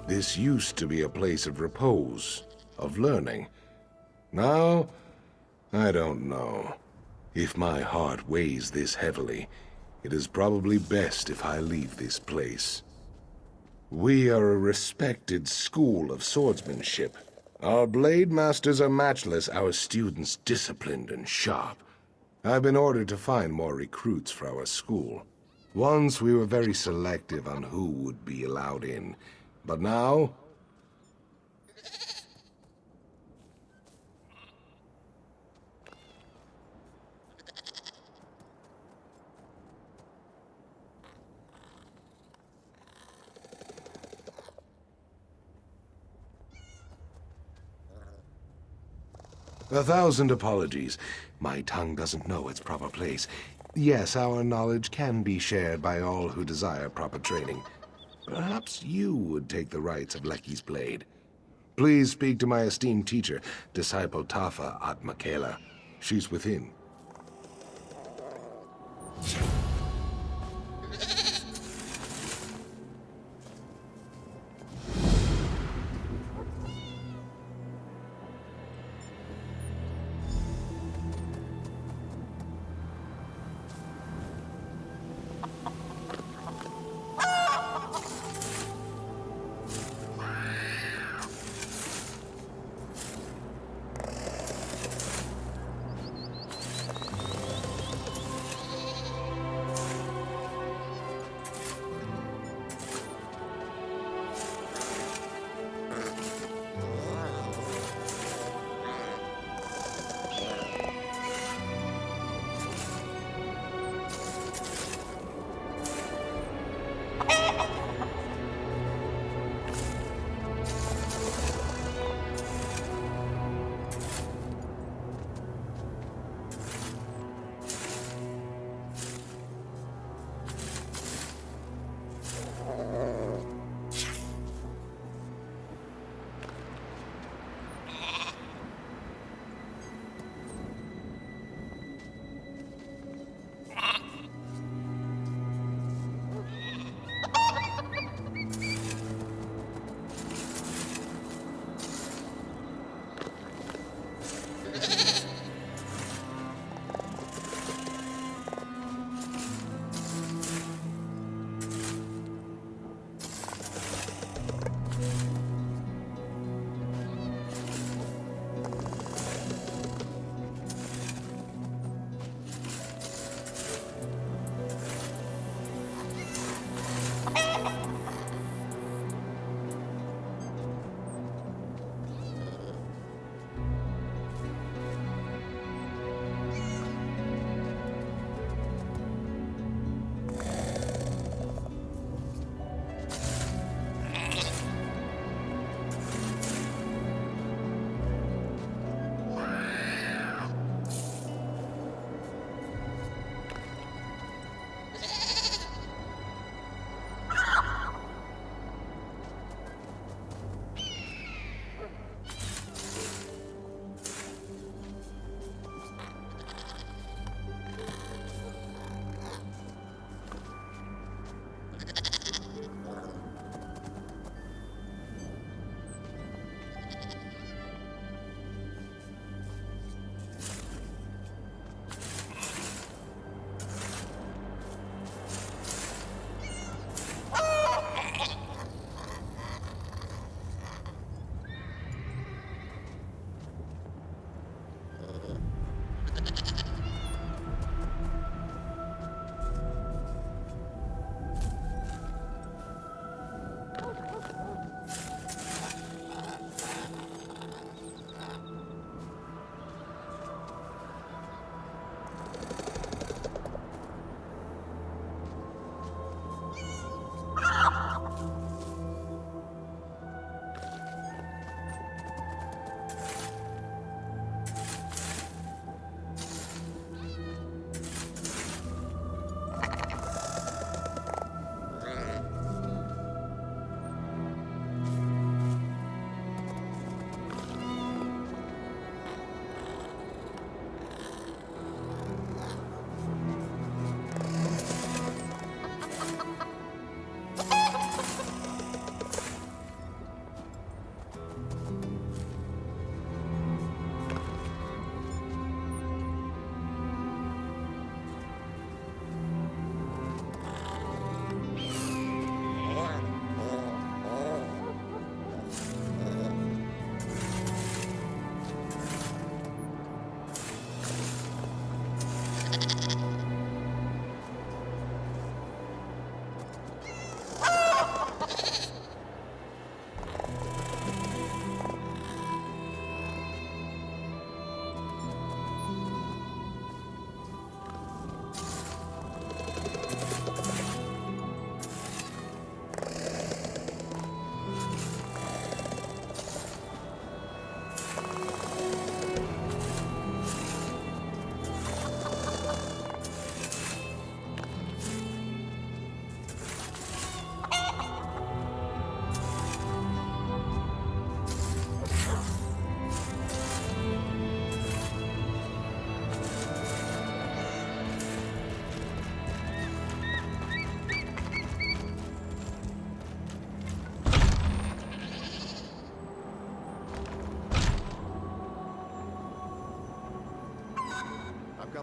This used to be a place of repose, of learning. Now, I don't know. If my heart weighs this heavily, it is probably best if I leave this place. We are a respected school of swordsmanship. Our blade masters are matchless, our students disciplined and sharp. I've been ordered to find more recruits for our school. Once we were very selective on who would be allowed in. But now... A thousand apologies. My tongue doesn't know its proper place. Yes, our knowledge can be shared by all who desire proper training. Perhaps you would take the rights of Lecky's blade. Please speak to my esteemed teacher, disciple Tafa Ad Makela. She's within.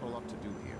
got a lot to do here.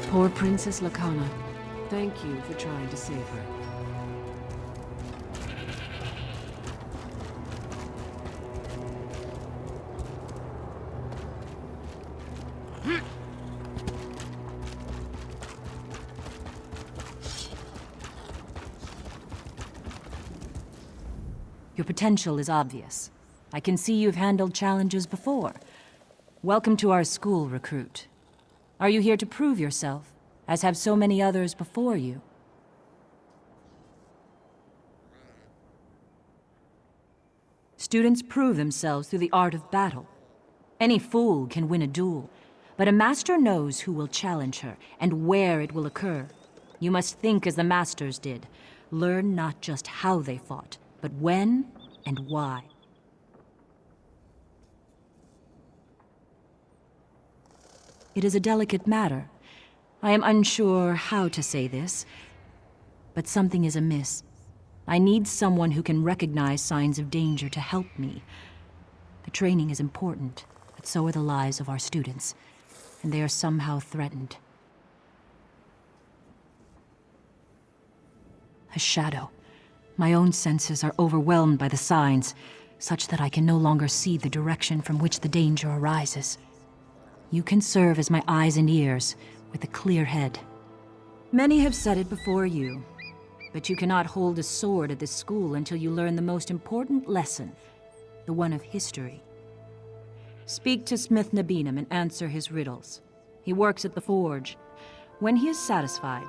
Poor Princess Lakana. Thank you for trying to save her. Your potential is obvious. I can see you've handled challenges before. Welcome to our school, recruit. Are you here to prove yourself, as have so many others before you? Students prove themselves through the art of battle. Any fool can win a duel, but a master knows who will challenge her and where it will occur. You must think as the masters did. Learn not just how they fought, but when and why. It is a delicate matter. I am unsure how to say this, but something is amiss. I need someone who can recognize signs of danger to help me. The training is important, but so are the lives of our students, and they are somehow threatened. A shadow. My own senses are overwhelmed by the signs, such that I can no longer see the direction from which the danger arises. You can serve as my eyes and ears, with a clear head. Many have said it before you, but you cannot hold a sword at this school until you learn the most important lesson, the one of history. Speak to Smith Nabinum and answer his riddles. He works at the forge. When he is satisfied,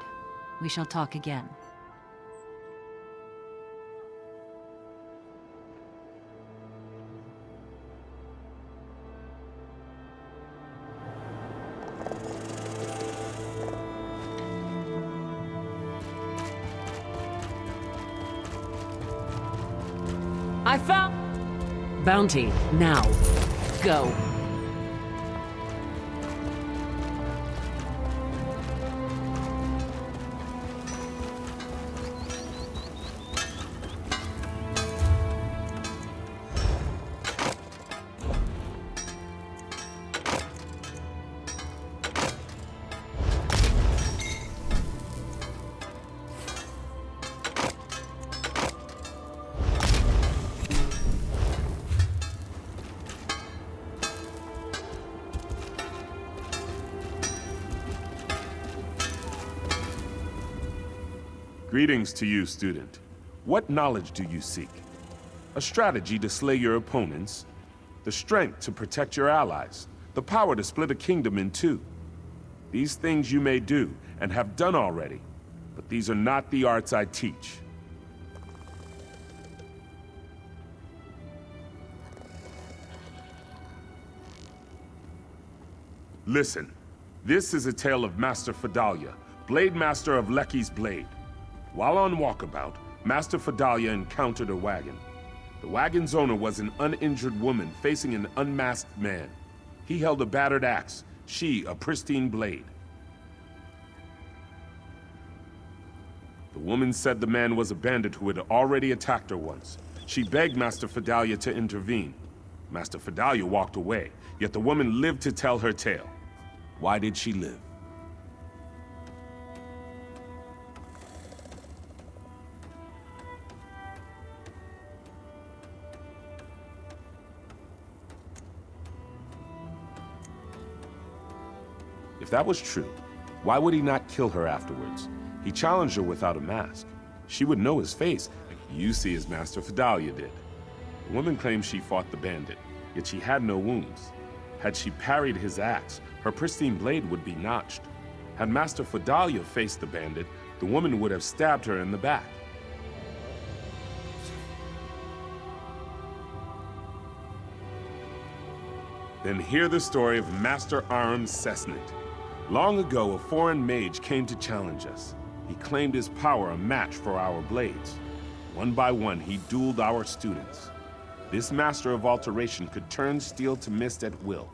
we shall talk again. I found... Bounty, now. Go. Greetings to you, student. What knowledge do you seek? A strategy to slay your opponents, the strength to protect your allies, the power to split a kingdom in two. These things you may do, and have done already, but these are not the arts I teach. Listen, this is a tale of Master Fedalia, Blade Master of Lecky's Blade. While on walkabout, Master Fedalia encountered a wagon. The wagon's owner was an uninjured woman facing an unmasked man. He held a battered axe, she a pristine blade. The woman said the man was a bandit who had already attacked her once. She begged Master Fedalia to intervene. Master Fedalia walked away, yet the woman lived to tell her tale. Why did she live? If that was true, why would he not kill her afterwards? He challenged her without a mask. She would know his face. You see as Master Fedalia did. The woman claims she fought the bandit, yet she had no wounds. Had she parried his axe, her pristine blade would be notched. Had Master Fidalia faced the bandit, the woman would have stabbed her in the back. Then hear the story of Master Aram Cessnit. Long ago, a foreign mage came to challenge us. He claimed his power a match for our blades. One by one, he dueled our students. This master of alteration could turn steel to mist at will.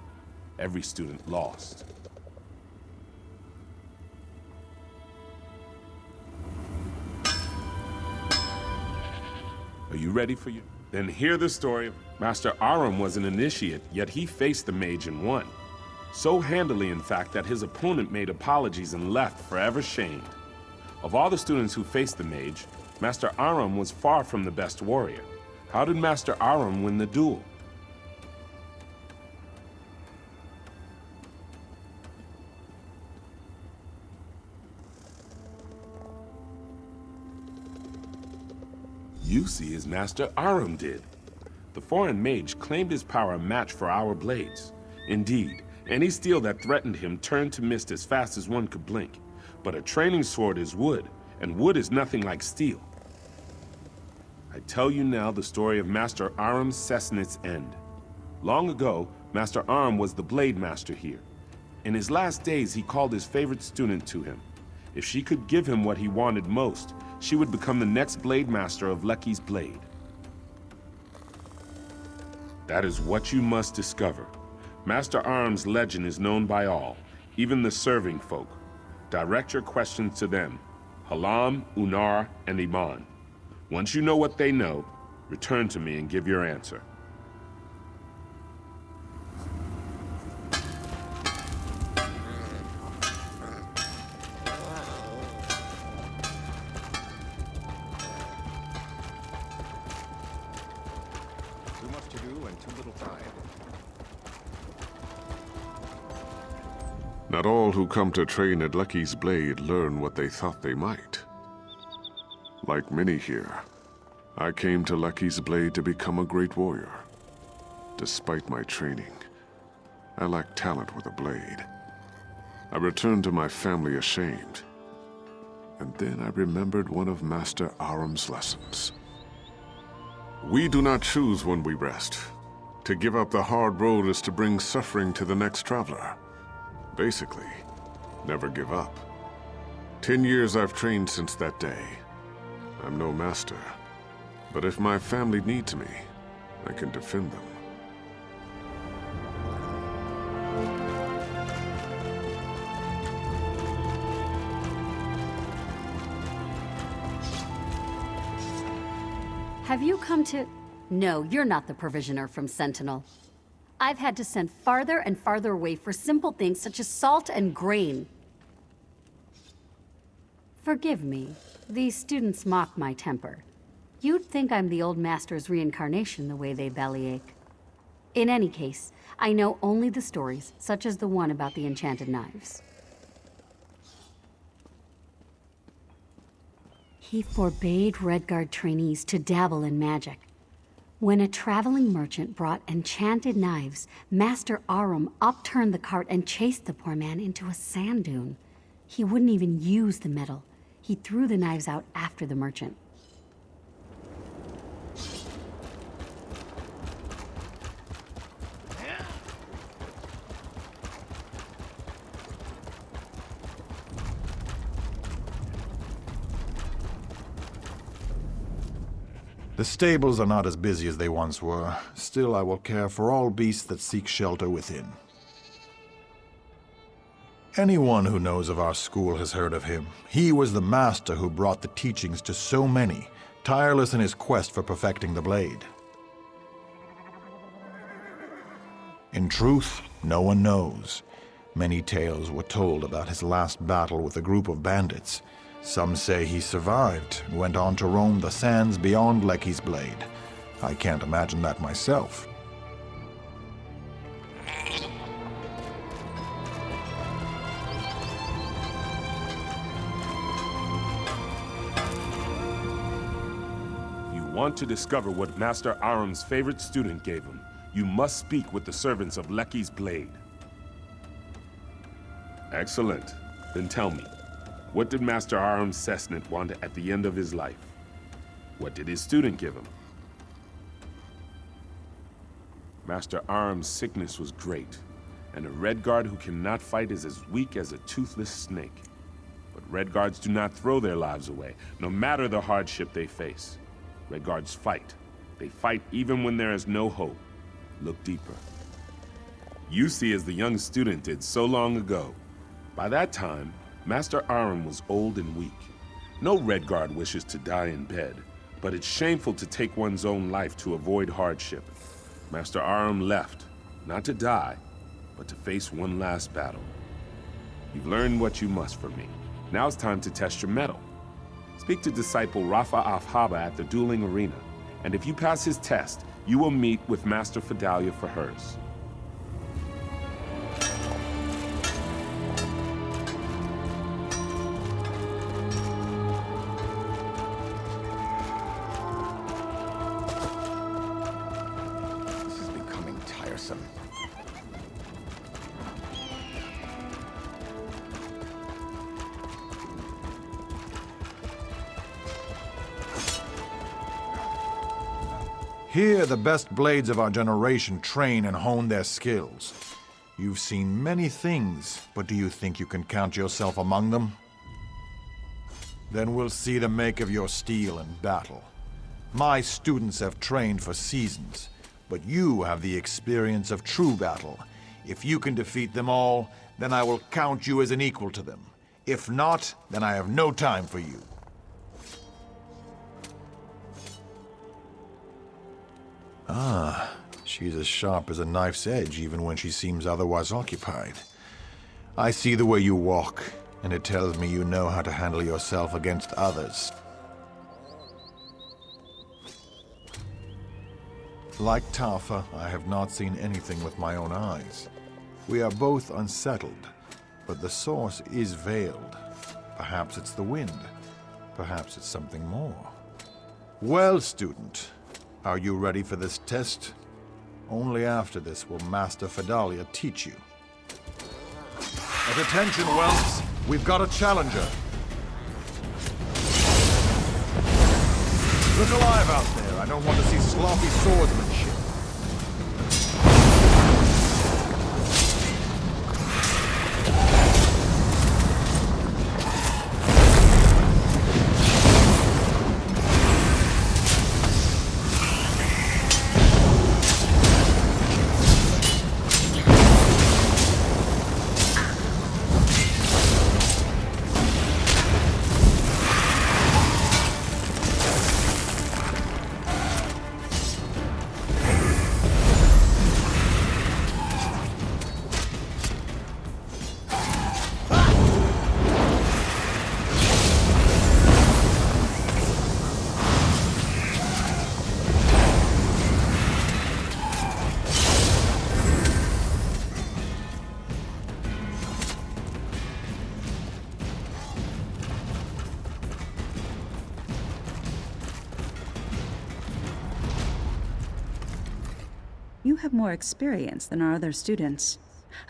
Every student lost. Are you ready for you? Then hear the story. Master Aram was an initiate, yet he faced the mage and won. So handily, in fact, that his opponent made apologies and left forever shamed. Of all the students who faced the mage, Master Aram was far from the best warrior. How did Master Aram win the duel? You see as Master Aram did. The foreign mage claimed his power a match for our blades. Indeed, any steel that threatened him turned to mist as fast as one could blink. But a training sword is wood, and wood is nothing like steel. I tell you now the story of Master Aram Cessnit's end. Long ago, Master Aram was the blade master here. In his last days, he called his favorite student to him. If she could give him what he wanted most, she would become the next blade master of Lecky's blade. That is what you must discover. Master Aram's legend is known by all, even the serving folk. Direct your questions to them, Halam, Unar, and Iman. Once you know what they know, return to me and give your answer. Too much to do and too little time. Not all who come to train at Lecky's Blade learn what they thought they might. Like many here, I came to Lecky's Blade to become a great warrior. Despite my training, I lacked talent with a blade. I returned to my family ashamed. And then I remembered one of Master Aram's lessons. We do not choose when we rest. To give up the hard road is to bring suffering to the next traveler. Basically, never give up. 10 years I've trained since that day. I'm no master, but if my family needs me, I can defend them. Have you come to... No, you're not the provisioner from Sentinel. I've had to send farther and farther away for simple things such as salt and grain. Forgive me. These students mock my temper. You'd think I'm the old master's reincarnation the way they bellyache. In any case, I know only the stories, such as the one about the enchanted knives. He forbade Redguard trainees to dabble in magic. When a traveling merchant brought enchanted knives, Master Aram upturned the cart and chased the poor man into a sand dune. He wouldn't even use the metal. He threw the knives out after the merchant. The stables are not as busy as they once were. Still, I will care for all beasts that seek shelter within. Anyone who knows of our school has heard of him. He was the master who brought the teachings to so many, tireless in his quest for perfecting the blade. In truth, no one knows. Many tales were told about his last battle with a group of bandits. Some say he survived and went on to roam the sands beyond Lecky's Blade. I can't imagine that myself. If you want to discover what Master Aram's favorite student gave him, You must speak with the servants of Lecky's blade. Excellent. Then tell me, what did Master Aram Cessnit want at the end of his life? What did his student give him? Master Aram's sickness was great, and a Redguard who cannot fight is as weak as a toothless snake. But Redguards do not throw their lives away, no matter the hardship they face. Redguards fight. They fight even when there is no hope. Look deeper. You see as the young student did so long ago. By that time, Master Aram was old and weak. No Redguard wishes to die in bed, but it's shameful to take one's own life to avoid hardship. Master Aram left, not to die, but to face one last battle. You've learned what you must from me. Now it's time to test your mettle. Speak to disciple Rafa Afhaba at the dueling arena, and if you pass his test, you will meet with Master Fidalia for hers. This is becoming tiresome. Here, the best blades of our generation train and hone their skills. You've seen many things, but do you think you can count yourself among them? Then we'll see the make of your steel in battle. My students have trained for seasons, but you have the experience of true battle. If you can defeat them all, then I will count you as an equal to them. If not, then I have no time for you. Ah, she's as sharp as a knife's edge even when she seems otherwise occupied. I see the way you walk, and it tells me you know how to handle yourself against others. Like Tafa, I have not seen anything with my own eyes. We are both unsettled, but the source is veiled. Perhaps it's the wind. Perhaps it's something more. Well, student, are you ready for this test? Only after this will Master Fidalia teach you. At attention, whelps! We've got a challenger! Look alive out there! I don't want to see sloppy swordsmanship. You have more experience than our other students.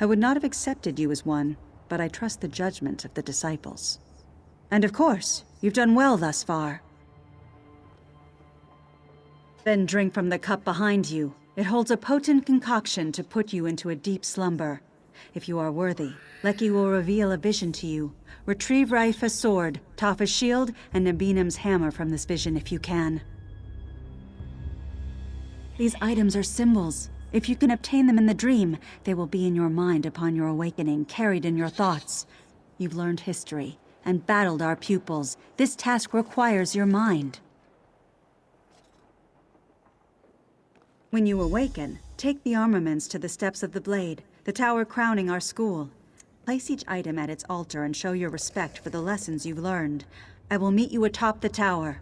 I would not have accepted you as one, but I trust the judgment of the disciples. And of course, you've done well thus far. Then drink from the cup behind you. It holds a potent concoction to put you into a deep slumber. If you are worthy, Lecky will reveal a vision to you. Retrieve Raifa's sword, Tafa's shield, and Nabinim's hammer from this vision if you can. These items are symbols. If you can obtain them in the dream, they will be in your mind upon your awakening, carried in your thoughts. You've learned history and battled our pupils. This task requires your mind. When you awaken, take the armaments to the steps of the blade, the tower crowning our school. Place each item at its altar and show your respect for the lessons you've learned. I will meet you atop the tower.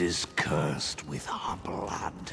is cursed with our blood.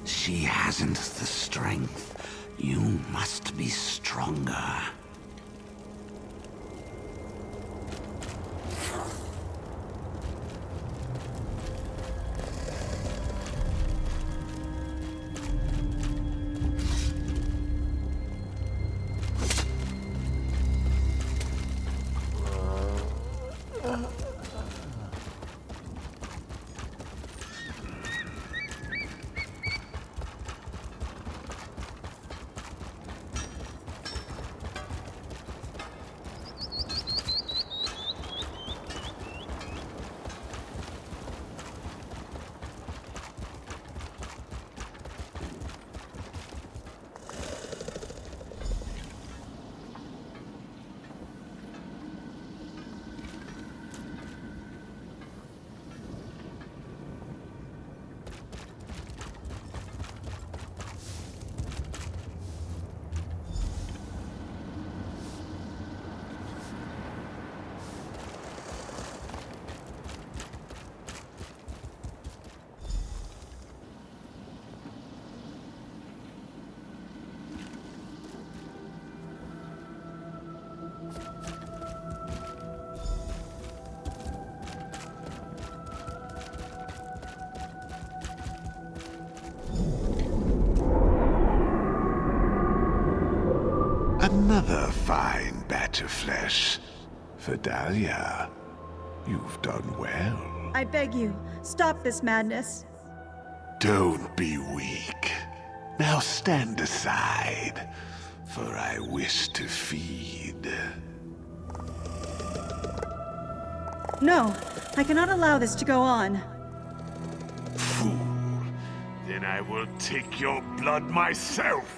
She hasn't the strength. You must be stronger. Another fine batch of flesh. Vidalia, you've done well. I beg you, stop this madness. Don't be weak. Now stand aside, for I wish to feed. No, I cannot allow this to go on. Fool. Then I will take your blood myself.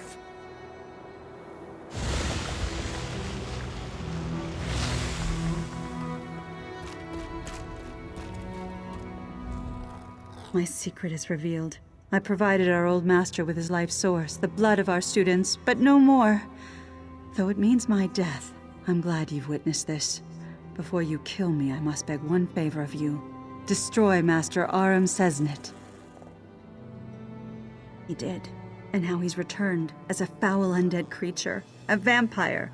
My secret is revealed. I provided our old master with his life source, the blood of our students, but no more. Though it means my death, I'm glad you've witnessed this. Before you kill me, I must beg one favor of you. Destroy Master Aram Sesnet. He did, and now he's returned as a foul undead creature, a vampire.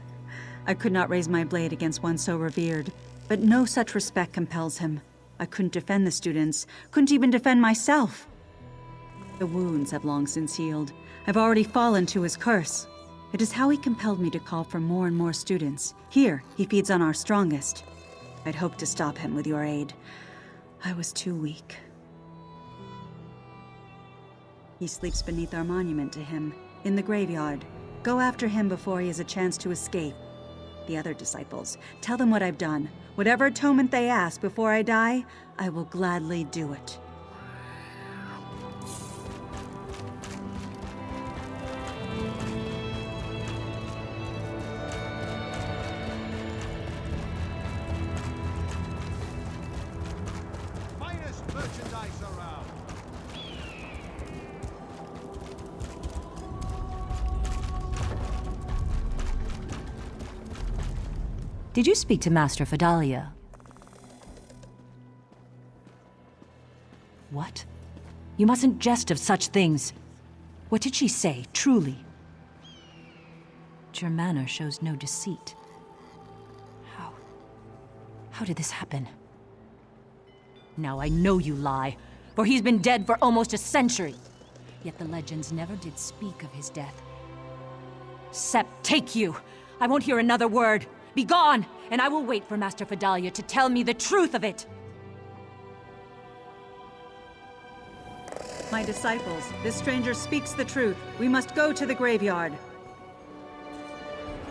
I could not raise my blade against one so revered, but no such respect compels him. I couldn't defend the students, couldn't even defend myself. The wounds have long since healed. I've already fallen to his curse. It is how he compelled me to call for more and more students. Here, he feeds on our strongest. I'd hoped to stop him with your aid. I was too weak. He sleeps beneath our monument to him, in the graveyard. Go after him before he has a chance to escape. The other disciples, tell them what I've done. Whatever atonement they ask before I die, I will gladly do it. Did you speak to Master Fidalia? What? You mustn't jest of such things. What did she say, truly? Your manner shows no deceit. How did this happen? Now I know you lie, for he's been dead for almost a century. Yet the legends never did speak of his death. Sept, take you! I won't hear another word! Be gone, and I will wait for Master Fidalia to tell me the truth of it! My disciples, this stranger speaks the truth. We must go to the graveyard.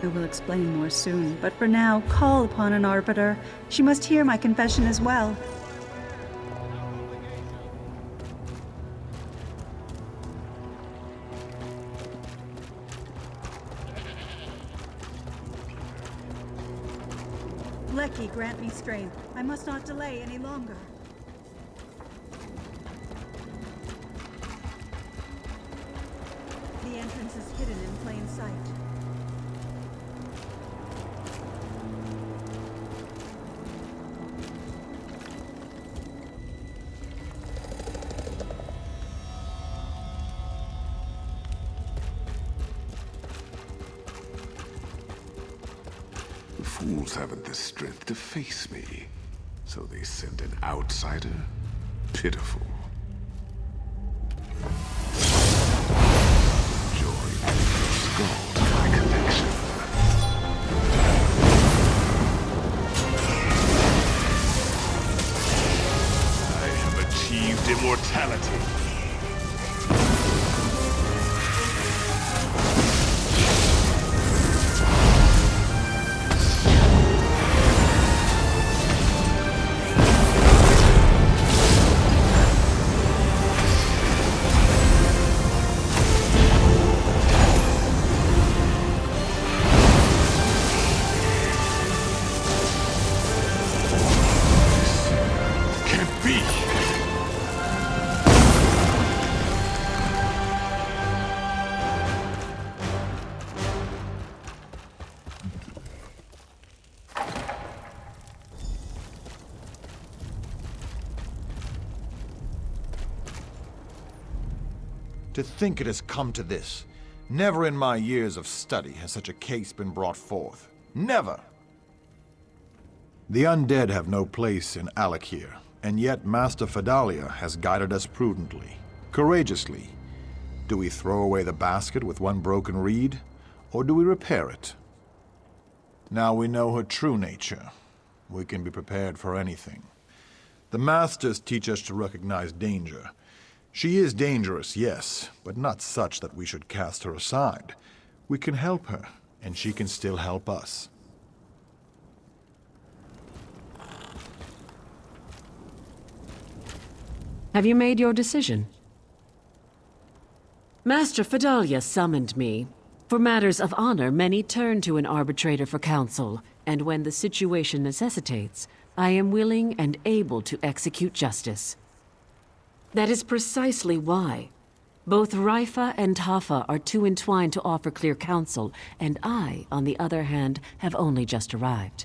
I will explain more soon, but for now, call upon an arbiter. She must hear my confession as well. Lecky, grant me strength. I must not delay any longer. The entrance is hidden in plain sight. The fools haven't the strength to face me, so they sent an outsider? Pitiful. Join the skull to my collection. I have achieved immortality. To think it has come to this. Never in my years of study has such a case been brought forth. Never! The undead have no place in Alakir, and yet Master Fidalia has guided us prudently, courageously. Do we throw away the basket with one broken reed, or do we repair it? Now we know her true nature. We can be prepared for anything. The Masters teach us to recognize danger. She is dangerous, yes, but not such that we should cast her aside. We can help her, and she can still help us. Have you made your decision? Master Fidalia summoned me. For matters of honor, many turn to an arbitrator for counsel, and when the situation necessitates, I am willing and able to execute justice. That is precisely why Both Raifa and Tafa are too entwined to offer clear counsel, and I, on the other hand, have only just arrived.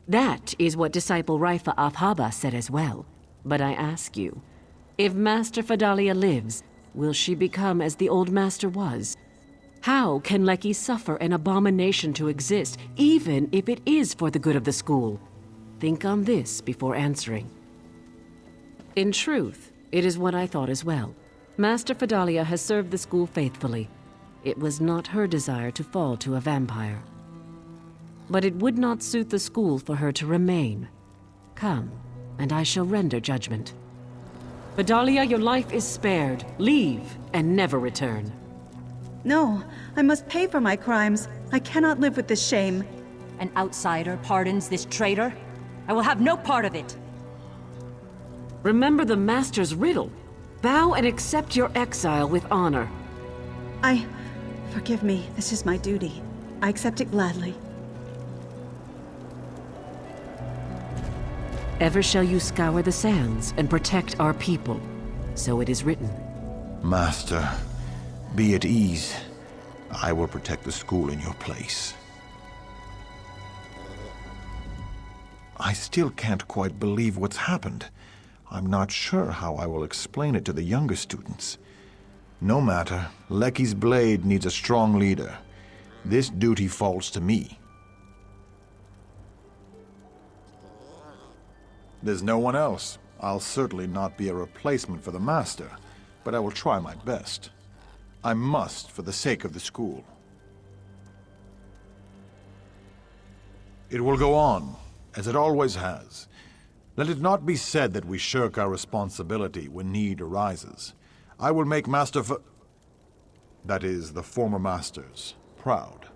That is what disciple Raifa Afhaba said as well. But I ask you, if Master Fadalia lives, will she become as the old master was? How can Lecky suffer an abomination to exist, even if it is for the good of the school? Think on this before answering. In truth, it is what I thought as well. Master Fadalia has served the school faithfully. It was not her desire to fall to a vampire. But it would not suit the school for her to remain. Come, and I shall render judgment. Fadalia, your life is spared. Leave, and never return. No, I must pay for my crimes. I cannot live with this shame. An outsider pardons this traitor? I will have no part of it. Remember the Master's riddle. Bow and accept your exile with honor. Forgive me, this is my duty. I accept it gladly. Ever shall you scour the sands and protect our people. So it is written. Master, be at ease. I will protect the school in your place. I still can't quite believe what's happened. I'm not sure how I will explain it to the younger students. No matter, Lecky's blade needs a strong leader. This duty falls to me. There's no one else. I'll certainly not be a replacement for the Master, but I will try my best. I must, for the sake of the school. It will go on, as it always has. Let it not be said that we shirk our responsibility when need arises. I will make that is, the former Masters, proud.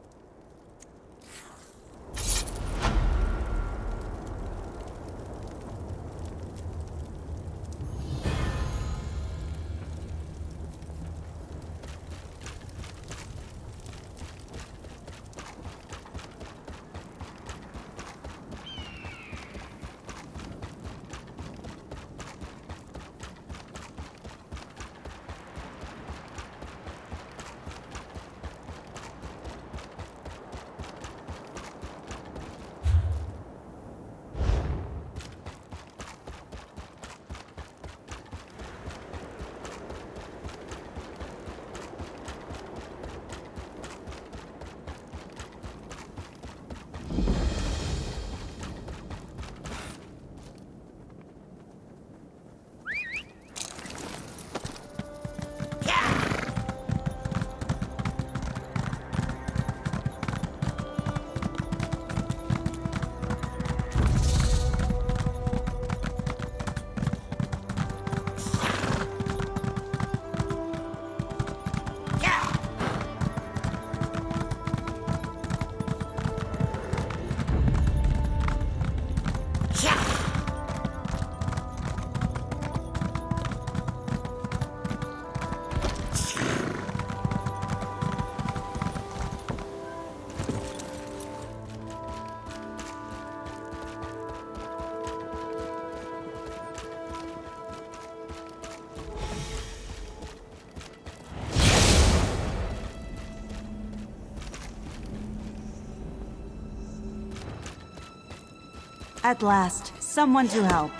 At last, someone to help.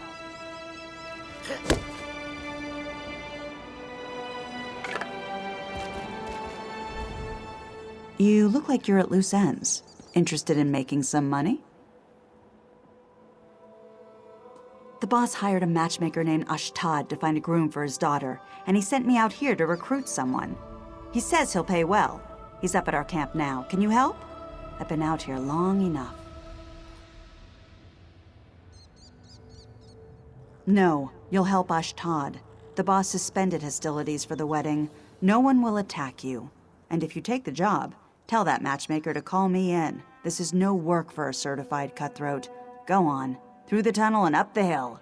You look like you're at loose ends. Interested in making some money? The boss hired a matchmaker named Ashtad to find a groom for his daughter, and he sent me out here to recruit someone. He says he'll pay well. He's up at our camp now. Can you help? I've been out here long enough. No, you'll help Ashtad. The boss suspended hostilities for the wedding. No one will attack you. And if you take the job, tell that matchmaker to call me in. This is no work for a certified cutthroat. Go on, through the tunnel and up the hill.